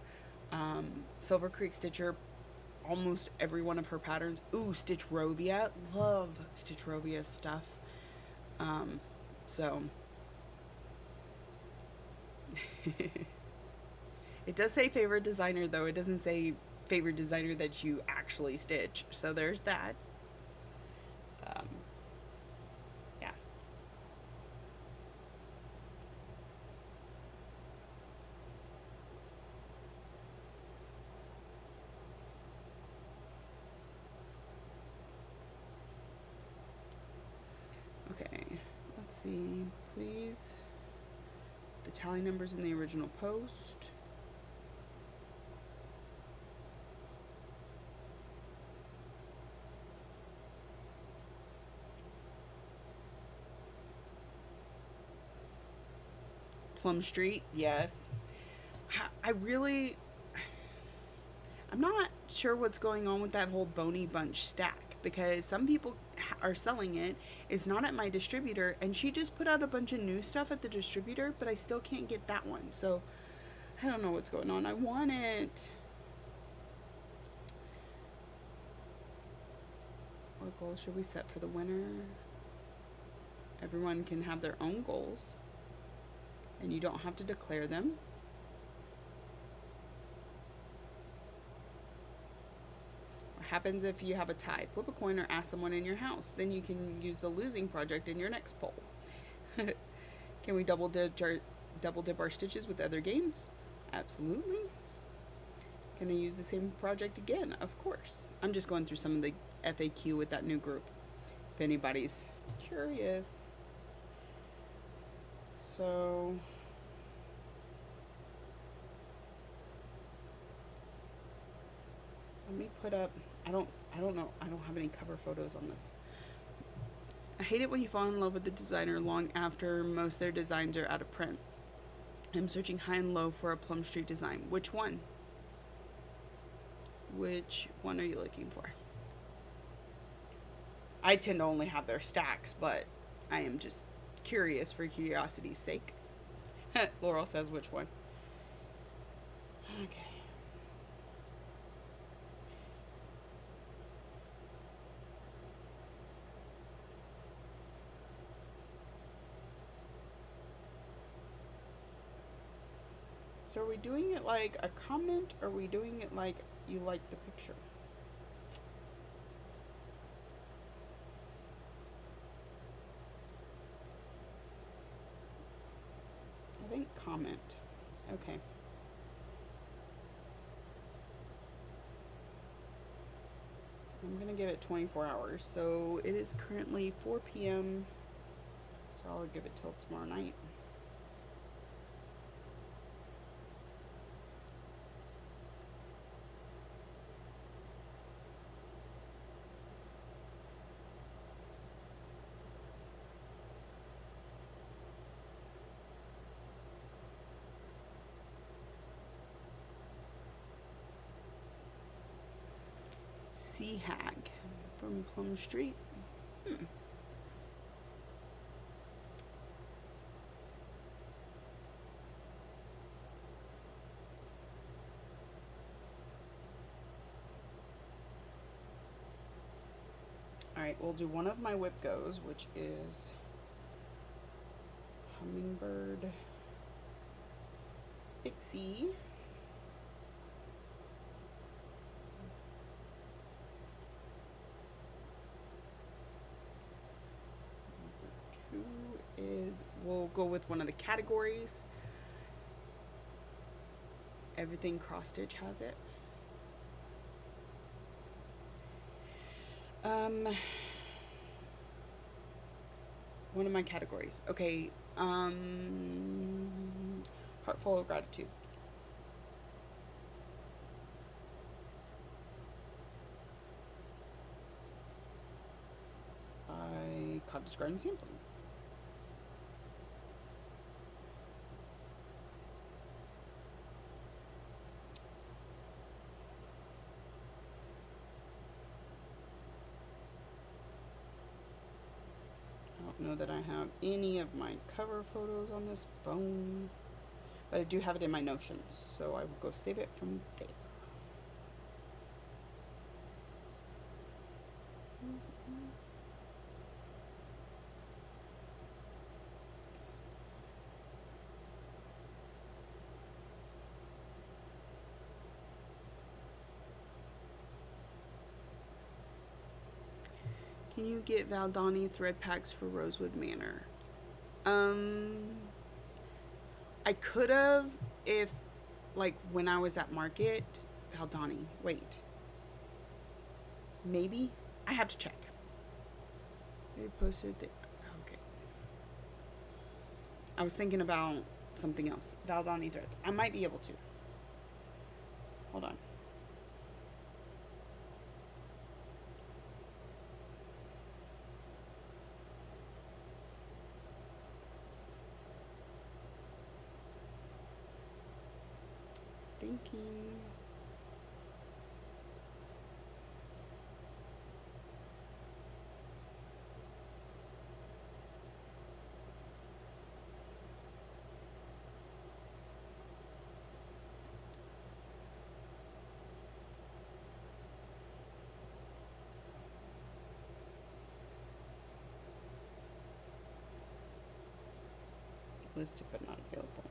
Silver Creek Stitcher, almost every one of her patterns. Ooh, Stitchrovia. Love Stitchrovia stuff. So it does say favorite designer, though. It doesn't say favorite designer that you actually stitch. So there's that. Yeah. Okay. Let's see. Please. The tally numbers in the original post. Plum Street, yes. I'm not sure what's going on with that whole Boney Bunch stack because some people are selling it. It's not at my distributor, and she just put out a bunch of new stuff at the distributor, but I still can't get that one. So I don't know what's going on. I want it. What goals should we set for the winner? Everyone can have their own goals, and you don't have to declare them. What happens if you have a tie? Flip a coin or ask someone in your house. Then you can use the losing project in your next poll. Can we double dip our stitches with other games? Absolutely. Can I use the same project again? Of course. I'm just going through some of the FAQ with that new group, if anybody's curious. So let me put up, I don't know, I don't have any cover photos on this. I hate it when you fall in love with the designer long after most of their designs are out of print. I'm searching high and low for a Plum Street design. Which one? Which one are you looking for? I tend to only have their stacks, but I am just curious for curiosity's sake. Laurel says which one. Okay. So are we doing it like a comment, or are we doing it like you like the picture? I think comment. Okay. I'm gonna give it 24 hours. So it is currently 4 p.m. So I'll give it till tomorrow night. Sea Hag from Plum Street. Alright, we'll do one of my whip goes, which is Hummingbird Pixie. Number 2 is, we'll go with one of the categories. Everything Cross Stitch has it. One of my categories. Okay, Heartful of Gratitude. By Cottage Garden Samplings. I don't know that I have any of my cover photos on this phone, but I do have it in my Notions, so I will go save it from there. Can you get Valdani thread packs for Rosewood Manor? I could have if, like, when I was at market. Valdani. Wait. Maybe? I have to check. They posted the, okay. I was thinking about something else. Valdani threads. I might be able to. Hold on. Thinking. Listed but not available.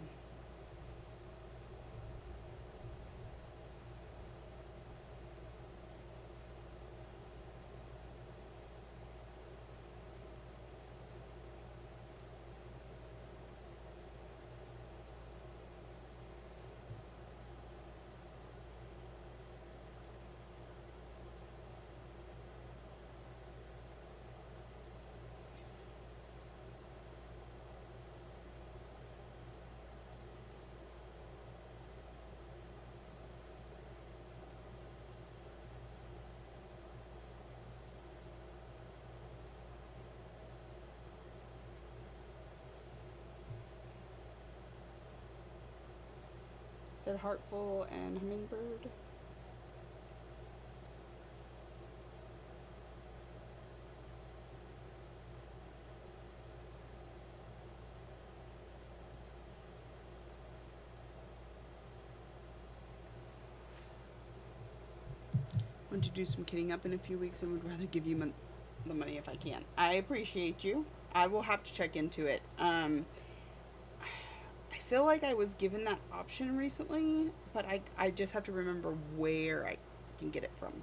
Said Heartful and Hummingbird. Want to do some kitting up in a few weeks and would rather give you the money if I can. I appreciate you. I will have to check into it. I feel like I was given that option recently, but I just have to remember where I can get it from.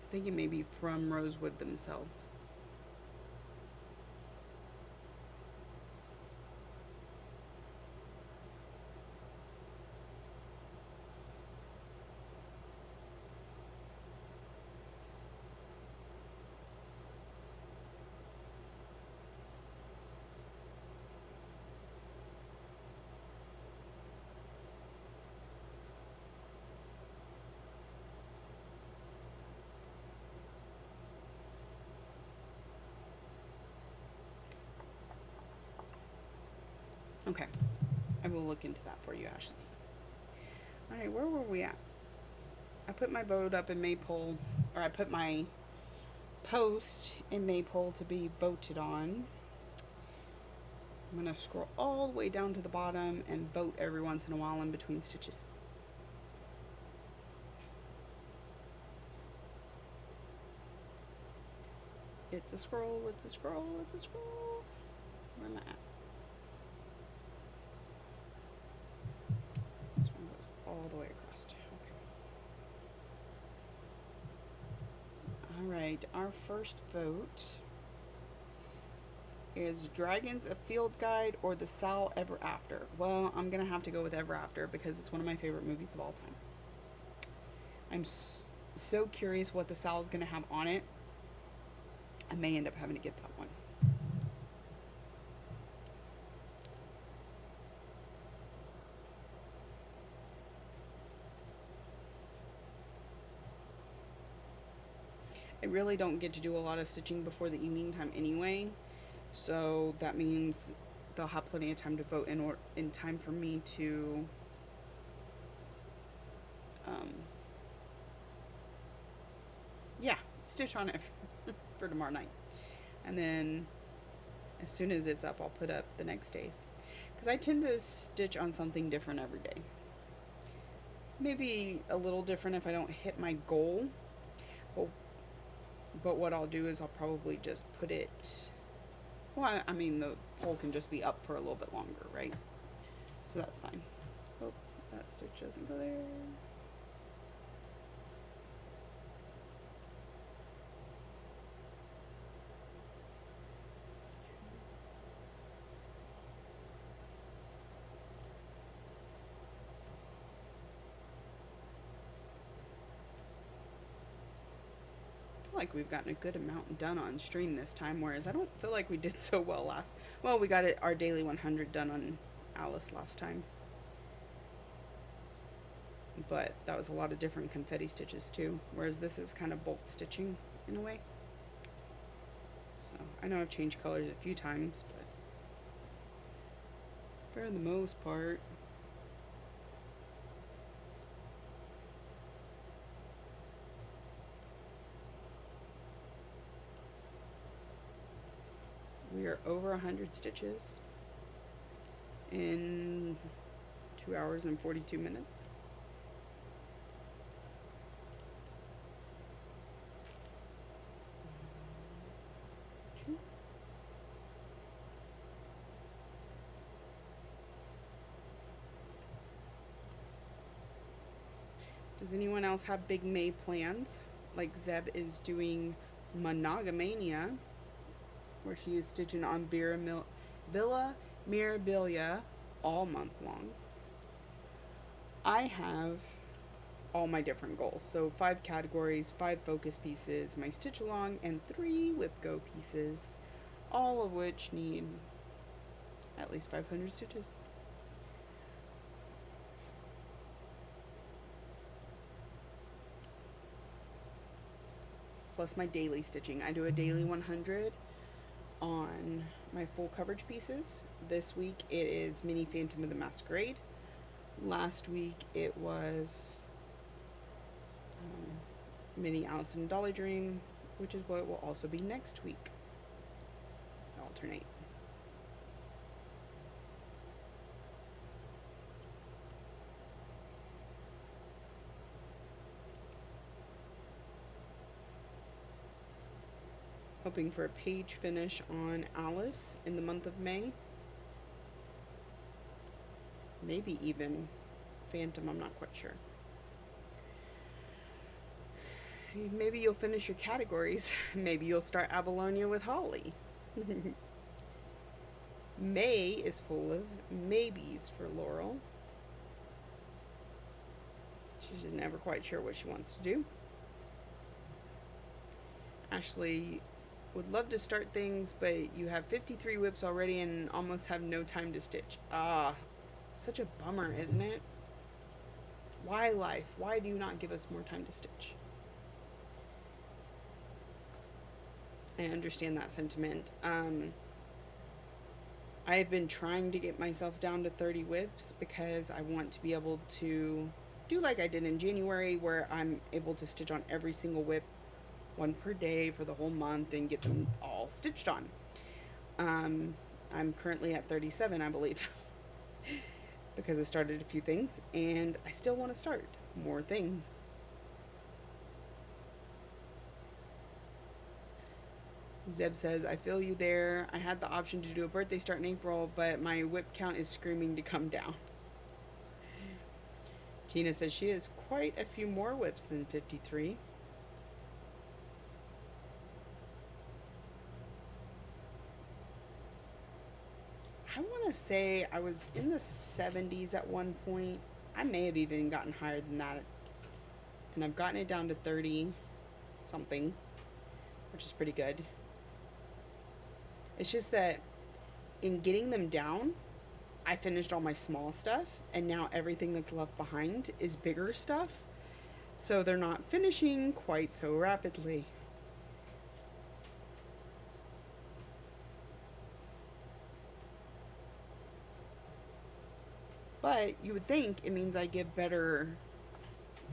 I think it may be from Rosewood themselves. Okay. I will look into that for you, Ashley. Alright, where were we at? I put my vote up in Maypole, or I put my post in Maypole to be voted on. I'm going to scroll all the way down to the bottom and vote every once in a while in between stitches. It's a scroll, it's a scroll, it's a scroll. Where am I at? This one goes all the way across. Okay. Alright, our first vote is Dragons, a Field Guide, or The Sal Ever After. Well, I'm going to have to go with Ever After because it's one of my favorite movies of all time. I'm so curious what The Sal is going to have on it. I may end up having to get that one. I really don't get to do a lot of stitching before the evening time anyway, so that means they'll have plenty of time to vote in time for me to stitch on it for tomorrow night. And then as soon as it's up, I'll put up the next day's, because I tend to stitch on something different every day. Maybe a little different if I don't hit my goal, but what I'll do is I'll probably just put it, well, I mean the hole can just be up for a little bit longer, right? So that's fine. Oh, that stitch doesn't go there. Like we've gotten a good amount done on stream this time, whereas I don't feel like we did so well last. Well, we got our daily 100 done on Alice last time, but that was a lot of different confetti stitches too, whereas this is kind of bulk stitching in a way. So I know I've changed colors a few times, but for the most part, we are over 100 stitches in 2 hours and 42 minutes. Does anyone else have big May plans? Like Zeb is doing Monogamania, where she is stitching on Villa Mirabilia all month long. I have all my different goals. So 5 categories, 5 focus pieces, my stitch along, and 3 whip go pieces, all of which need at least 500 stitches. Plus my daily stitching. I do a daily 100 on my full coverage pieces. This week it is Mini Phantom of the Masquerade. Last week it was Mini Alice and Dolly Dream, which is what it will also be next week. Alternate. Hoping for a page finish on Alice in the month of May. Maybe even Phantom, I'm not quite sure. Maybe you'll finish your categories. Maybe you'll start Abylonia with Holly. May is full of maybes for Laurel. She's just never quite sure what she wants to do. Ashley would love to start things, but you have 53 whips already and almost have no time to stitch. Ah, such a bummer, isn't it? Why life? Why do you not give us more time to stitch? I understand that sentiment. I have been trying to get myself down to 30 whips because I want to be able to do like I did in January, where I'm able to stitch on every single whip, one per day for the whole month, and get them all stitched on. I'm currently at 37, I believe, because I started a few things, and I still want to start more things. Zeb says, I feel you there. I had the option to do a birthday start in April, but my whip count is screaming to come down. Tina says she has quite a few more whips than 53. I want to say I was in the 70s at one point. I may have even gotten higher than that. And I've gotten it down to 30 something, which is pretty good. It's just that in getting them down, I finished all my small stuff, and now everything that's left behind is bigger stuff. So they're not finishing quite so rapidly. But you would think it means I give better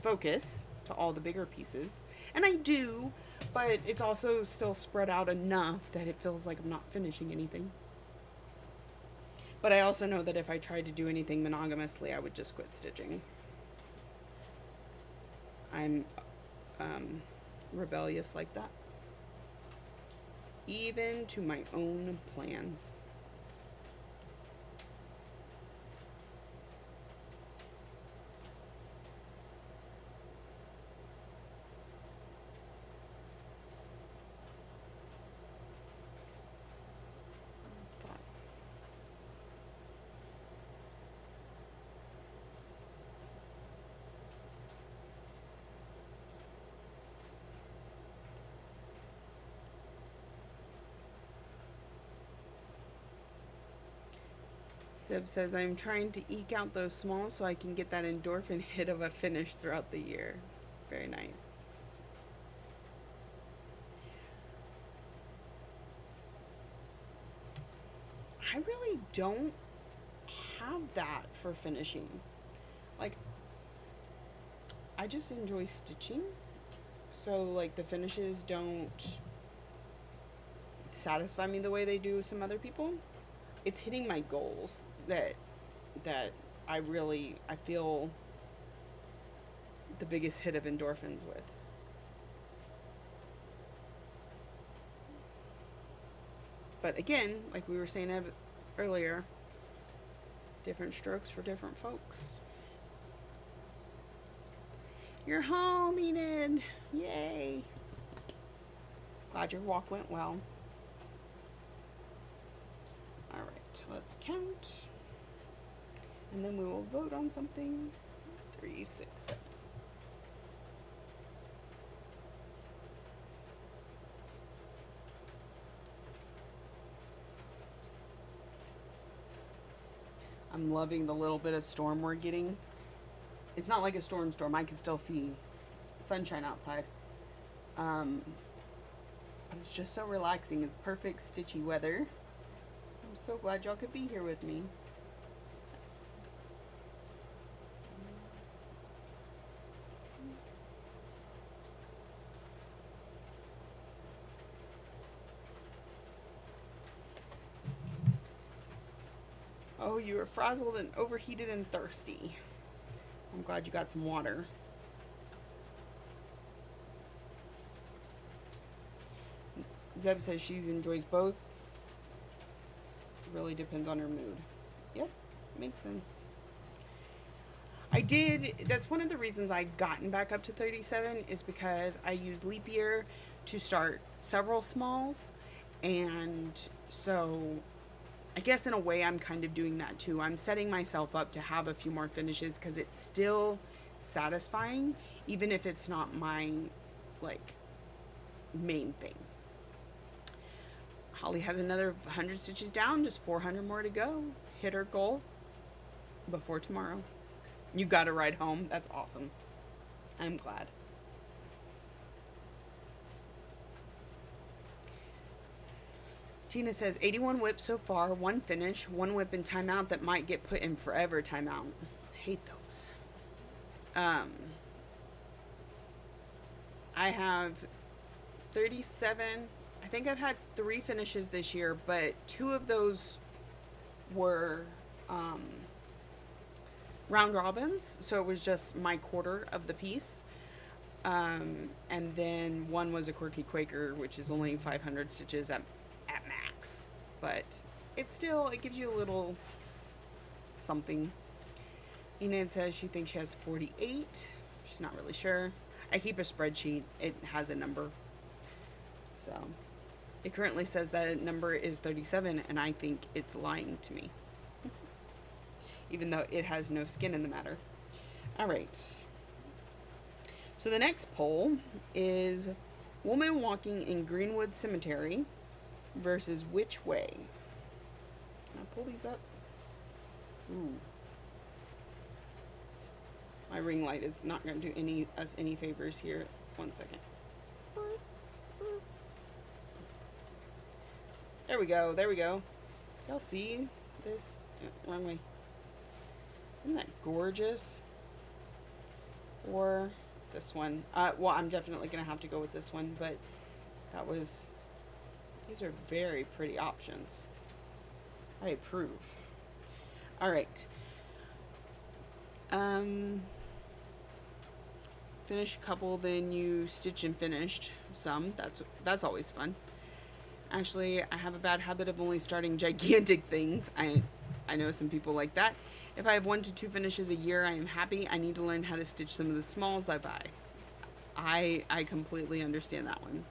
focus to all the bigger pieces. And I do, but it's also still spread out enough that it feels like I'm not finishing anything. But I also know that if I tried to do anything monogamously, I would just quit stitching. I'm rebellious like that. Even to my own plans. Zeb says, I'm trying to eke out those smalls so I can get that endorphin hit of a finish throughout the year. Very nice. I really don't have that for finishing. Like, I just enjoy stitching. So, like, the finishes don't satisfy me the way they do some other people. It's hitting my goals that I feel the biggest hit of endorphins with. But again, like we were saying earlier, different strokes for different folks. You're home, Enid. Yay. Glad your walk went well. Alright, let's count. And then we will vote on something. 3, 6, 7. I'm loving the little bit of storm we're getting. It's not like a storm. I can still see sunshine outside. But it's just so relaxing. It's perfect stitchy weather. I'm so glad y'all could be here with me. Oh, you were frazzled and overheated and thirsty. I'm glad you got some water. Zeb says she enjoys both. Really depends on her mood. Yep, makes sense. That's one of the reasons I gotten back up to 37 is because I use leap year to start several smalls. And so I guess in a way I'm kind of doing that too. I'm setting myself up to have a few more finishes because it's still satisfying, even if it's not my, like, main thing. Holly has another 100 stitches down, just 400 more to go. Hit her goal before tomorrow. You got a ride home. That's awesome. I'm glad. Tina says 81 whips so far, 1 finish, 1 whip in timeout that might get put in forever timeout. Hate those. Um, I have 37. I think I've had 3 finishes this year, but 2 of those were um, round robins, so it was just my quarter of the piece. And then one was a Quirky Quaker, which is only 500 stitches at max. But it gives you a little something. Enid says she thinks she has 48. She's not really sure. I keep a spreadsheet. It has a number. So it currently says that number is 37, and I think it's lying to me. Even though it has no skin in the matter. All right. So the next poll is woman walking in Greenwood Cemetery versus which way? Can I pull these up? Ooh. My ring light is not going to do us any favors here. 1 second. There we go. There we go. Y'all see this? Wrong way. Isn't that gorgeous? Or this one. Well, I'm definitely going to have to go with this one, but these are very pretty options. I approve. All right. Finish a couple, then you stitch and finished some. That's always fun. Actually, I have a bad habit of only starting gigantic things. I know some people like that. If I have 1 to 2 finishes a year, I am happy. I need to learn how to stitch some of the smalls I buy. I completely understand that one.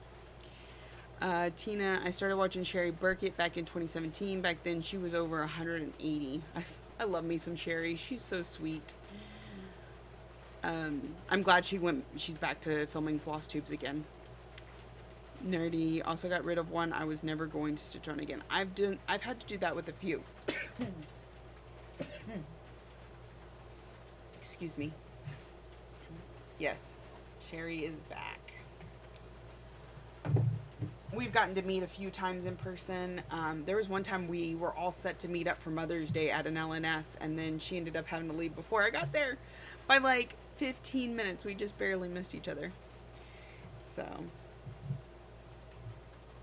Tina, I started watching Sherry Burkett back in 2017. Back then, she was over 180. I love me some Sherry. She's so sweet. I'm glad she's back to filming floss tubes again. Nerdy also got rid of one I was never going to stitch on again. I've had to do that with a few. Excuse me. Yes, Sherry is back. We've gotten to meet a few times in person. There was one time we were all set to meet up for Mother's Day at an LNS, and then she ended up having to leave before I got there by like 15 minutes. We just barely missed each other. So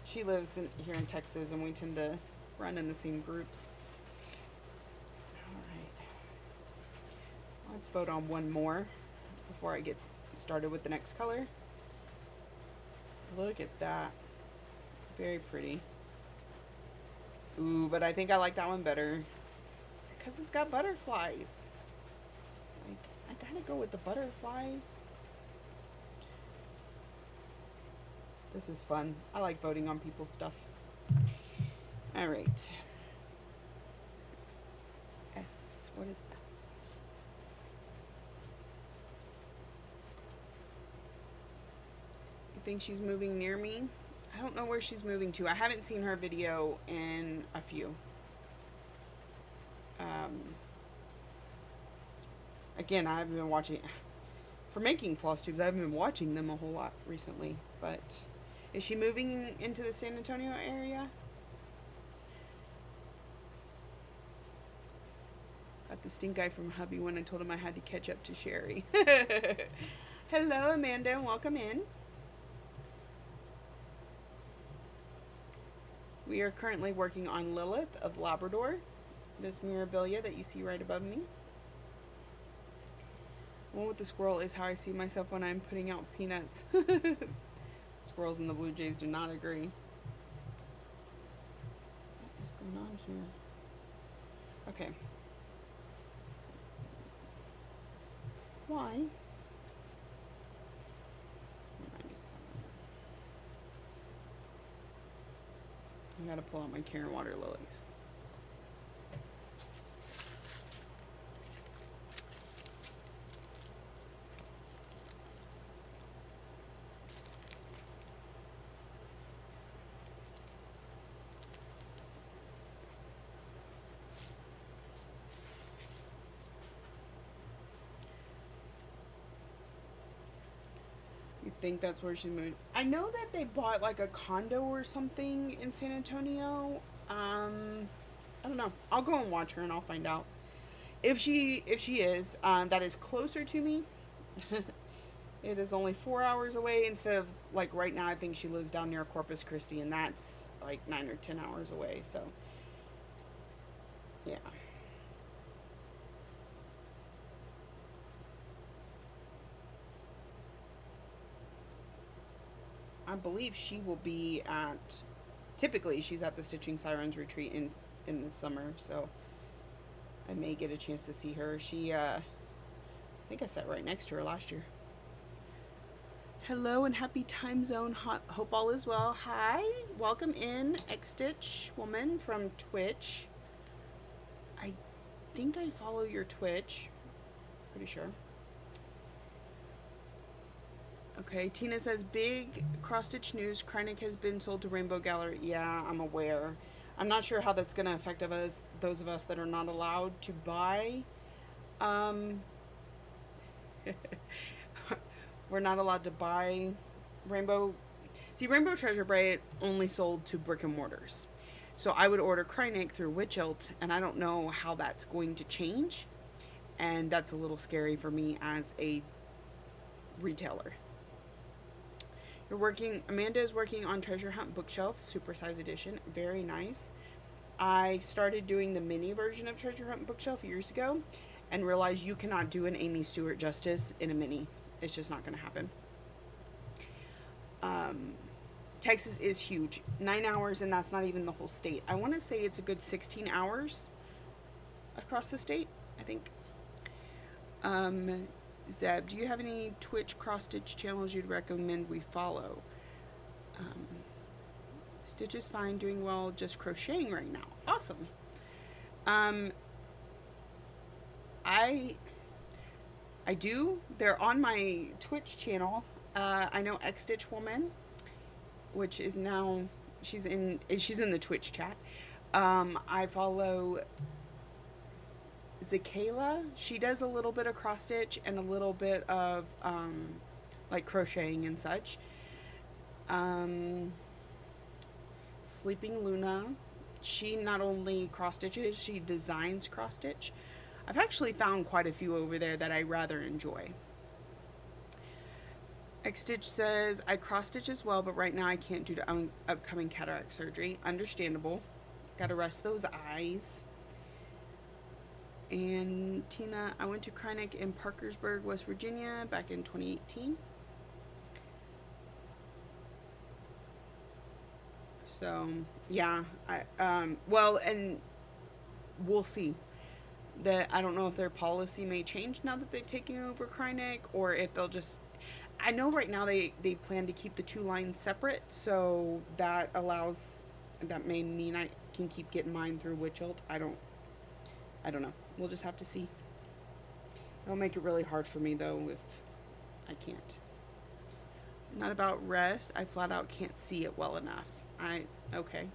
she lives here in Texas, and we tend to run in the same groups. All right. Let's vote on one more before I get started with the next color. Look at that. Very pretty. Ooh, but I think I like that one better because it's got butterflies. Like, I gotta go with the butterflies. This is fun. I like voting on people's stuff. All right. S. What is S? You think she's moving near me? I don't know where she's moving to. I haven't seen her video in a few. Again, I haven't been watching... For making floss tubes, I haven't been watching them a whole lot recently. But is she moving into the San Antonio area? Got the stink eye from hubby when I told him I had to catch up to Sherry. Hello, Amanda, and welcome in. We are currently working on Lilith of Labrador, this Mirabilia that you see right above me. The one with the squirrel is how I see myself when I'm putting out peanuts. Squirrels and the blue jays do not agree. What is going on here? Okay. Why? I gotta pull out my Karen water lilies. You think that's where she moved? I know that they bought like a condo or something in San Antonio. I don't know. I'll go and watch her and I'll find out. If she is, that is closer to me, It is only 4 hours away instead of, like, right now I think she lives down near Corpus Christi, and that's like 9 or 10 hours away. So yeah. I believe she will be at. Typically, she's at the Stitching Sirens retreat in the summer, so I may get a chance to see her. I think I sat right next to her last year. Hello and happy time zone. Hope all is well. Hi, welcome in, X Stitch woman from Twitch. I think I follow your Twitch. Pretty sure. Okay, Tina says, big cross-stitch news. Kreinik has been sold to Rainbow Gallery. Yeah, I'm aware. I'm not sure how that's going to affect those of us that are not allowed to buy. We're not allowed to buy Rainbow. See, Rainbow Treasure Braid only sold to brick and mortars. So I would order Kreinik through Witchilt, and I don't know how that's going to change. And that's a little scary for me as a retailer. Amanda is working on Treasure Hunt Bookshelf, Supersize Edition. Very nice. I started doing the mini version of Treasure Hunt Bookshelf years ago and realized you cannot do an Amy Stewart justice in a mini. It's just not going to happen. Texas is huge. 9 hours, and that's not even the whole state. I want to say it's a good 16 hours across the state, I think. Zeb, do you have any Twitch cross-stitch channels you'd recommend we follow? Stitch is fine, doing well, just crocheting right now. Awesome. I do. They're on my Twitch channel. I know X Stitch Woman, which is now she's in the Twitch chat. I follow Zakayla. She does a little bit of cross stitch and a little bit of like crocheting and such. Sleeping Luna. She not only cross stitches, she designs cross stitch. I've actually found quite a few over there that I rather enjoy. X Stitch says, I cross stitch as well, but right now I can't due to upcoming cataract surgery. Understandable. Gotta rest those eyes. And Tina, I went to Kreinik in Parkersburg, West Virginia back in 2018. So, yeah. Well, and we'll see. I don't know if their policy may change now that they've taken over Kreinik, or if they'll just... I know right now they plan to keep the two lines separate, so that may mean I can keep getting mine through Witchilt. I don't know. We'll just have to see. It'll make it really hard for me, though, if I can't. Not about rest. I flat out can't see it well enough. Okay.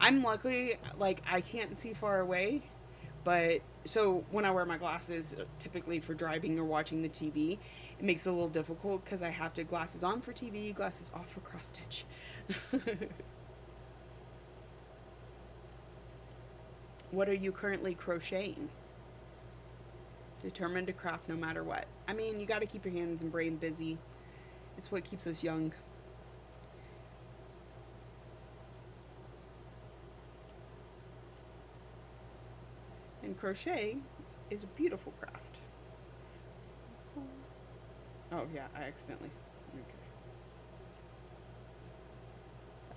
I'm lucky, like, I can't see far away, but, so when I wear my glasses, typically for driving or watching the TV, it makes it a little difficult because I have to glasses on for TV, glasses off for cross stitch. What are you currently crocheting? Determined to craft no matter what. I mean, you got to keep your hands and brain busy. It's what keeps us young. And crochet is a beautiful craft. Oh yeah, I accidentally... Okay.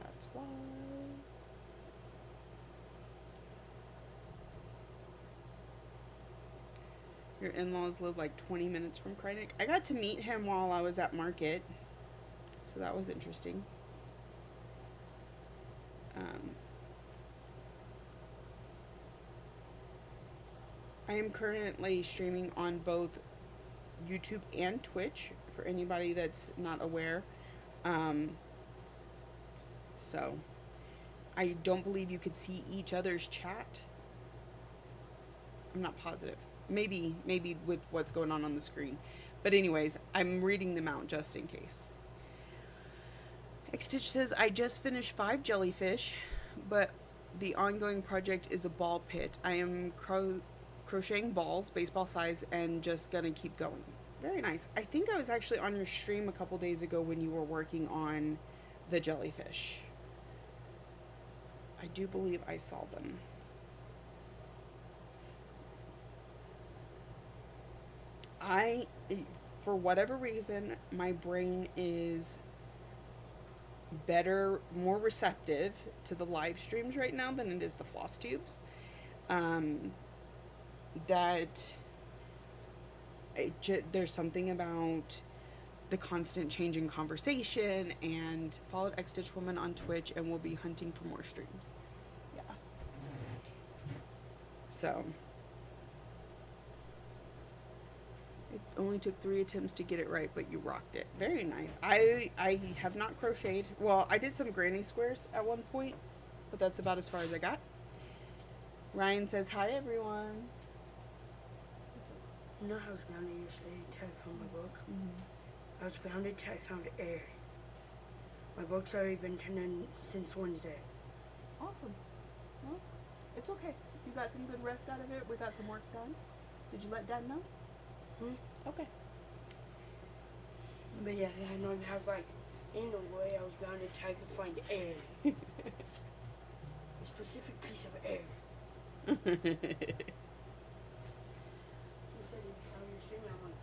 That's why... Your in-laws live like 20 minutes from Kreinik. I got to meet him while I was at market, so that was interesting. I am currently streaming on both YouTube and Twitch for anybody that's not aware. So I don't believe you could see each other's chat. I'm not positive. Maybe with what's going on the screen. But anyways, I'm reading them out just in case. Xstitch says, I just finished 5 jellyfish, but the ongoing project is a ball pit. I am crocheting balls, baseball size, and just gonna keep going. Very nice. I think I was actually on your stream a couple days ago when you were working on the jellyfish. I do believe I saw them. I, for whatever reason, my brain is better, more receptive to the live streams right now than it is the floss tubes. That there's something about the constant change in conversation, and followed X Stitch Woman on Twitch and will be hunting for more streams. Yeah. So it only took 3 attempts to get it right, but you rocked it. Very nice. I have not crocheted. Well, I did some granny squares at one point, but that's about as far as I got. Ryan says hi, everyone.
You know how I was grounded yesterday till I found my book? I was grounded till I found air. My book's already been turned in since Wednesday.
Awesome. Well, it's okay. You got some good rest out of it. We got some work done. Did you let Dad know? Okay.
But yeah, I know I was like, ain't no way I was grounded till I could find air. A specific piece of air. He said he found your stream. I'm like,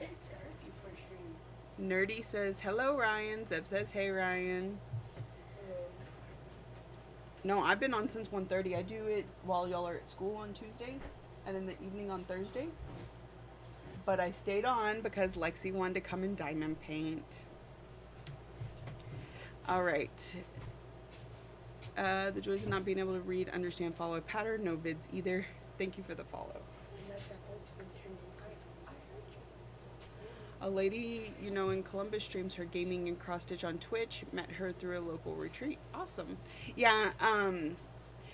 it's Eric for a stream.
Nerdy says hello, Ryan. Zeb says hey, Ryan. No, I've been on since 1:30. I do it while y'all are at school on Tuesdays, and in the evening on Thursdays. But I stayed on because Lexi wanted to come and diamond paint. All right. The joys of not being able to read, understand, follow a pattern. No vids either. Thank you for the follow. A lady, you know, in Columbus streams her gaming and cross stitch on Twitch. Met her through a local retreat. Awesome. Yeah.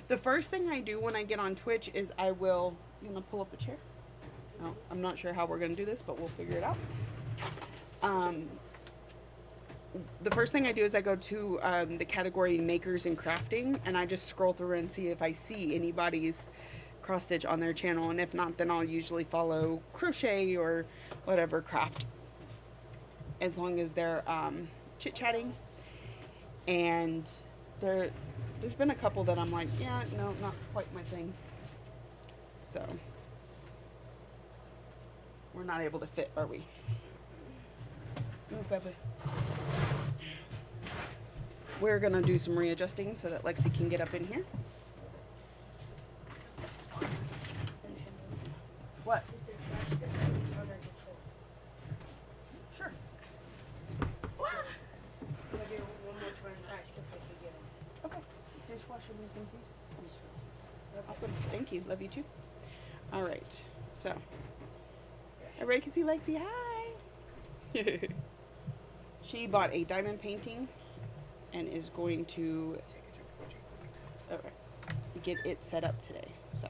The first thing I do when I get on Twitch is I will. You wanna pull up a chair? No, I'm not sure how we're gonna do this, but we'll figure it out. The first thing I do is I go to the category makers and crafting, and I just scroll through and see if I see anybody's cross stitch on their channel, and if not, then I'll usually follow crochet or whatever craft, as long as they're chit chatting. And there's been a couple that I'm like, yeah, no, not quite my thing. So we're not able to fit, are we? Move, baby. We're gonna do some readjusting so that Lexi can get up in here. What? Sure. Okay. Dishwasher needs empty. Awesome. Thank you. Love you too. All right. So, everybody can see Lexi. Hi. She bought a diamond painting and is going to get it set up today. So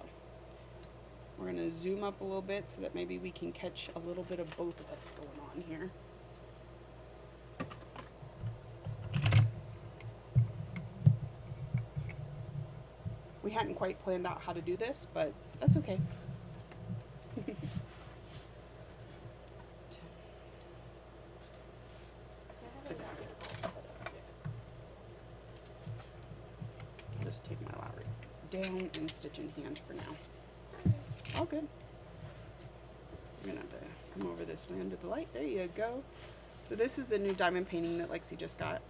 we're going to zoom up a little bit so that maybe we can catch a little bit of both of us going on here. We hadn't quite planned out how to do this, but that's okay. Just take my Lowry down and stitch in hand for now. All good. We're gonna have to come over this way under the light. There you go. So this is the new diamond painting that Lexi just got.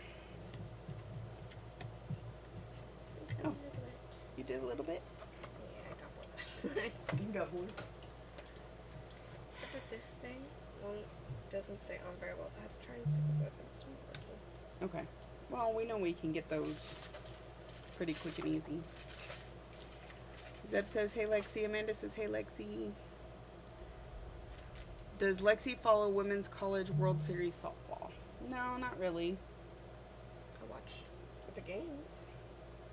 Oh, you did a little bit?
Yeah, I got one last night.
You got one.
Except with this thing, one doesn't stay on very well, so I had to try and stick with it, but it's not working.
Okay. Well, we know we can get those pretty quick and easy. Zeb says, hey, Lexi. Amanda says, hey, Lexi. Does Lexi follow Women's College World Series softball? No, not really.
I watch the games.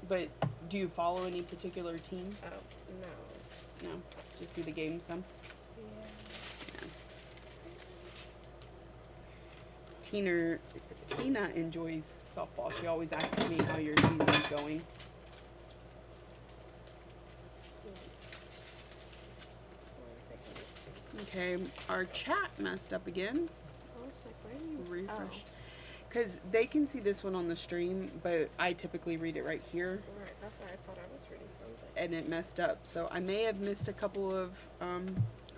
But do you follow any particular team?
Oh, no.
No. Just see the games some?
Yeah.
Tina enjoys softball. She always asks me how your season's going. Okay, our chat messed up again.
I was like, where do you
Refresh. Because they can see this one on the stream, but I typically read it right here,
Oh, right, that's where I thought I was reading from. But
and it messed up. So I may have missed a couple of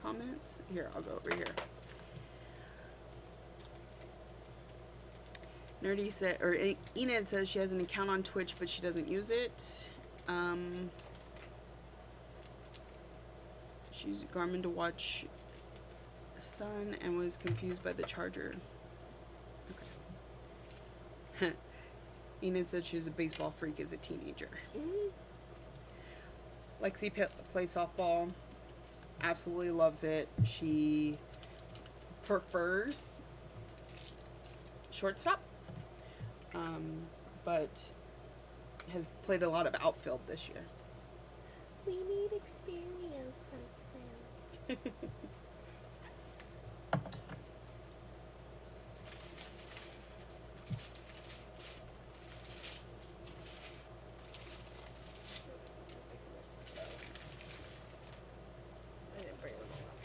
comments. Here, I'll go over here. Nerdy said, or Enid says she has an account on Twitch, but she doesn't use it. She's Garmin to watch Sun and was confused by the charger. Okay. Enid said she was a baseball freak as a teenager. Lexi plays softball. Absolutely loves it. She prefers shortstop, but has played a lot of outfield this year.
we need experience something. I didn't bring them all up.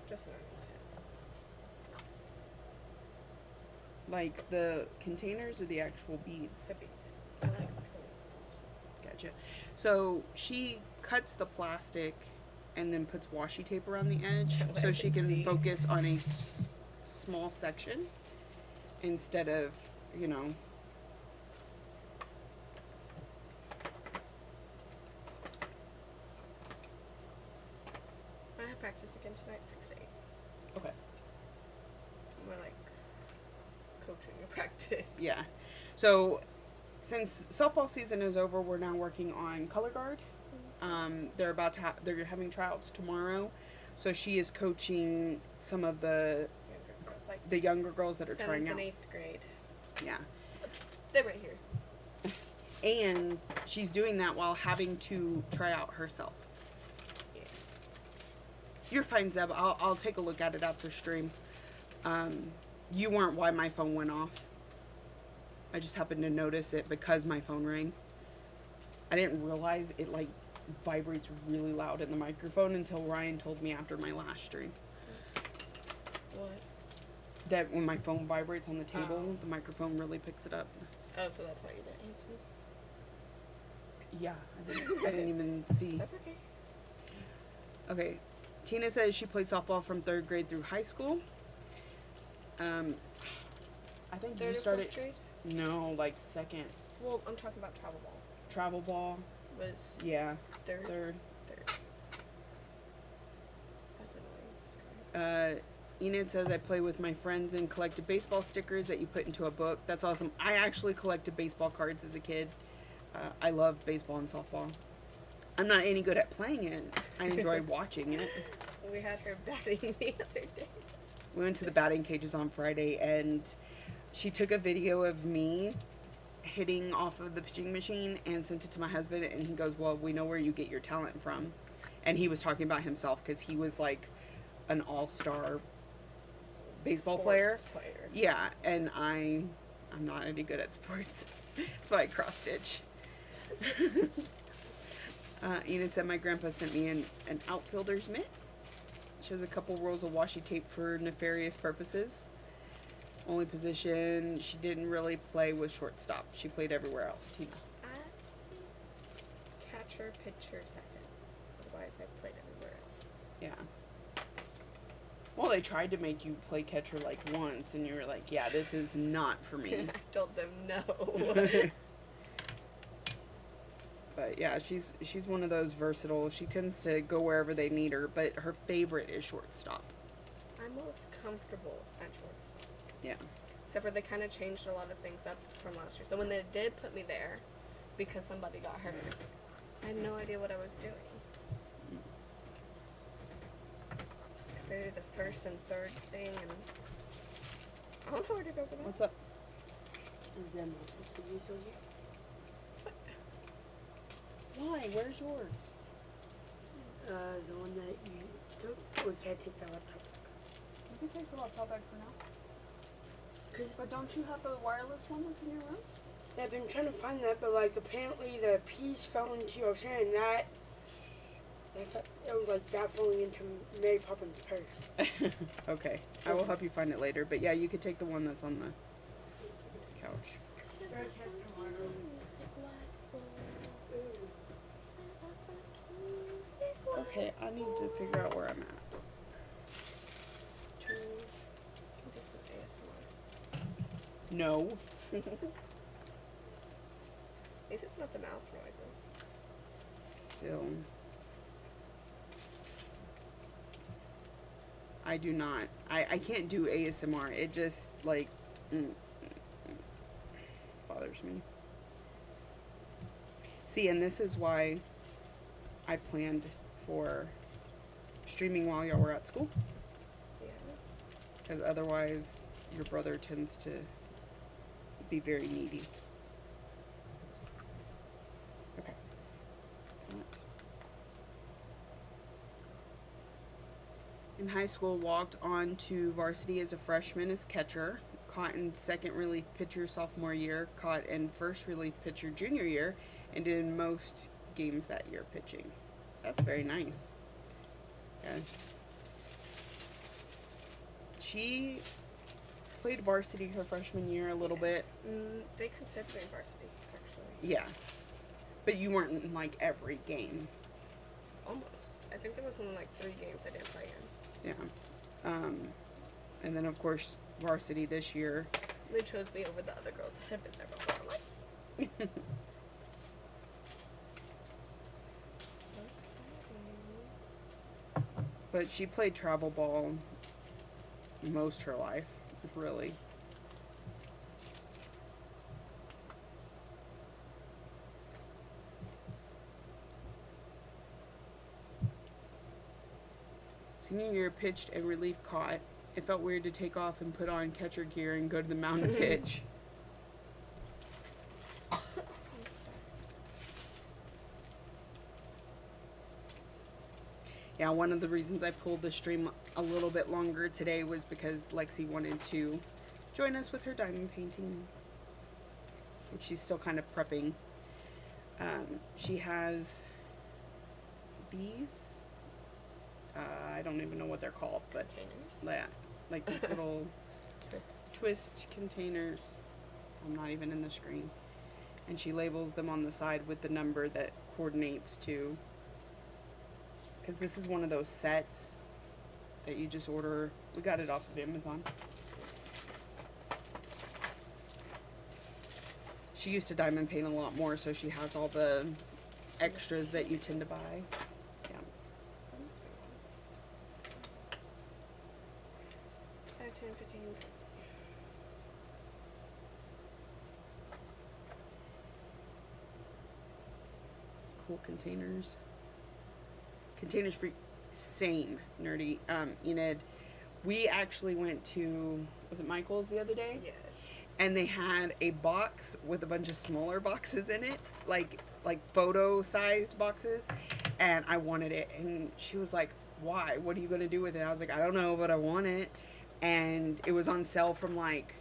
Just an
Like the containers or the actual beads?
the beats. I like the phone.
Gotcha. So she cuts the plastic and then puts washi tape around the edge
That way
so
I
she
can
can
see.
focus on a small section instead of, you know.
I have practice again tonight, 6 to 8.
Okay.
More like coaching or practice.
Yeah. So since softball season is over, we're now working on color guard. They're about to they're having tryouts tomorrow, so she is coaching some of the
Younger girls, like
younger girls that are
7th
trying
and
out.
8th grade.
Yeah.
They're right here.
And she's doing that while having to try out herself.
Yeah.
You're fine, Zeb. I'll take a look at it after stream. You weren't why my phone went off. I just happened to notice it because my phone rang. I didn't realize it like vibrates really loud in the microphone until Ryan told me after my last stream
What?
that when my phone vibrates on the table,
Oh.
the microphone really picks it up.
Oh, so that's why you didn't answer me.
Yeah, I didn't even see.
That's okay.
Okay. Tina says she played softball from 3rd grade through high school. I think
3rd
you
or
started.
4th grade?
No, like 2nd.
Well, I'm talking about travel ball.
Travel ball.
Was
Yeah.
3rd?
3rd.
3rd. That's annoying. Sorry.
Enid says I play with my friends and collected baseball stickers that you put into a book. That's awesome. I actually collected baseball cards as a kid. I love baseball and softball. I'm not any good at playing it. I enjoy watching it.
We had her batting the other day.
We went to the batting cages on Friday, and she took a video of me hitting off of the pitching machine and sent it to my husband, and he goes, well, we know where you get your talent from. And he was talking about himself because he was like an all-star baseball player.
Sports player.
Yeah, and I'm not any good at sports. That's why I cross-stitch. Enid said my grandpa sent me an outfielder's mitt. She has a couple rolls of washi tape for nefarious purposes. Only position she didn't really play was shortstop. She played everywhere else. Tina.
I think catcher, pitcher, second. Otherwise, I've played everywhere else.
Yeah. Well, they tried to make you play catcher like once, and you were like, yeah, this is not for me.
I told them no.
But yeah, she's one of those versatile. She tends to go wherever they need her, but her favorite is shortstop.
I'm most comfortable at shortstop.
Yeah.
Except for they kind of changed a lot of things up from last year. So when they did put me there, because somebody got hurt, I had no idea what I was doing. 'Cause they did the first and third thing, and I don't know where to go for that.
What's up?
Is that my sister usually?
Why? Where's yours?
The one that you took? Or can I take the laptop?
You can take the laptop back for now. But don't you have the wireless one that's in your room?
Yeah, I've been trying to find that, but like apparently the piece fell into your ocean, and that It was like that falling into Mary Poppins' purse.
Okay, I will help you find it later. But yeah, you could take the one that's on the couch. Okay, I need to figure out where I'm at.
Can do some ASMR.
No.
At least it's not the mouth noises.
Still. I do not. I can't do ASMR. It just, like, bothers me. See, and this is why I planned for streaming while y'all were at school.
Yeah.
Because otherwise, your brother tends to be very needy. Okay. In high school, walked on to varsity as a freshman as catcher. Caught in second relief pitcher sophomore year. Caught in first relief pitcher junior year. And did in most games that year pitching. That's very nice. Yeah. She played varsity her freshman year a little bit.
They consider me varsity, actually.
Yeah. But you weren't in, like, every game.
Almost. I think there was only like 3 games I didn't play in.
Yeah. And then, of course, varsity this year.
They chose me over the other girls that had been there before. I'm like, so exciting.
But she played travel ball most her life, really. Senior year, pitched and relief caught. It felt weird to take off and put on catcher gear and go to the mound to pitch. Yeah, one of the reasons I pulled the stream a little bit longer today was because Lexi wanted to join us with her diamond painting. And she's still kind of prepping. She has these. I don't even know what they're called, but
Containers.
yeah, like these little twist containers. I'm not even in the screen. And she labels them on the side with the number that coordinates to. Because this is one of those sets that you just order. We got it off of Amazon. She used to diamond paint a lot more, so she has all the extras that you tend to buy. Yeah.
5, 10, 15.
Cool containers. Containers free. Same, nerdy. Enid, we actually went to, was it Michael's the other day?
Yes.
And they had a box with a bunch of smaller boxes in it, like photo sized boxes, and I wanted it. And she was like, why? What are you gonna do with it? I was like, I don't know, but I want it. And it was on sale from like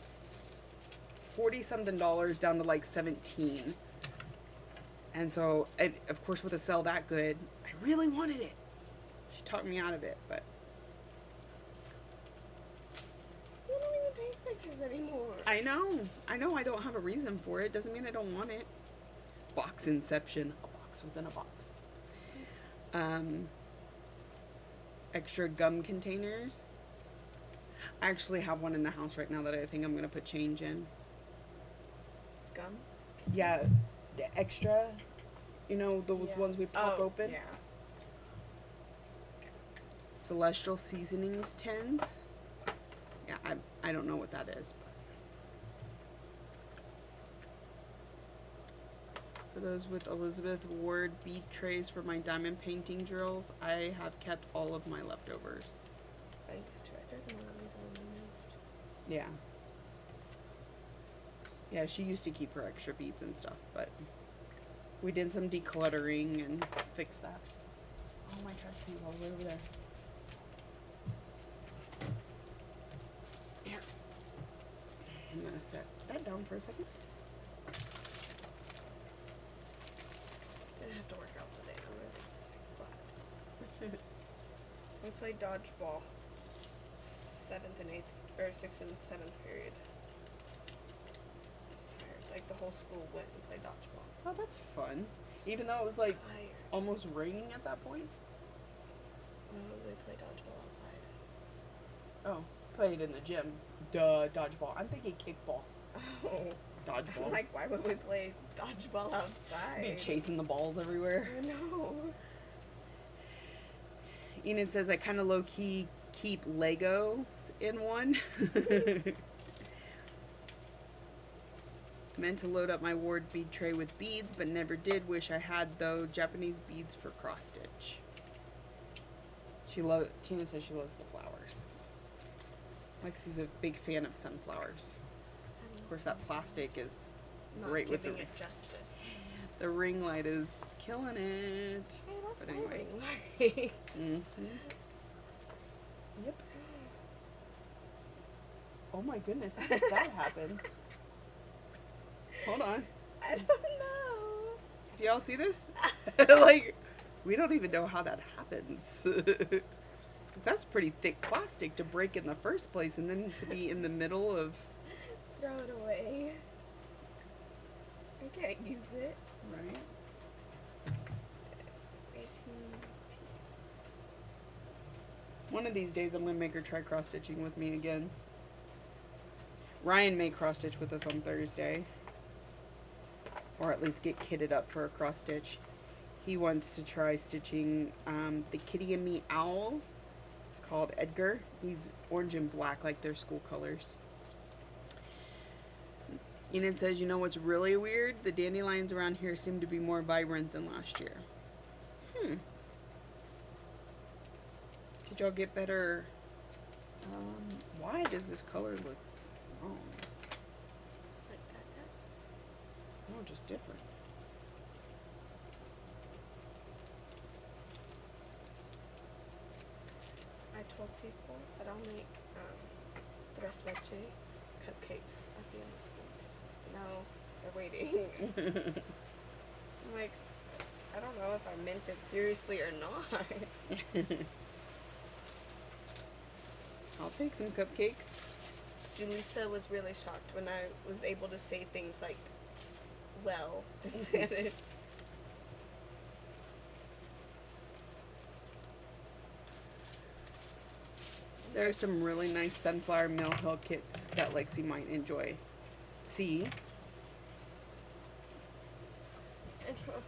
$40 something down to like 17. And so, of course, with a sale that good, I really wanted it. She talked me out of it, but
You don't even take pictures anymore.
I know. I don't have a reason for it. Doesn't mean I don't want it. Box inception. A box within a box. Extra gum containers. I actually have one in the house right now that I think I'm going to put change in.
Gum?
Yeah, the extra. You know, those ones we pop open?
Yeah.
Celestial Seasonings tins. Yeah, I don't know what that is. For those with Elizabeth Ward bead trays for my diamond painting drills, I have kept all of my leftovers.
I used to. I threw them on the removed.
Yeah. Yeah, she used to keep her extra beads and stuff, but we did some decluttering and fixed that. Oh my gosh, he's all the way over there. Here. I'm gonna set that down for a second.
Didn't have to work out today. I'm really glad. played dodgeball 7th and 8th, or 6th and 7th period. I was tired. Like, the whole school went and played dodgeball.
Oh, that's fun. Even though it was like
Tired.
almost raining at that point.
No, they play dodgeball outside.
Oh, played in the gym. Duh, dodgeball. I'm thinking kickball.
Oh.
Dodgeball.
Like, why would we play dodgeball outside?
Be chasing the balls everywhere.
I know.
Enid says I kind of low key keep Legos in one. Meant to load up my ward bead tray with beads, but never did. Wish I had though. Japanese beads for cross stitch. Tina says she loves the flowers. Lexi's a big fan of sunflowers. Of course, that plastic is
Not
great with
giving
the
it justice.
the ring light is killing it.
Hey, that's
But
my
anyway.
ring light.
Mm-hmm. Yep. Oh my goodness, how does that happen? Hold on.
I don't know.
Do y'all see this? Like, we don't even know how that happens. Because that's pretty thick plastic to break in the first place and then to be in the middle of...
Throw it away. I can't use it.
Right?
It's 18.
One of these days I'm going to make her try cross-stitching with me again. Ryan may cross-stitch with us on Thursday. Or at least get kitted up for a cross-stitch. He wants to try stitching the Kitty and Me owl. It's called Edgar. He's orange and black like their school colors. Enid says, you know what's really weird? The dandelions around here seem to be more vibrant than last year. Did y'all get better? Why does this color look wrong?
Like that.
No, just different.
I told people that I'll make tres leche cupcakes at the end of school. So now they're waiting. I'm like, I don't know if I meant it seriously or not.
I'll take some cupcakes.
Julissa was really shocked when I was able to say things like well in Spanish.
There are some really nice sunflower Mill Hill kits that Lexi might enjoy. See?
I dropped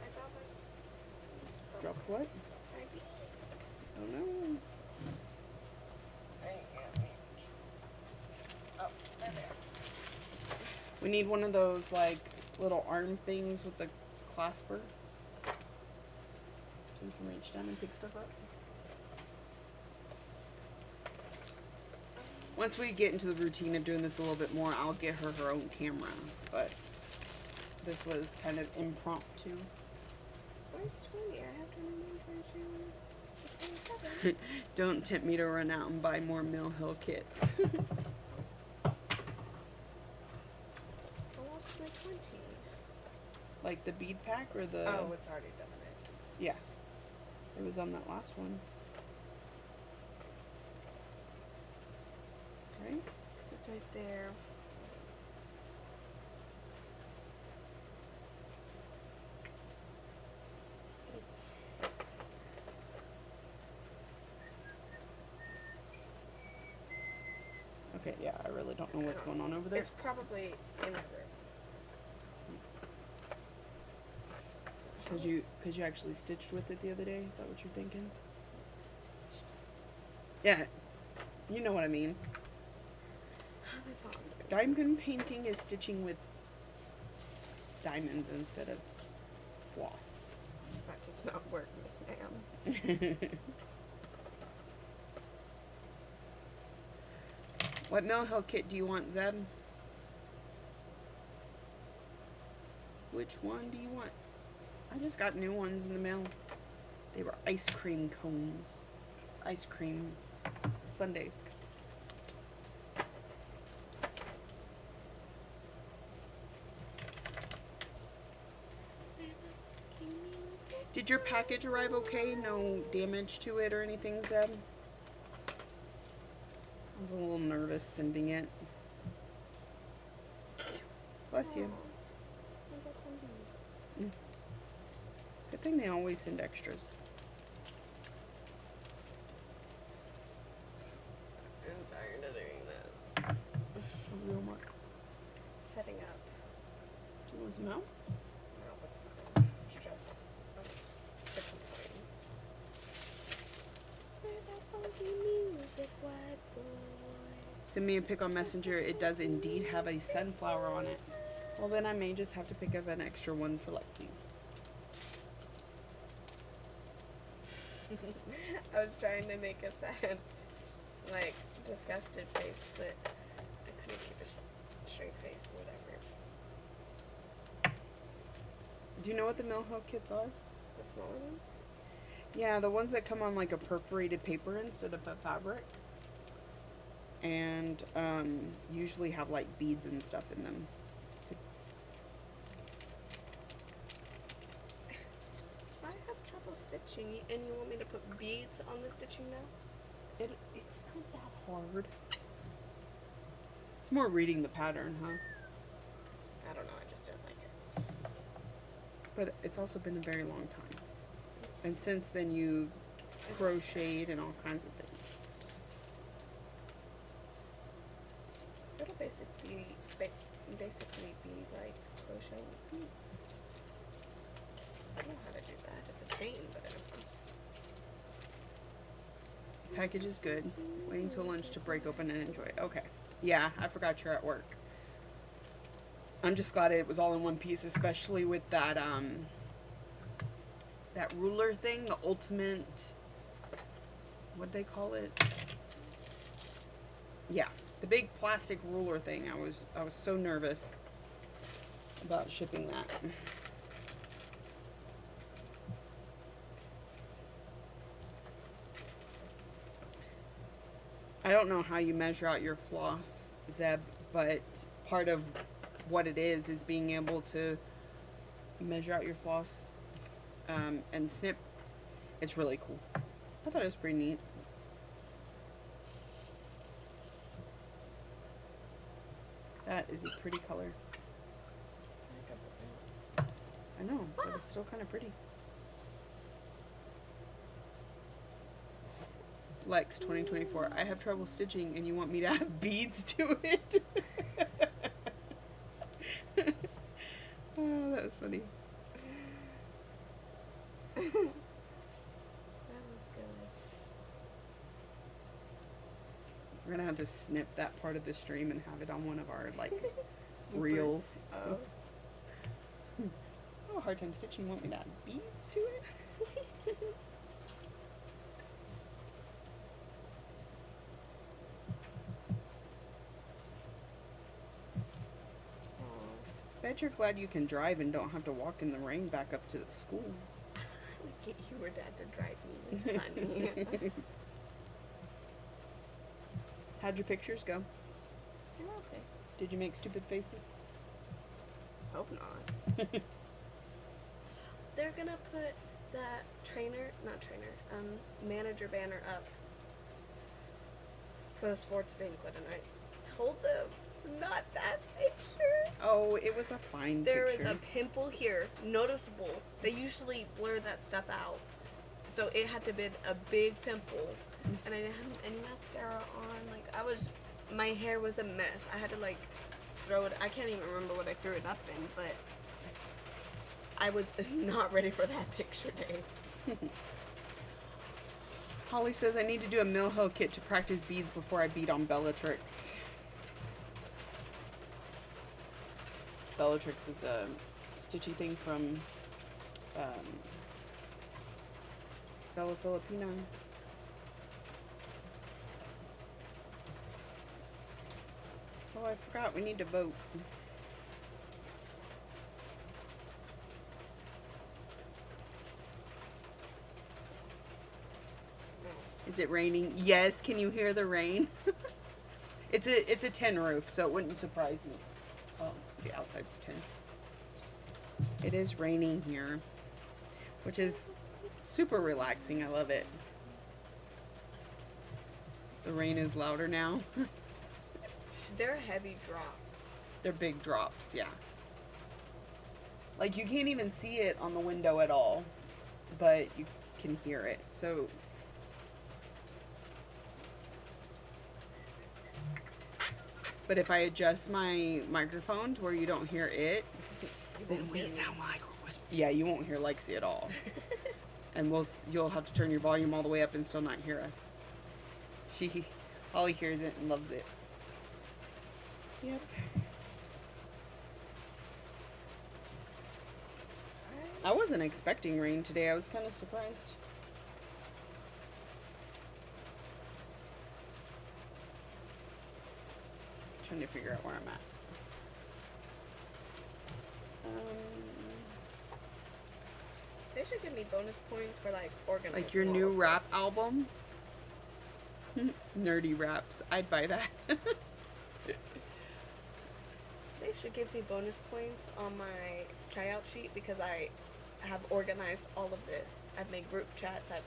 my
Drop what?
my beads.
Oh no.
Oh, there they are.
We need one of those like little arm things with the clasper. So you can reach down and pick stuff up. Once we get into the routine of doing this a little bit more, I'll get her her own camera. But this was kind of impromptu.
Where's 20? I have 21, 22, 27.
Don't tempt me to run out and buy more Mill Hill kits.
I lost my 20.
Like the bead pack or the...
Oh, it's already done.
Yeah. It was on that last one. Right?
It's right there.
Okay, yeah, I really don't know what's going on over there.
It's probably in the room.
Cause you actually stitched with it the other day? Is that what you're thinking? Yeah. You know what I mean.
I found it.
Diamond painting is stitching with diamonds instead of floss.
That does not work, Miss Ma'am.
What Mill Hill kit do you want, Zeb? Which one do you want? I just got new ones in the mail. They were ice cream cones. Ice cream sundaes. Did your package arrive okay? No damage to it or anything, Zeb? I was a little nervous sending it. Bless you.
I got some beads.
Good thing they always send extras.
I'm tired of doing this.
Real mark.
Setting up.
Do you want some out?
No, it's fine. It's just disappointing. Play that funky music, white boy.
Send me a pic on Messenger. It does indeed have a sunflower on it. Well, then I may just have to pick up an extra one for Lexi.
I was trying to make a sad, like, disgusted face, but I couldn't keep a straight face or whatever.
Do you know what the Mill Hill kits are?
The smaller ones?
Yeah, the ones that come on like a perforated paper instead of a fabric. And usually have like beads and stuff in them.
I have trouble stitching, and you want me to put beads on the stitching now?
It's not that hard. It's more reading the pattern, huh?
I don't know, I just don't like it.
But it's also been a very long time.
It's,
And since then you crocheted and all kinds of things.
it'll basically be like crochet with beads. I know how to do that. It's a pain, but it's fun.
Package is good. Waiting till lunch to break open and enjoy it. Okay. Yeah, I forgot you're at work. I'm just glad it was all in one piece, especially with that that ruler thing, the ultimate, what'd they call it? Yeah, the big plastic ruler thing. I was so nervous about shipping that. I don't know how you measure out your floss, Zeb, but part of what it is being able to measure out your floss and snip. It's really cool. I thought it was pretty neat. That is a pretty color. I know, but it's still kind of pretty. Lex 2024. I have trouble stitching and you want me to have beads to it? Oh, that was funny.
That was good.
We're gonna have to snip that part of the stream and have it on one of our like reels.
Oh.
I have a hard time stitching. You want me to add beads to it? Bet you're glad you can drive and don't have to walk in the rain back up to the school.
Get you or dad to drive me. Funny.
How'd your pictures go?
You're okay.
Did you make stupid faces?
Hope not. They're gonna put that manager banner up for the sports banquet, and I told them not that picture.
Oh, it was a fine
There
picture.
is a pimple here, noticeable. They usually blur that stuff out, so it had to be a big pimple, and I didn't have any mascara on. Like my hair was a mess. I had to like throw it. I can't even remember what I threw it up in, but I was not ready for that picture day.
Holly says I need to do a Mill Hill kit to practice beads before I beat on Bellatrix. Bellatrix is a stitchy thing from Bella Filipina. Oh, I forgot. We need to vote. Is it raining? Yes. Can you hear the rain? It's a tin roof, so it wouldn't surprise me. The outside's tin. It is raining here. which is super relaxing. I love it. The rain is louder now.
They're heavy drops.
They're big drops, yeah. Like you can't even see it on the window at all, but you can hear it. So but if I adjust my microphone to where you don't hear it, then we sound like we're yeah, you won't hear Lexi at all. And you'll have to turn your volume all the way up and still not hear us. Holly hears it and loves it. Yep. I wasn't expecting rain today. I was kind of surprised. Trying to figure out where I'm at.
They should give me bonus points for like organizing.
Like your
all
new
of
rap
this.
album? Nerdy raps. I'd buy that.
They should give me bonus points on my tryout sheet because I have organized all of this. I've made group chats. I've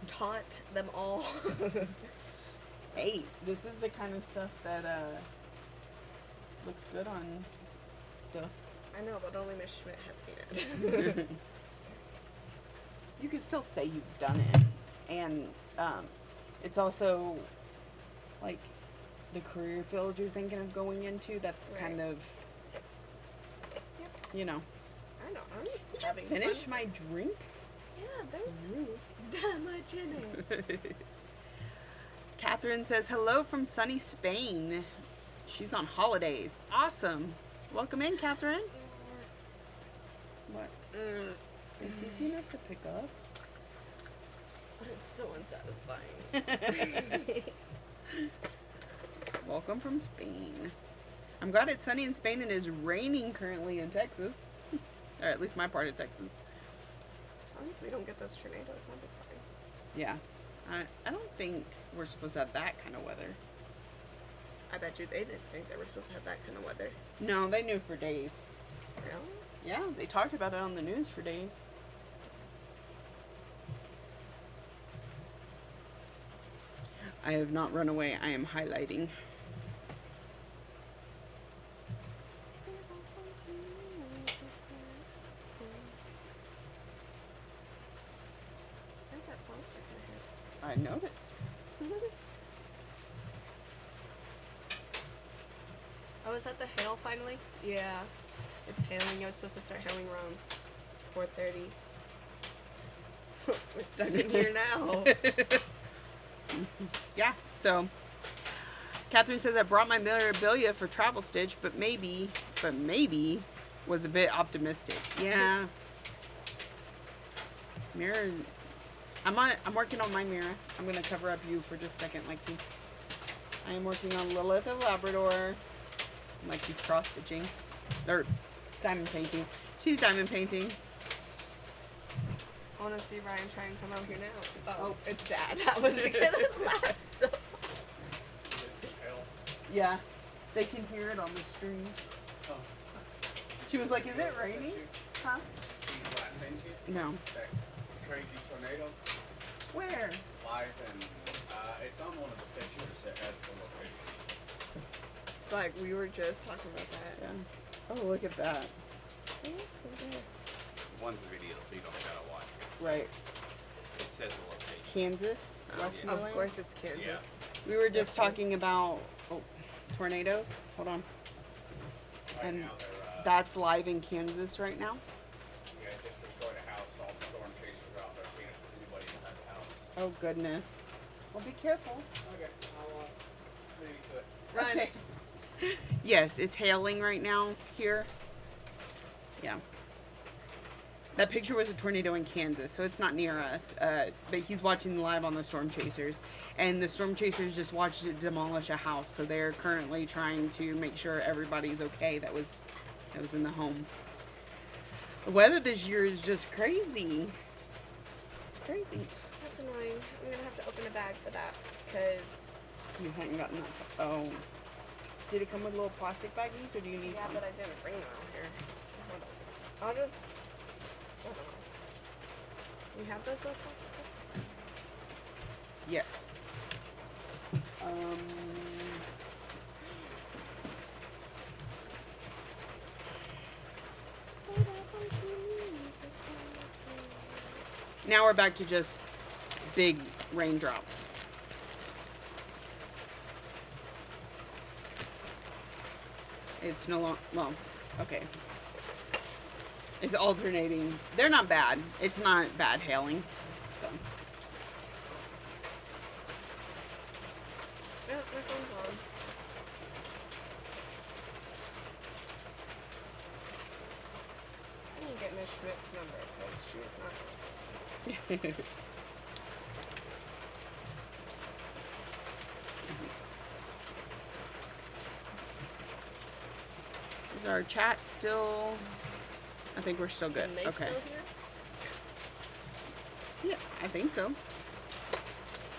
taught them all.
Hey, this is the kind of stuff that looks good on stuff.
I know, but only Miss Schmidt has seen it.
You can still say you've done it, and it's also like the career field you're thinking of going into. That's
Right.
kind of,
Yep.
you know.
I know. I'm
Did
having
you finish
fun.
my drink?
Yeah, there's that much in it.
Catherine says hello from sunny Spain. She's on holidays. Awesome. Welcome in, Catherine. What? It's easy enough to pick up.
But it's so unsatisfying.
Welcome from Spain. I'm glad it's sunny in Spain and is raining currently in Texas. Or at least my part of Texas.
As long as we don't get those tornadoes, I'll be fine.
Yeah. I don't think we're supposed to have that kind of weather.
I bet you they didn't think they were supposed to have that kind of weather.
No, they knew for days.
Really?
Yeah, they talked about it on the news for days. I have not run away. I am highlighting.
I think that song's stuck in
I noticed.
my head. Oh, is that the hail finally? Yeah. It's hailing. I was supposed to start hailing around 4:30. We're stuck in here now.
Yeah, so Catherine says I brought my memorabilia for Travel Stitch, but maybe was a bit optimistic. Yeah. Mirror. I'm working on my mirror. I'm gonna cover up you for just a second, Lexi. I am working on Lilith the Labrador. Lexi's cross stitching. Or diamond painting. She's diamond painting.
I want to see Ryan try and come out here now. Oh, it's Dad. That was gonna laugh so.
Yeah. They can hear it on the stream. She was like, is it raining? Huh? No.
That crazy tornado
Where?
live, and it's on one of the pictures that has the location.
It's like we were just talking about that.
Yeah. Oh, look at that.
Yeah, it's cool there.
One's a video, so you don't gotta watch it.
Right.
It says the location.
Kansas,
Oh, yeah.
Westmoreland.
Of course, it's Kansas.
Yeah.
We were just
That's right.
talking about tornadoes. Hold on.
Right
And
now they're
that's live in Kansas right now.
yeah, just destroyed a house. All the storm chasers are out there seeing if there's anybody inside the house.
Oh goodness. Well, be careful.
Okay, I'll maybe to it.
Run.
Okay. Yes, it's hailing right now here. Yeah. That picture was a tornado in Kansas, so it's not near us. But he's watching live on the Storm Chasers, and the Storm Chasers just watched it demolish a house. So they're currently trying to make sure everybody's okay that was in the home. The weather this year is just crazy. It's crazy.
That's annoying. I'm gonna have to open a bag for that because.
You hadn't gotten that. Oh. Did it come with little plastic baggies, or do you need
Yeah,
some?
but I didn't bring them out here. Hold on. I'll just. I don't know. You have those little plastic cups?
Yes. Now we're back to just big raindrops. It's no longer, well, okay. It's alternating. They're not bad. It's not bad hailing, so.
Yeah, my phone's on. I didn't get Miss Schmidt's number because she was not answering.
Is our chat still? I think we're still good.
Can they
Okay.
still hear us?
Yeah, I think so.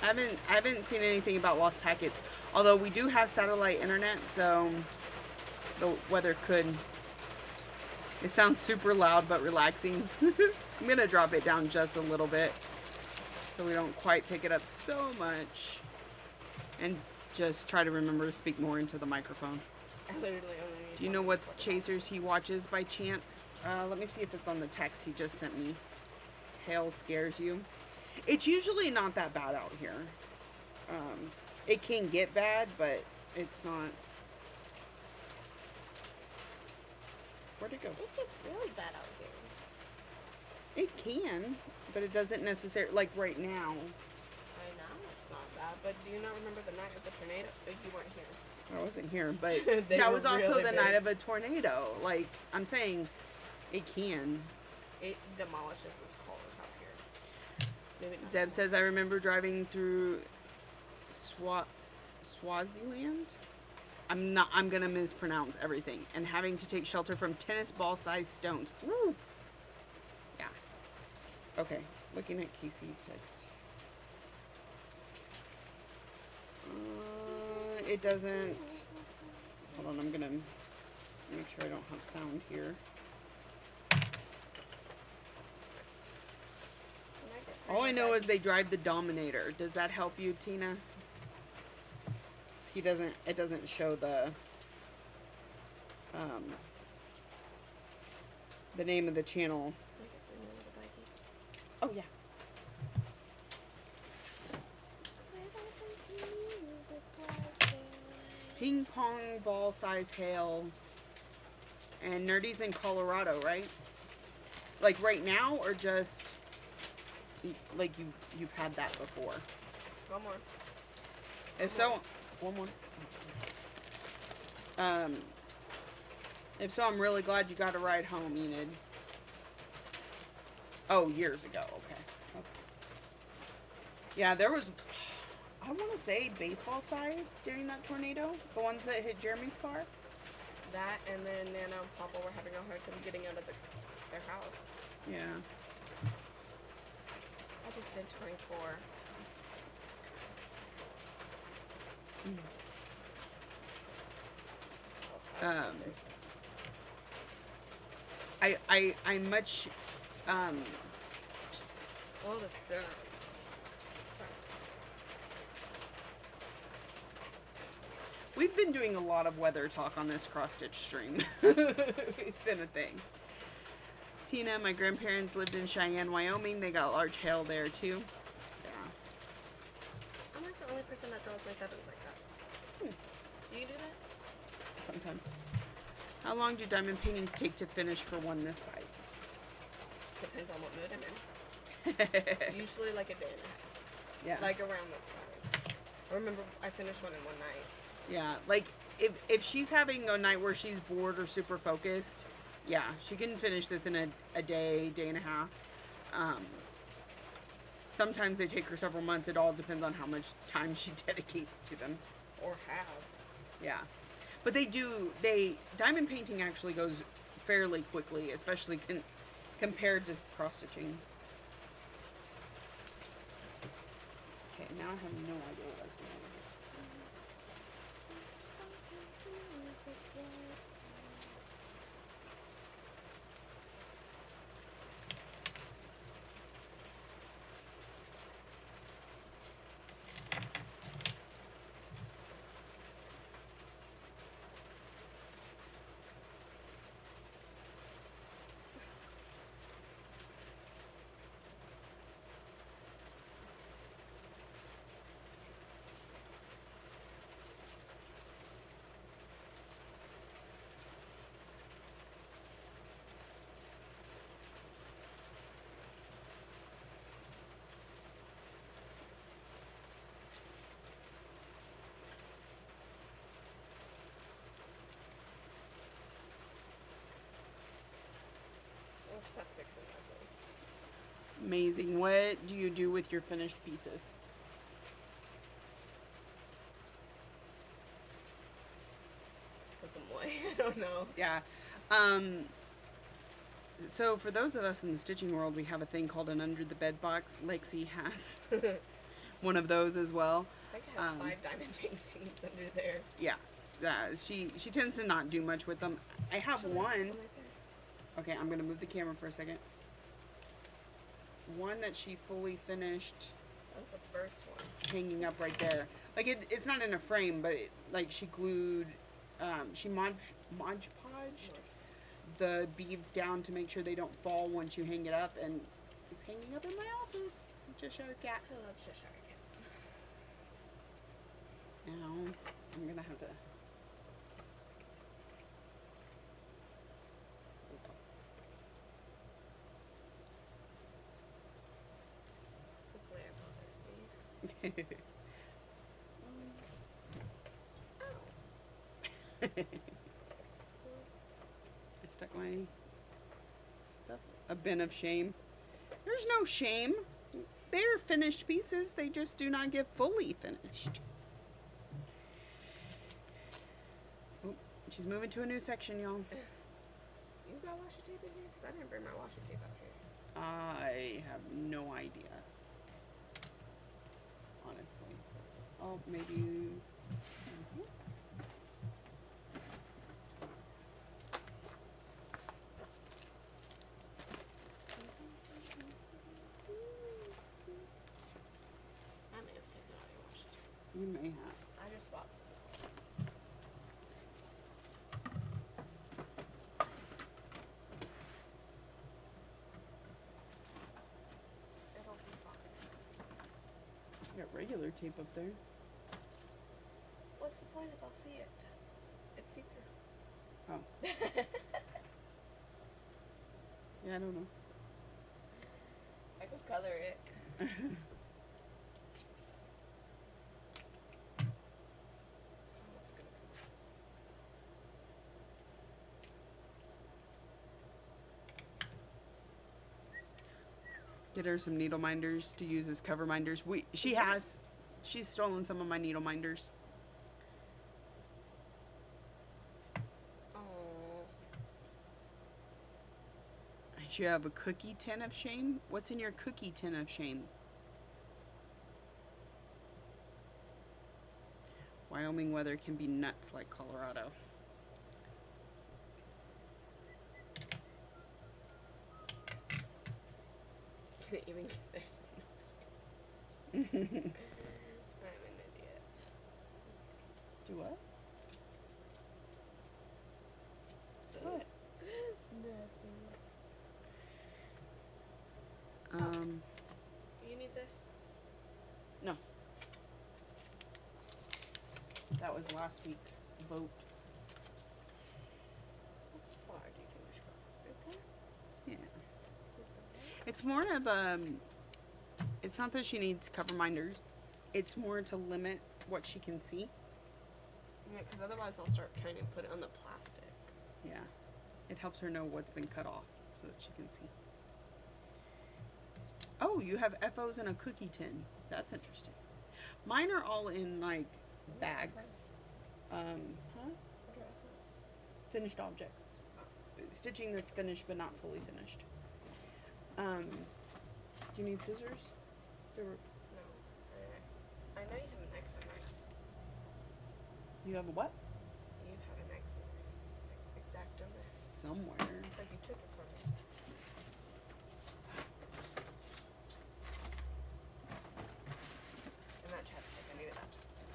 I haven't seen anything about lost packets. Although we do have satellite internet, so the weather could. It sounds super loud but relaxing. I'm gonna drop it down just a little bit so we don't quite pick it up so much, and just try to remember to speak more into the microphone.
I literally only need
Do you know what
140.
chasers he watches by chance? Let me see if it's on the text he just sent me. Hail scares you. It's usually not that bad out here. It can get bad, but it's not. Where'd it go?
It gets really bad out here.
It can, but it doesn't necessarily, like right now.
I know it's not bad, but do you not remember the night of the tornado? You weren't here.
I wasn't here, but
They
that
were
was also
really
the
big.
night of a tornado. Like, I'm saying, it can.
It demolishes his cars out here. Maybe not.
Zeb says, I remember driving through Swaziland. I'm gonna mispronounce everything. And having to take shelter from tennis ball sized stones. Woo! Yeah. Okay, looking at Casey's text. It doesn't. Hold on, I'm gonna make sure I don't have sound here. All I know is they drive the Dominator. Does that help you, Tina? He doesn't. It doesn't show the name of the channel. Oh yeah. Ping pong ball size hail. And Nerdy's in Colorado, right? Like right now, or just like you've had that before?
One more.
If so, one more. If so, I'm really glad you got a ride home, Enid. Oh, years ago. Okay. Yeah, there was, I want to say, baseball size during that tornado. The ones that hit Jeremy's car.
That and then Nana and Papa were having a hard time getting out of their house.
Yeah.
I just did 24.
I'm much,
Well, this sorry.
we've been doing a lot of weather talk on this cross-stitch stream. It's been a thing. Tina, my grandparents lived in Cheyenne, Wyoming. They got large hail there too. Yeah.
I'm like the only person that draws my sevens like that. Do you do that?
Sometimes. How long do diamond paintings take to finish for one this size?
Depends on what mood I'm in. Usually like a day and a half.
Yeah.
Like around this size. I remember I finished one in one night.
Yeah. Like if she's having a night where she's bored or super focused, yeah, she can finish this in a day and a half. Sometimes they take her several months. It all depends on how much time she dedicates to them.
Or have.
Yeah. But diamond painting actually goes fairly quickly, especially compared to cross-stitching. Okay, now I have no idea what I was doing. Amazing. What do you do with your finished pieces?
Put them away. I don't know.
Yeah. So for those of us in the stitching world, we have a thing called an under the bed box. Lexi has one of those as well.
I think it has 5 diamond paintings under there.
Yeah. She tends to not do much with them. I have
Actually,
one.
right there.
Okay, I'm gonna move the camera for a second. One that she fully finished
That was the first one.
hanging up right there. Like it's not in a frame, but like she glued, she Mod Podged the beads down to make sure they don't fall once you hang it up, and it's hanging up in my office. Cheshire Cat.
I love Cheshire Cat.
Now I'm gonna have to.
The glare bothers me. Ow.
I stuck my stuff. A bin of shame. There's no shame. They're finished pieces. They just do not get fully finished. Oh, she's moving to a new section, y'all.
You got washi tape in here? Because I didn't bring my washi tape out here.
I have no idea. Honestly. Oh, maybe. Mhm.
I may have taken out your washi tape.
You may have.
I just bought some. It'll be fine.
You got regular tape up there.
What's the point if I'll see it? It's see-through.
Oh. Yeah, I don't know.
I could color it. What's gonna come?
Get her some needle minders to use as cover minders. She's stolen some of my needle minders.
Oh,
You have a cookie tin of shame. What's in your cookie tin of shame? Wyoming weather can be nuts like Colorado.
didn't even get their snow. I'm an idiot.
Do what? What?
Nothing. You need this?
No. That was last week's vote.
How far do you think we should go? Right there?
Yeah. It's more of it's not that she needs cover minders. It's more to limit what she can see.
Yeah, because otherwise I'll start trying to put it on the plastic.
Yeah. It helps her know what's been cut off so that she can see. Oh, you have FOs in a cookie tin. That's interesting. Mine are all in like bags. Huh?
What are those?
Finished objects. Stitching that's finished but not fully finished. Do you need scissors? There were,
No. I know you have an X on there.
you have a what?
You have an X on there. Exact on there.
Somewhere.
Because you took it from me. And that chapstick, I needed that chapstick.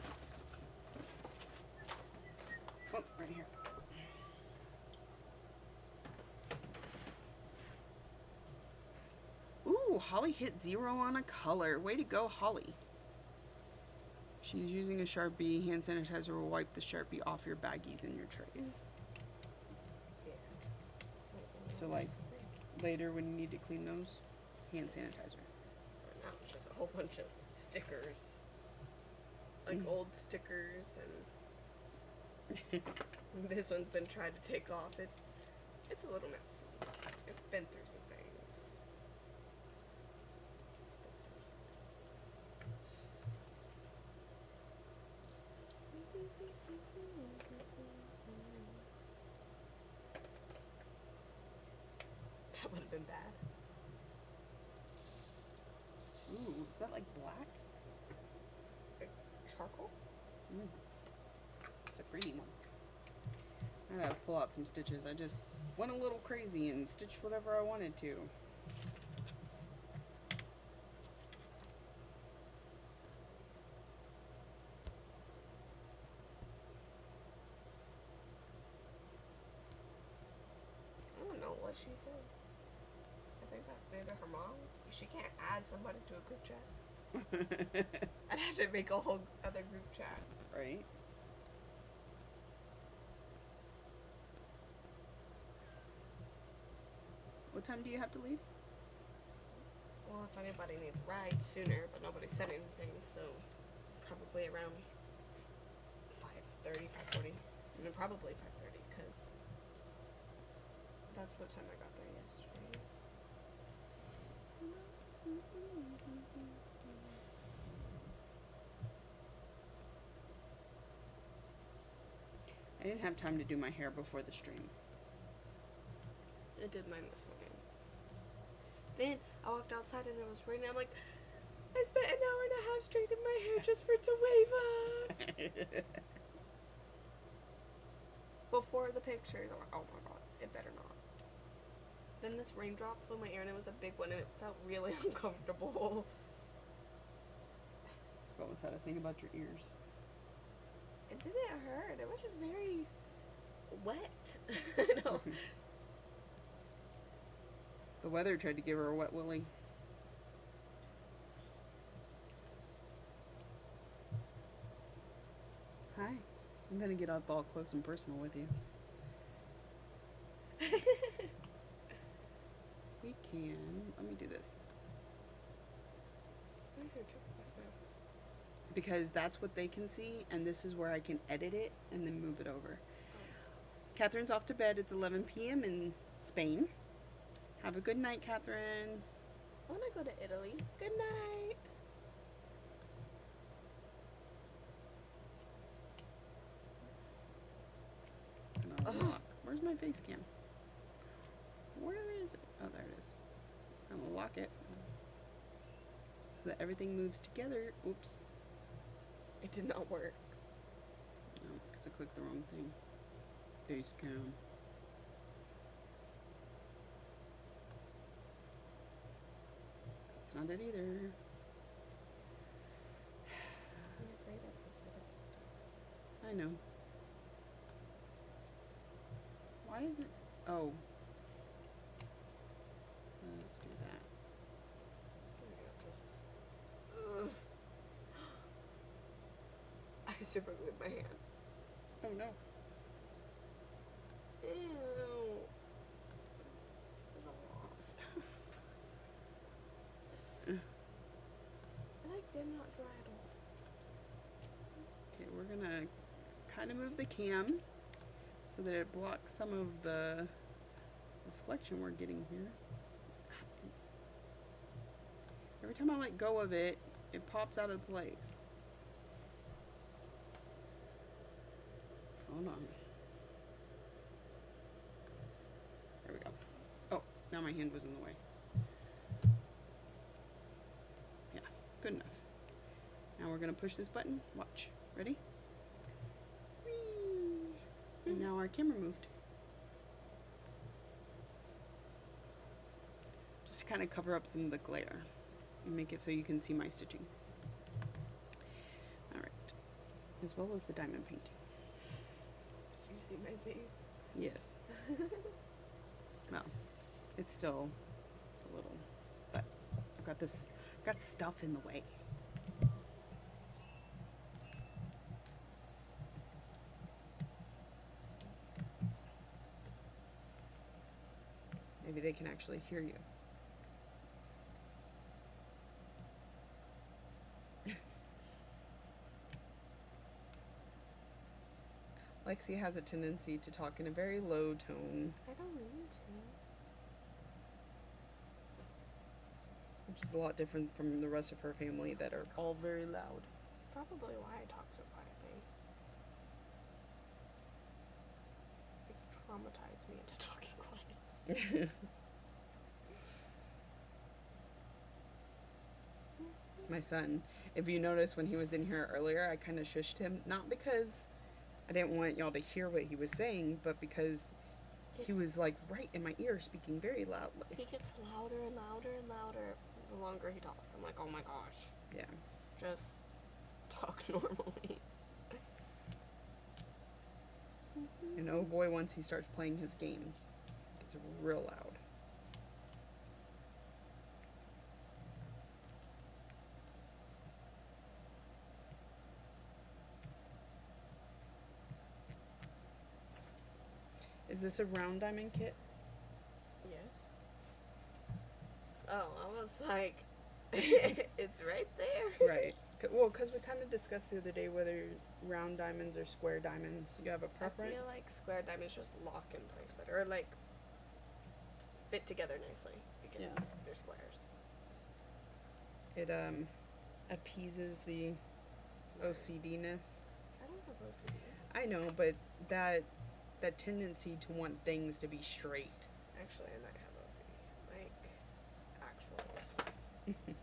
Oh, right here. Ooh, Holly hit 0 on a color. Way to go, Holly. She's using a Sharpie. Hand sanitizer will wipe the Sharpie off your baggies and your trays.
Yeah.
So, like, later when you need to clean those, hand sanitizer.
Now it's just a whole bunch of stickers. Like old stickers, and this one's been tried to take off. It's a little messy. It's been through some things. That would have been bad.
Ooh, is that like black?
Charcoal?
Mm. It's a pretty one. I gotta pull out some stitches. I just went a little crazy and stitched whatever I wanted to.
I don't know what she said. I think that maybe her mom. She can't add somebody to a group chat. I'd have to make a whole other group chat.
Right? What time do you have to leave?
Well, if anybody needs rides sooner, but nobody said anything, so probably around 5:30, 5:40. I mean, probably 5:30, because that's what time I got there yesterday.
I didn't have time to do my hair before the stream.
I did mine this morning. Then I walked outside and it was raining. I'm like, I spent an hour and a half straightening my hair just for it to wave up. Before the pictures, I'm like, oh my god, it better not. Then this raindrop flew in my ear and it was a big one and it felt really uncomfortable.
What was that a thing about your ears?
It didn't hurt. It was just very wet. I know.
The weather tried to give her a wet willy. Hi. I'm gonna get up all close and personal with you. We can. Let me do this.
I should check myself.
Because that's what they can see, and this is where I can edit it and then move it over. Catherine's off to bed. It's 11 p.m. in Spain. Have a good night, Catherine.
I want to go to Italy. Good night.
And I'll lock. Where's my face cam? Where is it? Oh, there it is. I'm gonna lock it so that everything moves together. Oops.
It did not work.
No, because I clicked the wrong thing. Face cam. That's not it either.
You're great at this editing stuff.
I know. Why is it? Oh. Let's do that.
Ugh. I super glued my hand.
Oh no.
Ew.
Stop.
It like did not dry at all.
Okay, we're gonna kind of move the cam so that it blocks some of the reflection we're getting here. Every time I let go of it, it pops out of place. Hold on. There we go. Oh, now my hand was in the way. Yeah, good enough. Now we're gonna push this button. Watch. Ready? Whee! And now our camera moved. Just to kind of cover up some of the glare and make it so you can see my stitching. All right. As well as the diamond painting.
Did you see my face?
Yes. Well, it's still a little, but I've got this, got stuff in the way. Maybe they can actually hear you. Lexi has a tendency to talk in a very low tone,
I don't mean to.
which is a lot different from the rest of her family that are all very loud.
It's probably why I talk so quietly. It's traumatized me into talking quiet.
my son. If you notice when he was in here earlier, I kind of shushed him, not because I didn't want y'all to hear what he was saying, but because he was like right in my ear speaking very loudly.
He gets louder and louder and louder the longer he talks. I'm like, oh my gosh,
Yeah.
just talk normally.
And oh boy, once he starts playing his games, it gets real loud. Is this a round diamond kit?
Yes. Oh, I was like, it's right there.
Right. Well, because we kind of discussed the other day whether round diamonds or square diamonds. You have a preference?
I feel like square diamonds just lock in place better, or like fit together nicely because
Yeah.
they're squares.
It appeases the OCD-ness.
I don't have OCD.
I know, but that tendency to want things to be straight.
Actually, I might have OCD, like actual OCD.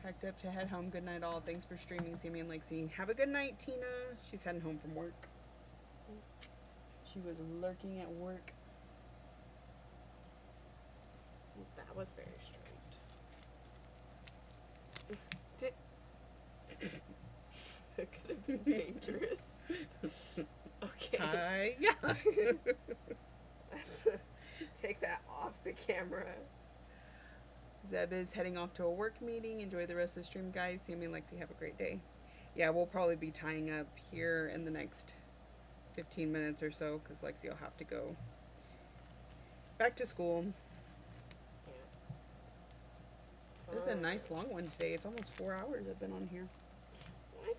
Packed up to head home. Good night, all. Thanks for streaming, Sammy and Lexi. Have a good night, Tina. She's heading home from work. She was lurking at work.
That was very straight. It could have been dangerous. Okay.
Hi. Yeah.
Take that off the camera.
Zeb is heading off to a work meeting. Enjoy the rest of the stream, guys. Sammy and Lexi, have a great day. Yeah, we'll probably be tying up here in the next 15 minutes or so because Lexi will have to go back to school.
Yeah.
This is a nice long one today. It's almost 4 hours I've been on here.
What?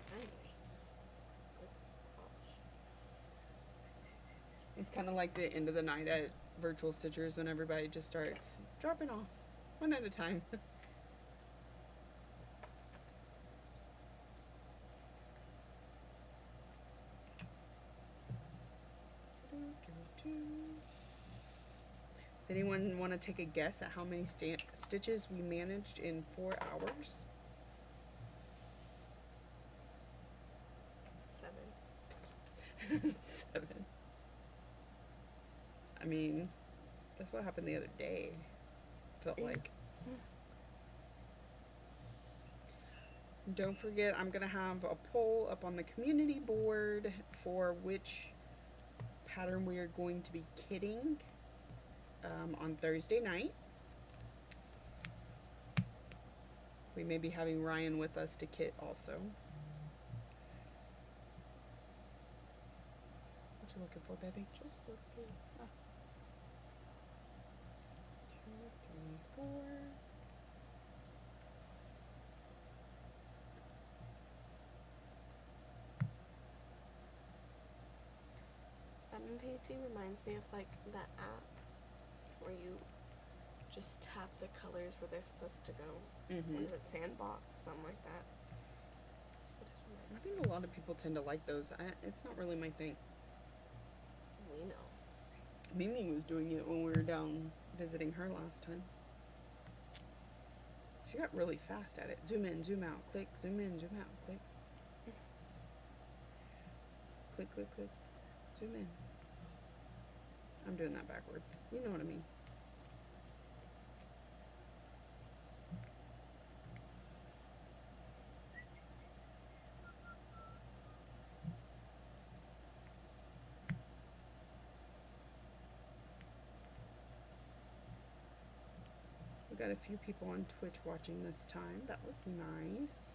Finally.
It's kind of like the end of the night at Virtual Stitchers when everybody just starts dropping off one at a time. Does anyone want to take a guess at how many stitches we managed in 4 hours?
7.
7. I mean, that's what happened the other day. Felt like. Don't forget, I'm going to have a poll up on the community board for which pattern we are going to be kitting on Thursday night. We may be having Ryan with us to kit also. What you looking for, baby?
Just looking.
2, 3, 4.
Diamond painting reminds me of like that app where you just tap the colors where they're supposed to go. What is it, Sandbox? Something like that. That's what it
I
reminds
think a lot of people tend to like those. It's not really my thing.
me. We know.
Mimi was doing it when we were down visiting her last time. She got really fast at it. Zoom in, zoom out, click, zoom in, zoom out, click. Click, click, click. Zoom in. I'm doing that backwards. You know what I mean. We got a few people on Twitch watching this time. That was nice.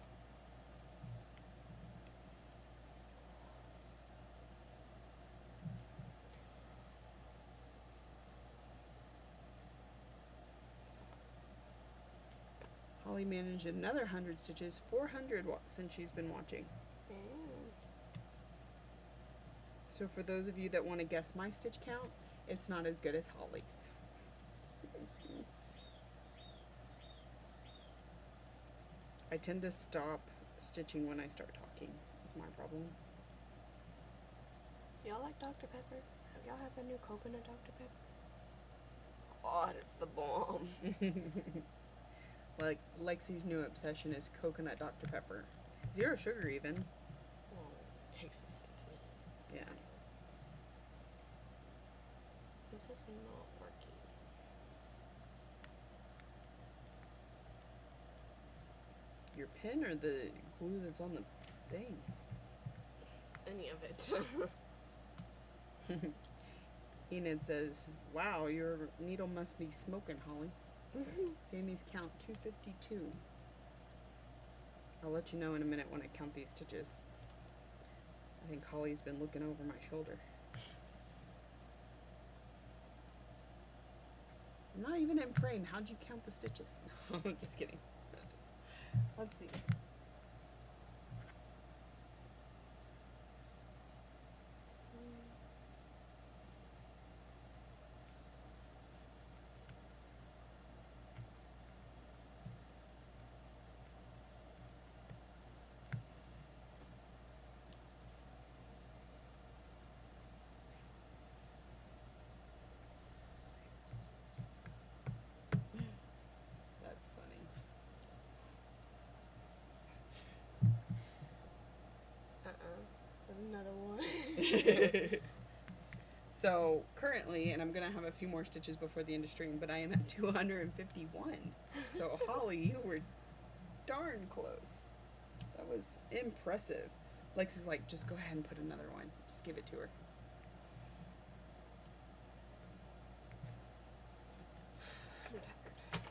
Holly managed another 100 stitches, 400 since she's been watching. So for those of you that want to guess my stitch count, it's not as good as Holly's. I tend to stop stitching when I start talking. That's my problem.
Y'all like Dr. Pepper? Have y'all had the new coconut Dr. Pepper?
Like Lexi's new obsession is coconut Dr. Pepper. 0 sugar even.
Well, it takes the same to me. So.
Yeah.
This is not working.
Your pen or the glue that's on the thing?
Any of it.
Enid says, "Wow, your needle must be smoking, Holly." Sammy's count 252. I'll let you know in a minute when I count these stitches. I think Holly's been looking over my shoulder. I'm not even in frame. How'd you count the stitches? No, just kidding. Let's see. That's funny.
Another one.
So currently, and I'm gonna have a few more stitches before the end of stream, but I am at 251. So Holly, you were darn close. That was impressive. Lex is like, just go ahead and put another one. Just give it to her.
I'm tired.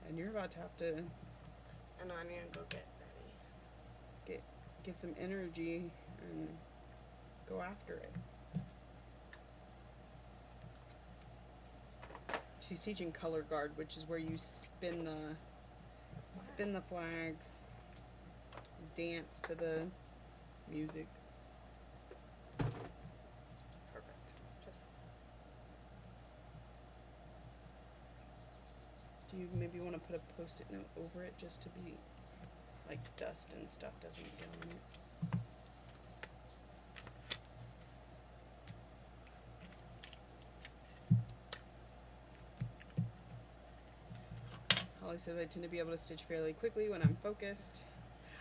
And you're about to have to
I know I need to go get ready.
get some energy and go after it. She's teaching color guard, which is where you spin the flags, dance to the music.
Perfect. Just
Do you maybe want to put a post-it note over it just to be like dust and stuff doesn't get on it? Holly says I tend to be able to stitch fairly quickly when I'm focused.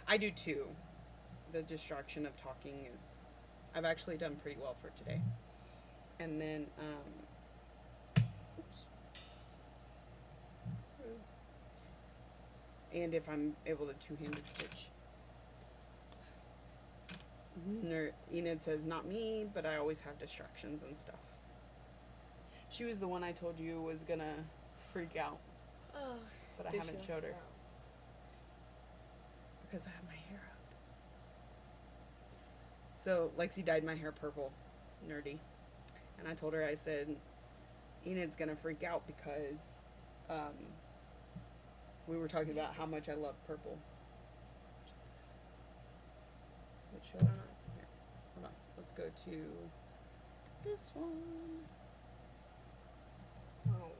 I do too. The distraction of talking is, I've actually done pretty well for today. And then, oops. And if I'm able to two-handed stitch. Enid says, not me, but I always have distractions and stuff. She was the one I told you was gonna freak out,
oh,
but I
did
haven't
she?
showed her
Wow.
because I have my hair up. So Lexi dyed my hair purple, nerdy, and I told her, I said, Enid's gonna freak out because we were talking about how much I love purple. Which show? Here, hold on. Let's go to this one.
Oh,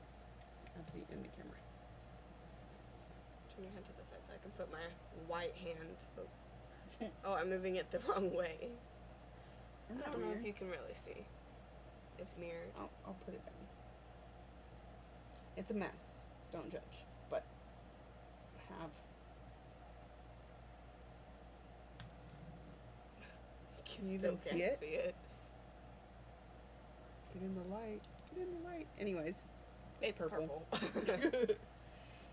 I have to be in the camera.
turn your hand to the side so I can put my white hand. Oh, I'm moving it the wrong way. I don't know if you can really see. It's mirrored.
I'll put it down. It's a mess. Don't judge. But I have. Can you
Still
even see
can't
it?
see it.
Get in the light. Get in the light. Anyways,
It's purple.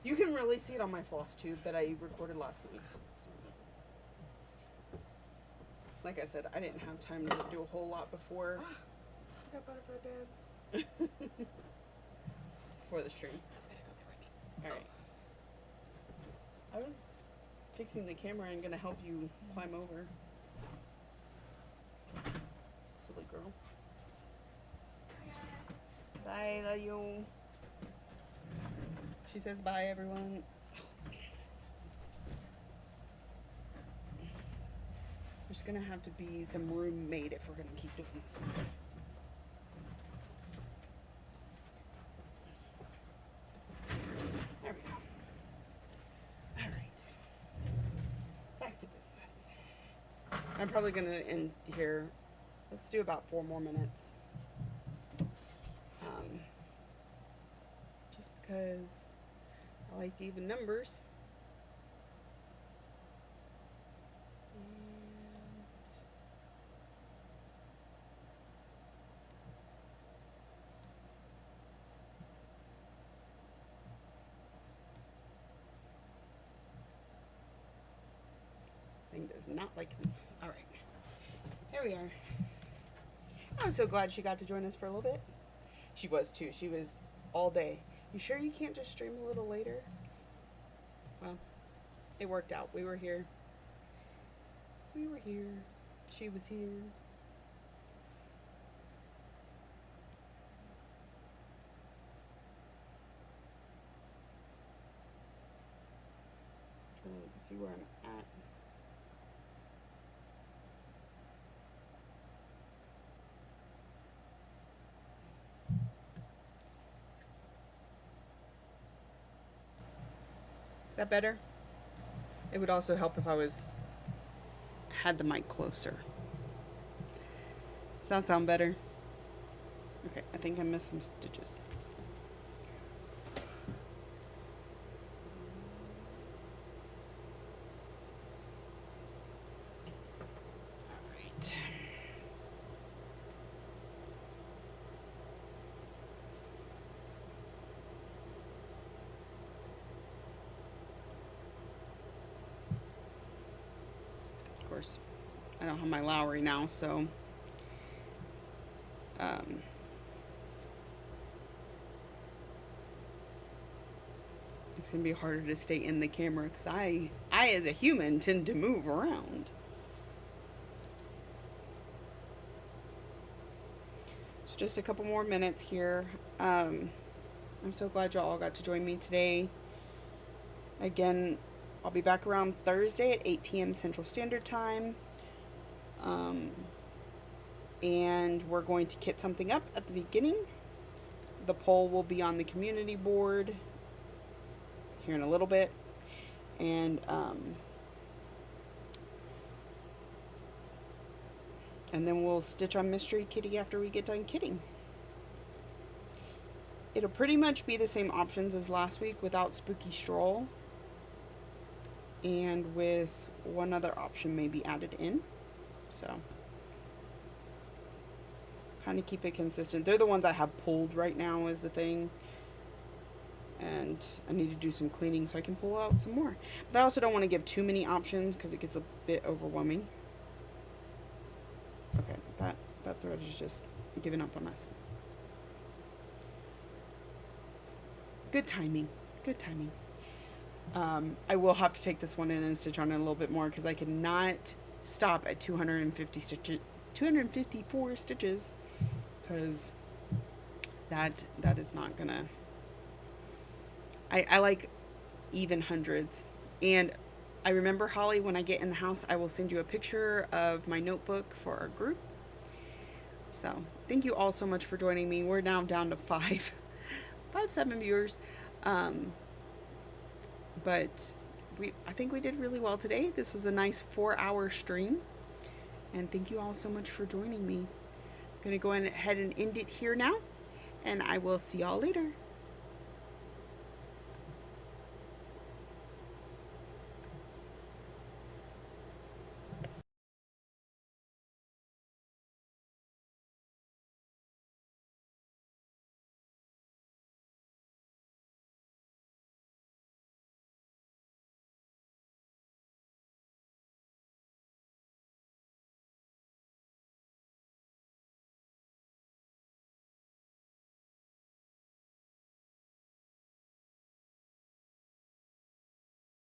You can really see it on my floss tube that I recorded last week. So. Like I said, I didn't have time to do a whole lot before
I got butterfly dance.
before the stream.
I've got to go get ready.
All right. I was fixing the camera and gonna help you climb over. Silly girl. Bye, love you. She says bye, everyone. There's gonna have to be some room made if we're gonna keep doing this. There we go. All right. Back to business. I'm probably gonna end here. Let's do about 4 more minutes. Just because I like even numbers. This thing does not like me. All right. Here we are. I'm so glad she got to join us for a little bit. She was too. She was all day. You sure you can't just stream a little later? Well, it worked out. We were here. We were here. She was here. Trying to see where I'm at. Is that better? It would also help if I had the mic closer. Does that sound better? Okay, I think I missed some stitches. All right. Of course, I don't have my Lowry now, so it's gonna be harder to stay in the camera because I as a human tend to move around. So just a couple more minutes here. I'm so glad y'all got to join me today. Again, I'll be back around Thursday at 8 p.m. Central Standard Time. And we're going to kit something up at the beginning. The poll will be on the community board here in a little bit. And then we'll stitch on Mystery Kitty after we get done kitting. It'll pretty much be the same options as last week without Spooky Stroll. And with one other option maybe added in. So kind of keep it consistent. They're the ones I have pulled right now is the thing. And I need to do some cleaning so I can pull out some more. But I also don't want to give too many options because it gets a bit overwhelming. Okay, that thread is just giving up on us. Good timing. Good timing. I will have to take this one in and stitch on it a little bit more because I cannot stop at 254 stitches because that is not gonna. I like even hundreds. And I remember, Holly, when I get in the house, I will send you a picture of my notebook for our group. So thank you all so much for joining me. We're now down to 7 viewers. But I think we did really well today. This was a nice 4-hour stream. And thank you all so much for joining me. I'm going to go ahead and end it here now. And I will see y'all later.